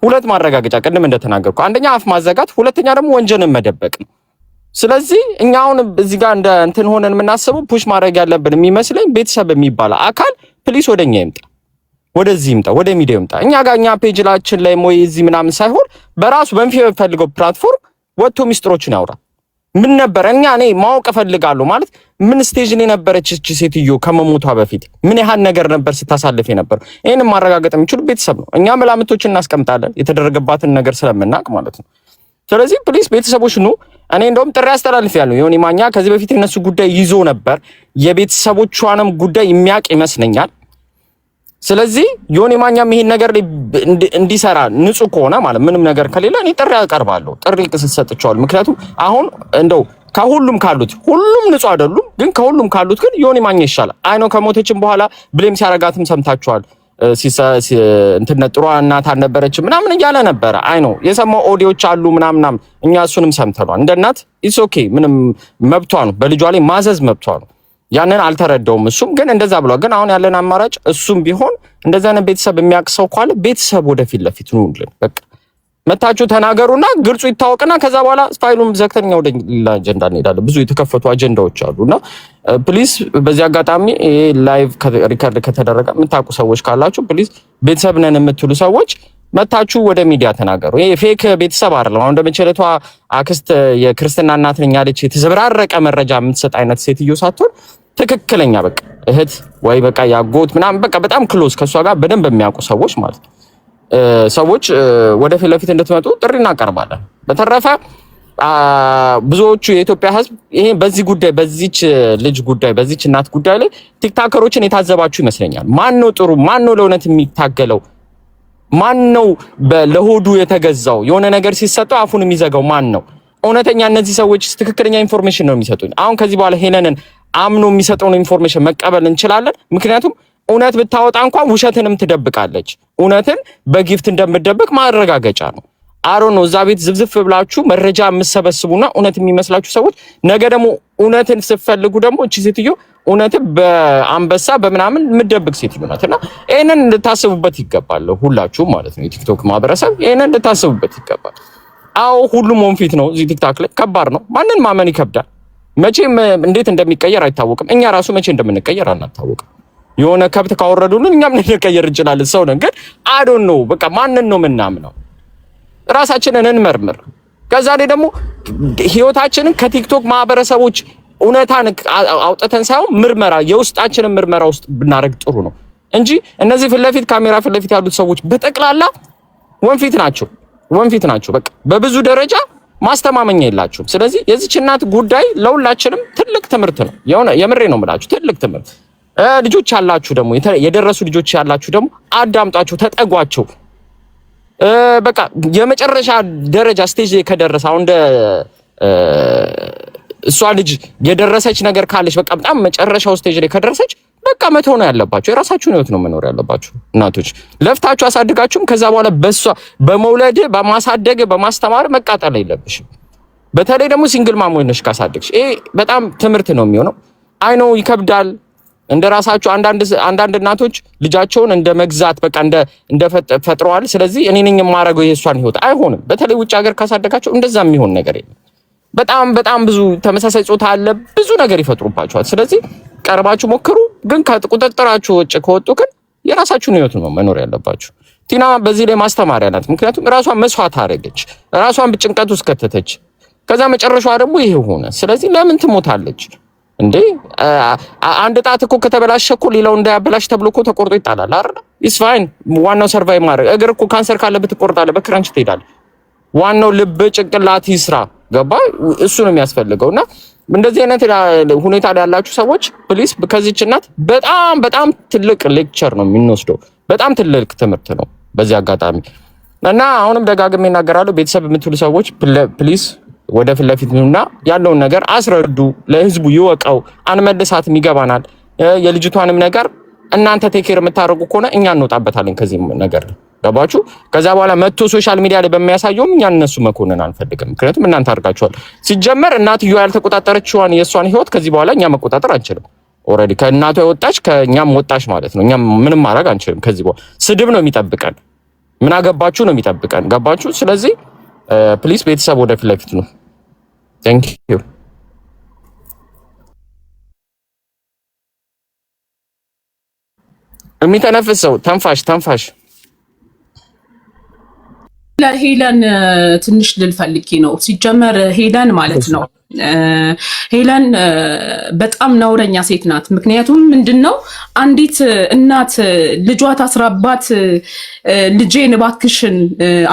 ሁለት ማረጋገጫ ቅድም እንደተናገርኩ፣ አንደኛ አፍ ማዘጋት፣ ሁለተኛ ደግሞ ወንጀልን መደበቅ ነው። ስለዚህ እኛ አሁን እዚህ ጋር እንደ እንትን ሆነን የምናስበው ፑሽ ማድረግ ያለብን የሚመስለኝ ቤተሰብ የሚባል አካል ፕሊስ ወደኛ ይምጣ፣ ወደዚህ ይምጣ፣ ወደ ሚዲያ ይምጣ። እኛ ጋር እኛ ፔጅላችን ላይ ሞይ እዚህ ምናምን ሳይሆን በራሱ በሚፈልገው ፕላትፎርም ወጥቶ ሚስጥሮችን ያውራ። ምን ነበር እኔ ማወቅ እፈልጋለሁ ማለት ምን ስቴጅ ላይ ነበረች እቺ ሴትዮ ከመሞቷ በፊት ምን ያህል ነገር ነበር ስታሳልፍ የነበረው? ይሄንን ማረጋገጥ የሚችሉ ቤተሰብ ነው። እኛ መላምቶችን እናስቀምጣለን የተደረገባትን ነገር ስለምናቅ ማለት ነው። ስለዚህ ፕሊስ ቤተሰቦች ኑ። እኔ እንደውም ጥሪ አስተላልፌያለሁ። ዮኒ ማኛ ከዚህ በፊት እነሱ ጉዳይ ይዞ ነበር። የቤተሰቦቿንም ጉዳይ የሚያቅ ይመስለኛል። ስለዚህ ዮኒ ማኛም ይሄን ነገር እንዲሰራ ንጹህ ከሆነ ማለት ምንም ነገር ከሌለ እኔ ጥሪ አቀርባለሁ። ጥሪ ሰጥቻለሁ። ምክንያቱም አሁን እንደው ከሁሉም ካሉት ሁሉም ንጹህ አይደሉም፣ ግን ከሁሉም ካሉት ግን ዮኒ ማኛ ይሻላል። አይ ነው ከሞተችም በኋላ ብሌም ሲያረጋትም ሰምታችኋል። እንትን ጥሩ እናት አልነበረችም ምናምን እያለ ነበረ። አይ ነው የሰማው ኦዲዮች አሉ ምናምን እኛ እሱንም ሰምተናል። እንደ እናት ኢትስ ኦኬ ምንም መብቷ ነው፣ በልጇ ላይ ማዘዝ መብቷ ነው። ያንን አልተረዳውም እሱም ግን እንደዛ ብሏል። ግን አሁን ያለን አማራጭ እሱም ቢሆን እንደዛ ነው። ቤተሰብ የሚያቅሰው ካለ ቤተሰብ ወደፊት ለፊት ኑልን። በቃ መታችሁ ተናገሩና ግልጹ ይታወቅና ከዛ በኋላ ፋይሉን ዘግተን ወደ ሌላ አጀንዳ እንሄዳለን። ብዙ የተከፈቱ አጀንዳዎች አሉና ፕሊዝ በዚህ አጋጣሚ ይሄ ላይቭ ሪከርድ ከተደረገ የምታውቁ ሰዎች ካላችሁ ፕሊዝ ቤተሰብ ነን የምትሉ ሰዎች መታችሁ ወደ ሚዲያ ተናገሩ። ይሄ ፌክ ቤተሰብ አይደለም። አሁን እንደምንችለቷ አክስት የክርስትና እናት ነኝ ያለች የተዘበራረቀ መረጃ የምትሰጥ አይነት ሴትዮ ሳትሆን ትክክለኛ በቃ እህት ወይ በቃ ያጎት ምናምን በቃ በጣም ክሎዝ ከሷ ጋር በደንብ የሚያውቁ ሰዎች ማለት ነው። ሰዎች ወደፊት ለፊት እንድትመጡ ጥሪ እናቀርባለን። በተረፈ ብዙዎቹ የኢትዮጵያ ሕዝብ ይሄ በዚህ ጉዳይ በዚች ልጅ ጉዳይ በዚች እናት ጉዳይ ላይ ቲክታከሮችን የታዘባችሁ ይመስለኛል። ማን ነው ጥሩ? ማን ነው ለእውነት የሚታገለው? ማን ነው ለሆዱ የተገዛው? የሆነ ነገር ሲሰጠው አፉን የሚዘጋው ማን ነው? እውነተኛ እነዚህ ሰዎች ትክክለኛ ኢንፎርሜሽን ነው የሚሰጡኝ። አሁን ከዚህ በኋላ ሄለንን አምኖ የሚሰጠውን ኢንፎርሜሽን መቀበል እንችላለን። ምክንያቱም እውነት ብታወጣ እንኳን ውሸትንም ትደብቃለች። እውነትን በጊፍት እንደምትደብቅ ማረጋገጫ ነው። አሮ ነው እዛ ቤት ዝብዝፍ ብላችሁ መረጃ የምትሰበስቡና እውነት የሚመስላችሁ ሰዎች ነገ ደግሞ እውነትን ስትፈልጉ ደግሞ እቺ ሴትዮ እውነትን በአንበሳ በምናምን የምትደብቅ ሴትዮ ናትና ይሄንን እንድታስቡበት ይገባል። ሁላችሁም ማለት ነው የቲክቶክ ማህበረሰብ ይሄንን እንድታስቡበት ይገባል። አዎ ሁሉም ወንፊት ነው እዚህ ቲክታክ ላይ ከባድ ነው። ማንን ማመን ይከብዳል። መቼም እንዴት እንደሚቀየር አይታወቅም። እኛ ራሱ መቼ እንደምንቀየር አናታወቅም። የሆነ ከብት ካወረዱልን እኛም ልንቀየር እንችላለን። ሰው ነን። ግን አይ ዶንት ኖ በቃ ማንን ነው የምናምነው? ራሳችንን እንመርምር። ከዛ ላይ ደግሞ ህይወታችንን ከቲክቶክ ማህበረሰቦች እውነታን አውጥተን ሳይሆን ምርመራ የውስጣችንን ምርመራ ውስጥ ብናደርግ ጥሩ ነው እንጂ እነዚህ ፊት ለፊት ካሜራ ፊት ለፊት ያሉት ሰዎች በጠቅላላ ወንፊት ናቸው። በቃ በብዙ ደረጃ ማስተማመኛ የላችሁም። ስለዚህ የዚች እናት ጉዳይ ለሁላችንም ትልቅ ትምህርት ነው። የምሬ ነው የምላችሁ ትልቅ ትምህርት። ልጆች ያላችሁ ደግሞ የደረሱ ልጆች ያላችሁ ደግሞ አዳምጣችሁ ተጠጓቸው። በቃ የመጨረሻ ደረጃ ስቴጅ ላይ ከደረሰ አሁን እንደ እሷ ልጅ የደረሰች ነገር ካለች በቃ በጣም መጨረሻው ስቴጅ ላይ ከደረሰች በቃ መተው ነው ያለባችሁ። የራሳችሁን ህይወት ነው መኖር ያለባችሁ። እናቶች ለፍታችሁ አሳድጋችሁም ከዛ በኋላ በሷ በመውለድ በማሳደግ በማስተማር መቃጠል የለብሽም። በተለይ ደግሞ ሲንግል ማም ሆነሽ ካሳደግሽ ይሄ በጣም ትምህርት ነው የሚሆነው። አይ ነው ይከብዳል። እንደራሳችሁ አንዳንድ እናቶች ልጃቸውን እንደ መግዛት በቃ እንደ ፈጥረዋል። ስለዚህ እኔ ነኝ የማረገው የሷን ህይወት አይሆንም። በተለይ ውጭ ሀገር ካሳደጋቸው እንደዛ የሚሆን ነገር የለም። በጣም ብዙ ተመሳሳይ ጾታ አለ፣ ብዙ ነገር ይፈጥሩባቸዋል። ስለዚህ ቀርባችሁ ሞክሩ። ግን ከቁጥጥራችሁ ውጭ ከወጡ ግን የራሳችሁን ህይወት ነው መኖር ያለባችሁ። ቲና በዚህ ላይ ማስተማሪያ ናት። ምክንያቱም ራሷን መስዋዕት አደረገች፣ ራሷን በጭንቀት ውስጥ ከተተች። ከዛ መጨረሻዋ ደግሞ ይሄ ሆነ። ስለዚህ ለምን ትሞታለች እንዴ? አንድ ጣት እኮ ከተበላሸ እኮ ሌላው እንዳያበላሽ ተብሎ እኮ ተቆርጦ ይጣላል አይደል? ኢስ ፋይን። ዋናው ሰርቫይቭ ማድረግ። እግር እኮ ካንሰር ካለበት ትቆርጣለህ፣ በክራንች ትሄዳለህ። ዋናው ልብ ጭንቅላት ይስራ። ገባ? እሱ ነው የሚያስፈልገውና እንደዚህ አይነት ሁኔታ ላይ ያላችሁ ሰዎች ፕሊስ ከዚህች እናት በጣም ትልቅ ሌክቸር ነው የምንወስደው። በጣም ትልቅ ትምህርት ነው በዚህ አጋጣሚ እና አሁንም ደጋግሜ እናገራለሁ። ቤተሰብ የምትሉ ሰዎች ፕሊስ ወደ ፊት ለፊት ነውና ያለውን ነገር አስረዱ፣ ለህዝቡ ይወቀው። አንመልሳትም፣ ይገባናል። የልጅቷንም ነገር እናንተ ቴኬር የምታደርጉ ከሆነ እኛ እንወጣበታለን ከዚህ ነገር። ገባችሁ? ከዛ በኋላ መጥቶ ሶሻል ሚዲያ ላይ በሚያሳየውም እኛ እነሱ መኮንን አንፈልግም። ምክንያቱም እናንተ አድርጋችኋል። ሲጀመር እናትየዋ ያልተቆጣጠረችዋን የእሷን ህይወት ከዚህ በኋላ እኛ መቆጣጠር አንችልም። ኦልሬዲ ከእናቷ የወጣች ከእኛም ወጣች ማለት ነው። እኛም ምንም ማድረግ አንችልም። ከዚህ በኋላ ስድብ ነው የሚጠብቀን፣ ምን አገባችሁ ነው የሚጠብቀን። ገባችሁ? ስለዚህ ፕሊስ ቤተሰብ ወደ ፊት ለፊት ነው። ቴንክ ዩ። የሚተነፍስ ሰው ተንፋሽ ለሄለን ትንሽ ልልፈልኪ ነው። ሲጀመር ሄለን ማለት ነው ሄለን በጣም ነውረኛ ሴት ናት። ምክንያቱም ምንድነው አንዲት እናት ልጇ ታስራባት ልጄን እባክሽን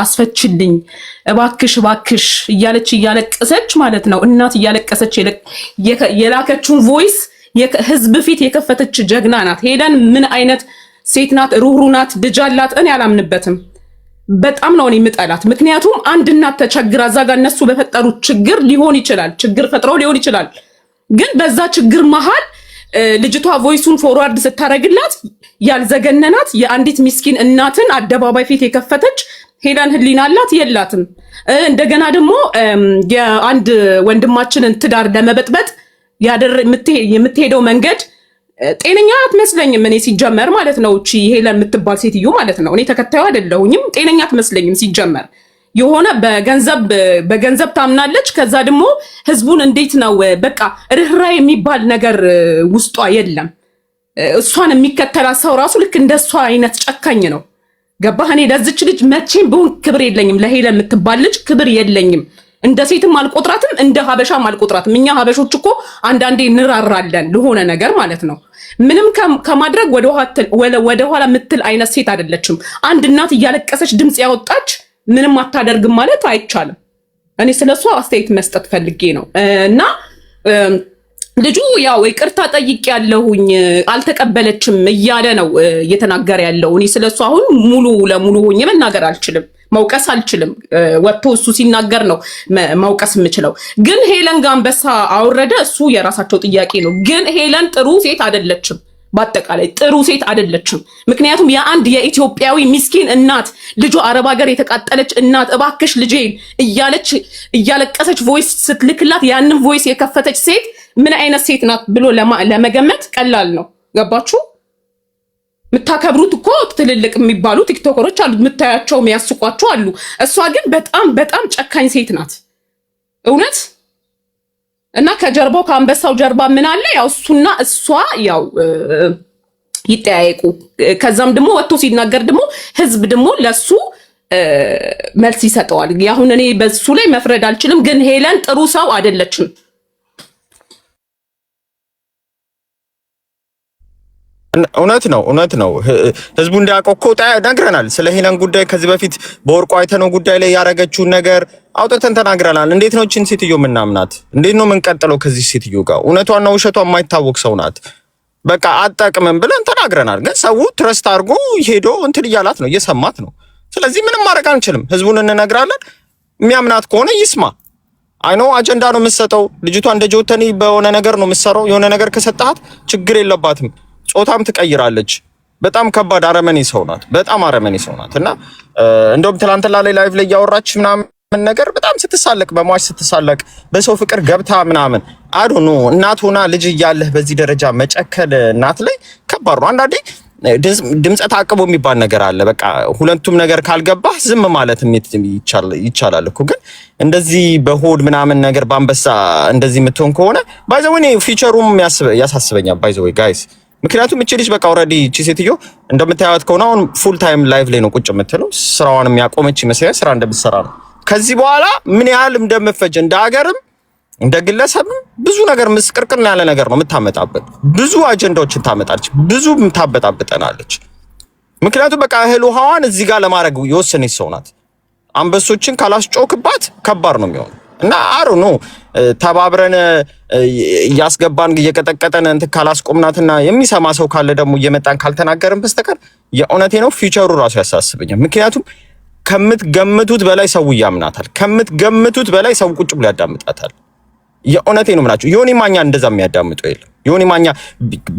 አስፈችልኝ እባክሽ እያለቀሰች ማለት ነው። እናት እያለቀሰች የላከችውን ቮይስ ህዝብ ፊት የከፈተች ጀግና ናት። ሄለን ምን አይነት ሴት ናት? ሩህሩህ ናት። ልጅ አላት። እኔ አላምንበትም። በጣም ነው እኔ የምጠላት። ምክንያቱም አንድ እናት ተቸግራ እዛ ጋር እነሱ በፈጠሩት ችግር ሊሆን ይችላል፣ ችግር ፈጥረው ሊሆን ይችላል። ግን በዛ ችግር መሃል ልጅቷ ቮይሱን ፎርዋርድ ስታደርግላት ያልዘገነናት የአንዲት ምስኪን እናትን አደባባይ ፊት የከፈተች ሄለን ህሊና አላት የላትም? እንደገና ደግሞ የአንድ ወንድማችንን ትዳር ለመበጥበጥ የምትሄደው መንገድ ጤነኛ አትመስለኝም። እኔ ሲጀመር ማለት ነው እቺ ሄለን የምትባል ሴትዮ ማለት ነው እኔ ተከታዩ አይደለሁኝም። ጤነኛ አትመስለኝም ሲጀመር። የሆነ በገንዘብ ታምናለች። ከዛ ደግሞ ህዝቡን እንዴት ነው በቃ ርህራሄ የሚባል ነገር ውስጧ የለም። እሷን የሚከተላት ሰው ራሱ ልክ እንደሷ አይነት ጨካኝ ነው። ገባህ? እኔ ለዚች ልጅ መቼም ቢሆን ክብር የለኝም። ለሄለን የምትባል ልጅ ክብር የለኝም። እንደ ሴትም አልቆጥራትም፣ እንደ ሀበሻም አልቆጥራትም። እኛ ሀበሾች እኮ አንዳንዴ እንራራለን ለሆነ ነገር ማለት ነው። ምንም ከማድረግ ወደ ኋላ የምትል አይነት ሴት አይደለችም። አንድ እናት እያለቀሰች ድምፅ ያወጣች ምንም አታደርግም ማለት አይቻልም። እኔ ስለሷ አስተያየት መስጠት ፈልጌ ነው። እና ልጁ ያው ይቅርታ ጠይቄ ያለሁኝ አልተቀበለችም እያለ ነው እየተናገረ ያለው። እኔ ስለሷ አሁን ሙሉ ለሙሉ ሆኜ መናገር አልችልም፣ መውቀስ አልችልም። ወጥቶ እሱ ሲናገር ነው መውቀስ የምችለው። ግን ሄለን ጋር አንበሳ አወረደ፣ እሱ የራሳቸው ጥያቄ ነው። ግን ሄለን ጥሩ ሴት አይደለችም፣ በአጠቃላይ ጥሩ ሴት አይደለችም። ምክንያቱም የአንድ የኢትዮጵያዊ ምስኪን እናት ልጇ አረብ ሀገር የተቃጠለች እናት እባክሽ ልጄን እያለቀሰች ቮይስ ስትልክላት ያንን ቮይስ የከፈተች ሴት ምን አይነት ሴት ናት ብሎ ለመገመት ቀላል ነው። ገባችሁ? የምታከብሩት እኮ ትልልቅ የሚባሉ ቲክቶከሮች አሉ፣ የምታያቸው የሚያስቋቸው አሉ። እሷ ግን በጣም በጣም ጨካኝ ሴት ናት እውነት። እና ከጀርባው ከአንበሳው ጀርባ ምን አለ? ያው እሱና እሷ ያው ይጠያየቁ። ከዛም ደግሞ ወጥቶ ሲናገር ደግሞ ህዝብ ደግሞ ለሱ መልስ ይሰጠዋል። አሁን እኔ በሱ ላይ መፍረድ አልችልም፣ ግን ሄለን ጥሩ ሰው አይደለችም። እውነት ነው። ህዝቡ እንዲያውቀው እኮ ነግረናል። ስለ ሄለን ጉዳይ ከዚህ በፊት በወርቁ አይተነው ጉዳይ ላይ ያደረገችውን ነገር አውጥተን ተናግረናል። እንዴት ነው እቺን ሴትዮ ምናምናት? እንዴት ነው የምንቀጥለው ከዚህ ሴትዮ ጋር? እውነቷና ውሸቷ የማይታወቅ ሰው ናት። በቃ አጠቅምም ብለን ተናግረናል። ግን ሰው ትረስት አድርጎ ሄዶ እንትን እያላት ነው፣ እየሰማት ነው። ስለዚህ ምንም ማድረግ አንችልም። ህዝቡን እንነግራለን። የሚያምናት ከሆነ ይስማ። አይኖ አጀንዳ ነው የምትሰጠው ልጅቷ። እንደ ጆተኒ በሆነ ነገር ነው የምትሰራው። የሆነ ነገር ከሰጣት ችግር የለባትም። ጾታም ትቀይራለች። በጣም ከባድ አረመኔ ሰው ናት። በጣም አረመኔ ሰው ናት። እና እንደውም ትላንትና ላይ ላይቭ ላይ ያወራች ምናምን ነገር በጣም ስትሳለቅ፣ በሟች ስትሳለቅ፣ በሰው ፍቅር ገብታ ምናምን አዶ ነው። እናት ሆና ልጅ እያለህ በዚህ ደረጃ መጨከል እናት ላይ ከባድ ነው። አንዳንዴ ድምፀ ታቅቦ የሚባል ነገር አለ። በቃ ሁለቱም ነገር ካልገባህ ዝም ማለት ይቻላል እኮ። ግን እንደዚህ በሆድ ምናምን ነገር በአንበሳ እንደዚህ የምትሆን ከሆነ ባይዘው እኔ ፊቸሩም ያሳስበኛል ባይዘው ጋይስ። ምክንያቱም እቺ ልጅ በቃ ኦልሬዲ እቺ ሴትዮ እንደምታያት ከሆነ አሁን ፉል ታይም ላይቭ ላይ ነው ቁጭ የምትለው። ስራዋን የሚያቆመች ይመስላል። ስራ እንደምትሰራ ነው። ከዚህ በኋላ ምን ያህል እንደምፈጅ እንደ ሀገርም እንደ ግለሰብም ብዙ ነገር ምስቅርቅር ያለ ነገር ነው የምታመጣበት። ብዙ አጀንዳዎችን ታመጣለች፣ ብዙ ታበጣብጠናለች። ምክንያቱም በቃ እህል ውሃዋን እዚህ ጋር ለማድረግ የወሰነች ሰው ናት። አንበሶችን ካላስጮክባት ከባድ ነው የሚሆነው። እና አሩ ነው ተባብረን እያስገባን እየቀጠቀጠን እንትን ካላስቆምናትና የሚሰማ ሰው ካለ ደግሞ እየመጣን ካልተናገርን በስተቀር የእውነቴ ነው ፊቸሩ ራሱ ያሳስበኛል። ምክንያቱም ከምትገምቱት በላይ ሰው ያምናታል። ከምትገምቱት በላይ ሰው ቁጭ ብሎ ያዳምጣታል። የእውነቴ ነው የምላችሁ። ዮኒ ማኛ እንደዛ የሚያዳምጠው የለም። ዮኒ ማኛ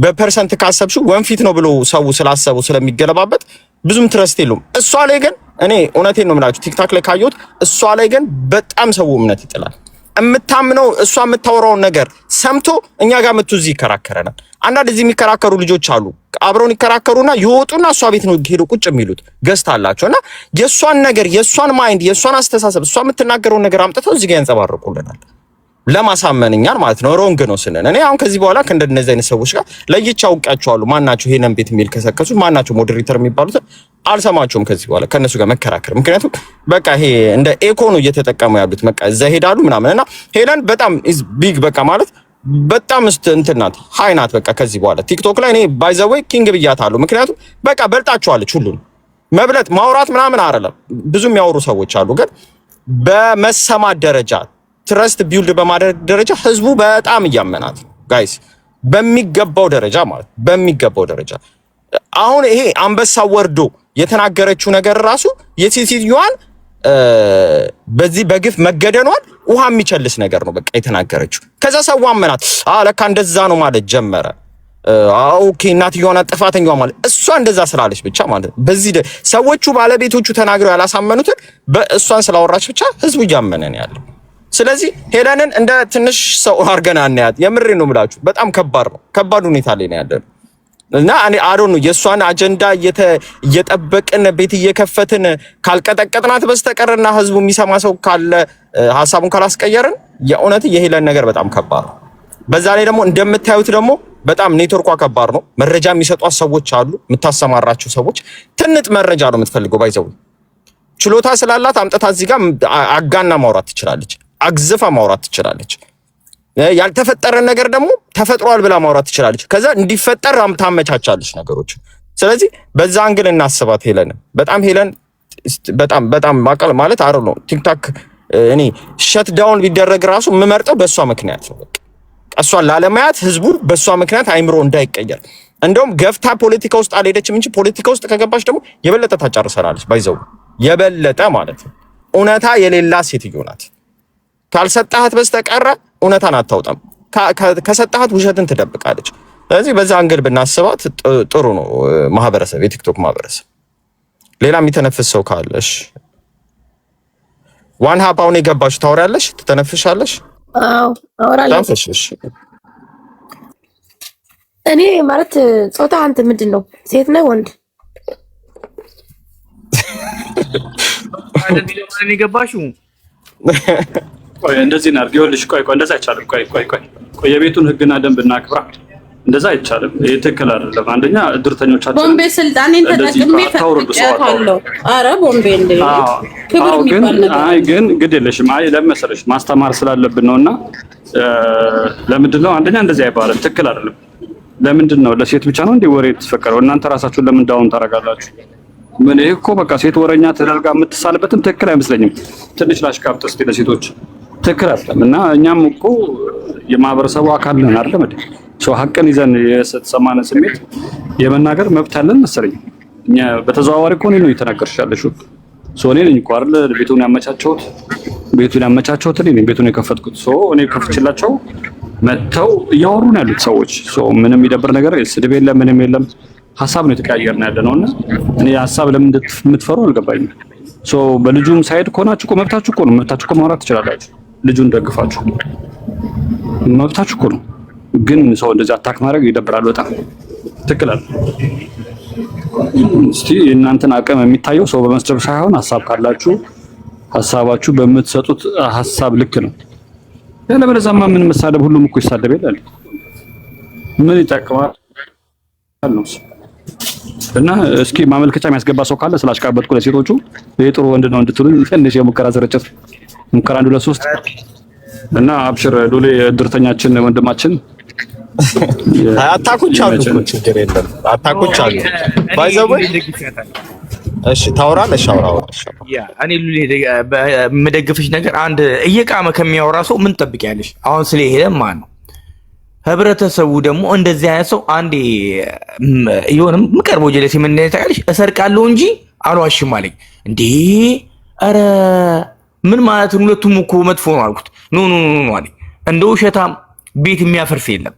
በፐርሰንት ካሰብሽው ወንፊት ነው ብሎ ሰው ስላሰቡ ስለሚገለባበት ብዙም ትረስት የለውም። እሷ ላይ ግን እኔ እውነቴን ነው የምላችሁ ቲክታክ ላይ ካየሁት እሷ ላይ ግን በጣም ሰው እምነት ይጥላል። የምታምነው እሷ የምታወራውን ነገር ሰምቶ እኛ ጋር መጥቶ እዚህ ይከራከረናል። አንዳንድ እዚህ የሚከራከሩ ልጆች አሉ። አብረውን ይከራከሩና ይወጡና እሷ ቤት ነው ሄዶ ቁጭ የሚሉት ገዝት አላቸውና የእሷን ነገር የእሷን ማይንድ የእሷን አስተሳሰብ እሷ የምትናገረውን ነገር አምጥተው እዚህ ጋር ያንጸባርቁልናል ለማሳመንኛል ማለት ነው። ሮንግ ነው ስንል እኔ አሁን ከዚህ በኋላ ከእንደነዚህ አይነት ሰዎች ጋር ለይቼ አውቃቸዋለሁ። ማናቸው ሄለን ቤት የሚል ከሰከሱ ማናቸው ሞዴሬተር የሚባሉት አልሰማቸውም ከዚህ በኋላ ከነሱ ጋር መከራከር። ምክንያቱም በቃ ይሄ እንደ ኤኮ ነው እየተጠቀሙ ያሉት። በቃ እዛ ሄዳሉ ምናምንና ሄለን በጣም ኢዝ ቢግ በቃ ማለት በጣም እንትን ናት፣ ሃይ ናት። በቃ ከዚህ በኋላ ቲክቶክ ላይ እኔ ባይ ዘ ዌይ ኪንግ ብያታለሁ። ምክንያቱም በቃ በልጣቸዋለች። ሁሉን መብለጥ ማውራት ምናምን አይደለም። ብዙ የሚያወሩ ሰዎች አሉ፣ ግን በመሰማት ደረጃ ትረስት ቢልድ በማድረግ ደረጃ ህዝቡ በጣም እያመናት ነው ጋይስ፣ በሚገባው ደረጃ ማለት በሚገባው ደረጃ። አሁን ይሄ አንበሳ ወርዶ የተናገረችው ነገር ራሱ የሴትዮዋን በዚህ በግፍ መገደኗን ውሃ የሚቸልስ ነገር ነው በቃ የተናገረችው። ከዛ ሰው አመናት። ለካ እንደዛ ነው ማለት ጀመረ። ኦኬ እናትየዋን ጥፋተኛዋ ማለት እሷ እንደዛ ስላለች ብቻ ማለት በዚህ ሰዎቹ ባለቤቶቹ ተናግረው ያላሳመኑትን በእሷን ስላወራች ብቻ ህዝቡ እያመነ ነው ያለው። ስለዚህ ሄለንን እንደ ትንሽ ሰው አርገና እናያት። የምሬ ነው የምላችሁ። በጣም ከባድ ነው፣ ከባድ ሁኔታ ላይ ነው ያለው እና እኔ አዶን ነው የእሷን አጀንዳ እየጠበቅን ቤት እየከፈትን ካልቀጠቀጥናት በስተቀርና ህዝቡ የሚሰማ ሰው ካለ ሐሳቡን ካላስቀየርን የእውነት የሄለን ነገር በጣም ከባድ ነው። በዛ ላይ ደግሞ እንደምታዩት ደግሞ በጣም ኔትወርኳ ከባድ ነው። መረጃ የሚሰጧት ሰዎች አሉ፣ የምታሰማራቸው ሰዎች ትንጥ መረጃ ነው የምትፈልገው። ባይዘው ችሎታ ስላላት አምጣታ እዚህ ጋር አጋና ማውራት ትችላለች። አግዝፋ ማውራት ትችላለች። ያልተፈጠረ ነገር ደግሞ ተፈጥሯል ብላ ማውራት ትችላለች። ከዛ እንዲፈጠር ታመቻቻለች ነገሮች። ስለዚህ በዛ አንግል እናስባት ሄለን። በጣም ማቀል ማለት አረ ነው ቲክቶክ እኔ ሸት ዳውን ቢደረግ ራሱ የምመርጠው በሷ ምክንያት ነው። በቃ እሷን ላለማያት ህዝቡ በሷ ምክንያት አይምሮ እንዳይቀየር። እንደውም ገፍታ ፖለቲካ ውስጥ አልሄደችም እንጂ ፖለቲካ ውስጥ ከገባች ደግሞ የበለጠ ታጫርሰናለች። ባይዘው የበለጠ ማለት ነው። እውነታ የሌላ ሴትዮ ናት። ካልሰጣሃት በስተቀር እውነታን አታውጣም። ከሰጣሃት ውሸትን ትደብቃለች። ስለዚህ በዛ አንግል ብናስባት ጥሩ ነው። ማህበረሰብ የቲክቶክ ማህበረሰብ ሌላ የሚተነፍስ ሰው ካለሽ ዋን ሀፓውን የገባሽ ታወሪያለሽ፣ ትተነፍሻለሽ። አዎ አወራለሁ። እኔ ማለት ጾታ አንተ ምንድን ነው? ሴት ነህ ወንድ? አይደለም የገባሽው? ቆይ እንደዚህ ነው ይኸውልሽ። ቆይ እንደዛ አይቻልም። ቆይ የቤቱን ህግና ደንብ እናክብራ። እንደዛ አይቻልም። ይሄ ትክክል አይደለም። አንደኛ እድርተኞቻችን ቦምቤ ስልጣኔን ተጠቅሜ ፈቅጃታለሁ። አረ ቦምቤ እንደ ክብር የሚባል ነገር ግን ግድ የለሽም። ለምን መሰለሽ ማስተማር ስላለብን ነውና ለምንድን ነው አንደኛ እንደዚህ አይባልም። ትክክል አይደለም። ለምንድን ነው ለሴት ብቻ ነው እንዴ ወሬ የተፈቀረው? እናንተ ራሳችሁን ለምን ዳውን ታረጋላችሁ? ምን ይሄ እኮ በቃ ሴት ወረኛ ተደርጋ የምትሳልበትም ትክክል አይመስለኝም። ትንሽ ላሽቃብጥ እስቲ ለሴቶች ትክክል አይደለም። እና እኛም እኮ የማህበረሰቡ አካል ነን አይደል? ማለት ሰው ሀቅን ይዘን የተሰማነ ስሜት የመናገር መብት አለን መሰለኝ። እኛ በተዘዋዋሪ እኮ ነው እየተናገርሽ ያለሽው። እኔ ነኝ እኮ አይደል ቤቱን ያመቻቸውት እኔ ነኝ ቤቱን የከፈትኩት። እኔ ከፍችላቸው መተው እያወሩ ነው ያሉት ሰዎች። ምንም የሚደብር ነገር ስድብ የለም ምንም የለም። ሀሳብ ነው የተቀያየርን ያለ ነውና እኔ ሀሳብ ለምን እንደምትፈሩ አልገባኝም። በልጁም ሳይድ ከሆናችሁ እኮ መብታችሁ እኮ ነው። መብታችሁ እኮ ማውራት ትችላላችሁ። ልጁን ደግፋችሁ መብታችሁ እኮ ነው። ግን ሰው እንደዚህ አታክ ማድረግ ይደብራል በጣም። ትክክል አይደል? እስቲ እናንተን አቅም የሚታየው ሰው በመስደብ ሳይሆን ሀሳብ ካላችሁ ሀሳባችሁ በምትሰጡት ሀሳብ ልክ ነው። ያለበለዚያማ ምን መሳደብ ሁሉም እኮ ይሳደብ ይላል። ምን ይጠቅማል ነው? እና እስኪ ማመልከቻ የሚያስገባ ሰው ካለ ስላሽቃበጥኩ ለሴቶቹ ይሄ ጥሩ ወንድ ነው እንድትሉኝ ትንሽ የሙከራ ስርጭት ሙከራ 1 2 3 እና አብሽር ዶሌ እድርተኛችን ወንድማችን አታኮች አሉ እኮ ችግር የለም። አታኮች አሉ ባይዘው። እሺ ታወራለሽ? አውራሽ እኔ የምደግፍሽ ነገር አንድ እየቃመ ከሚያወራ ሰው ምን ትጠብቂያለሽ? አሁን ስለሄደ ማን ነው ህብረተሰቡ ደግሞ እንደዚህ አይነት ሰው አንዴ ይሁንም ምቀርበው ጀለስ ምን ታያለሽ? እሰርቃለሁ እንጂ አልዋሽም አለኝ እንዴ! አረ ምን ማለት ነው? ሁለቱም እኮ መጥፎ ነው አልኩት። ኖ አለኝ። እንደ ውሸታም ቤት የሚያፈርስ የለም።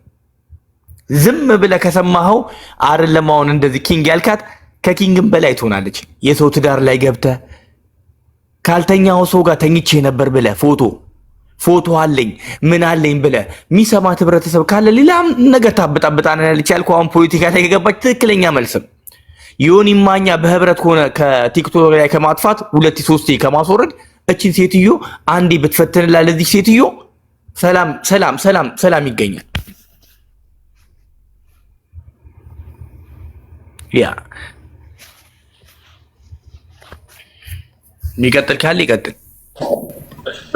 ዝም ብለህ ከሰማኸው አይደለም አሁን እንደዚህ ኪንግ ያልካት ከኪንግም በላይ ትሆናለች። የሰው ትዳር ላይ ገብተህ ካልተኛው ሰው ጋር ተኝቼ ነበር ብለህ ፎቶ አለኝ ምን አለኝ ብለህ የሚሰማት ህብረተሰብ ካለ ሌላም ነገር ታበጣበጣናለች ያልኩህ አሁን ፖለቲካ ላይ ከገባች ትክክለኛ መልስም ዮኒ ማኛ በህብረት ሆነ ከቲክቶክ ላይ ከማጥፋት 2 3 ከማስወረድ እቺን ሴትዮ አንዴ ብትፈተንላ ለዚህ ሴትዮ ሰላም ይገኛል። ያ ይቀጥል ካለ ይቀጥል።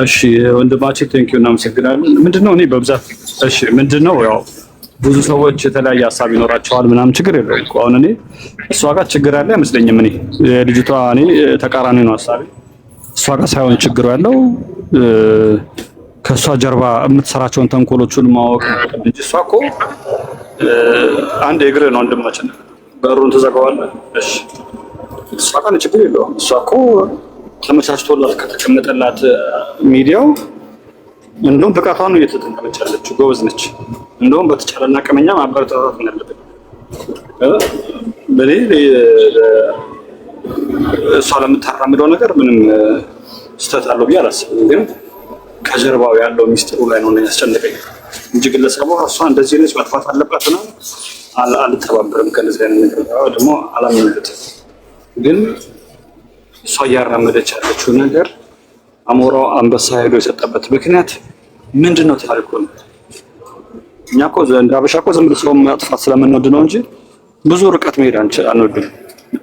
እሺ ወንድማችን ቴንኪው እናመሰግናለን። ምንድነው እኔ በብዛት እሺ ምንድነው ያው ብዙ ሰዎች የተለያየ ሀሳብ ይኖራቸዋል ምናምን ችግር የለውም እኮ አሁን እኔ እሷ ጋር ችግር ያለ አይመስለኝም። እኔ ልጅቷ እኔ ተቃራኒ ነው ሀሳቤ። እሷ ጋር ሳይሆን ችግሩ ያለው ከእሷ ጀርባ የምትሰራቸውን ተንኮሎቹን ማወቅ እንጂ እሷ እኮ አንድ እግር ነው ወንድማችን በሩን ትዘጋዋለህ። እሺ እሷ ጋር ችግር የለውም። እሷ እኮ ተመቻችቶላት ከተቀመጠላት ሚዲያው እንደውም ብቃቷን ነው እየተጠቀመች ጎበዝ ነች። እንደውም በተቻለና አቅመኛ ማበረታታት ነው ያለብን። እሷ ለምታራምደው ነገር ምንም ስህተት አለው ብዬ አላስብም። ግን ከጀርባው ያለው ሚስጥሩ ላይ ነው ያስጨነቀኝ እንጂ ግለሰቧ እሷ እንደዚህ ነች መጥፋት አለባት ነው አልተባበረም። ከነዚህ አይነት ነገር ደግሞ አላምንበትም። ግን እሷ እያራመደች ያለችው ነገር አሞራው አንበሳ ሄዶ የሰጠበት ምክንያት ምንድነው? ታሪኩ ነው። እኛ እኮ እንደ አበሻ እኮ ዝም ብሎ ሰው ማጥፋት ስለምንወድ ነው እንጂ ብዙ ርቀት መሄድ አንወድም።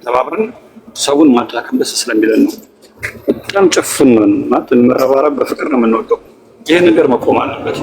ተባብረን ሰውን ማዳከም ደስ ስለሚለን ነው። በጣም ጭፍን ማለት መረባረብ በፍቅር ነው የምንወደው። ይሄ ነገር መቆም አለበት።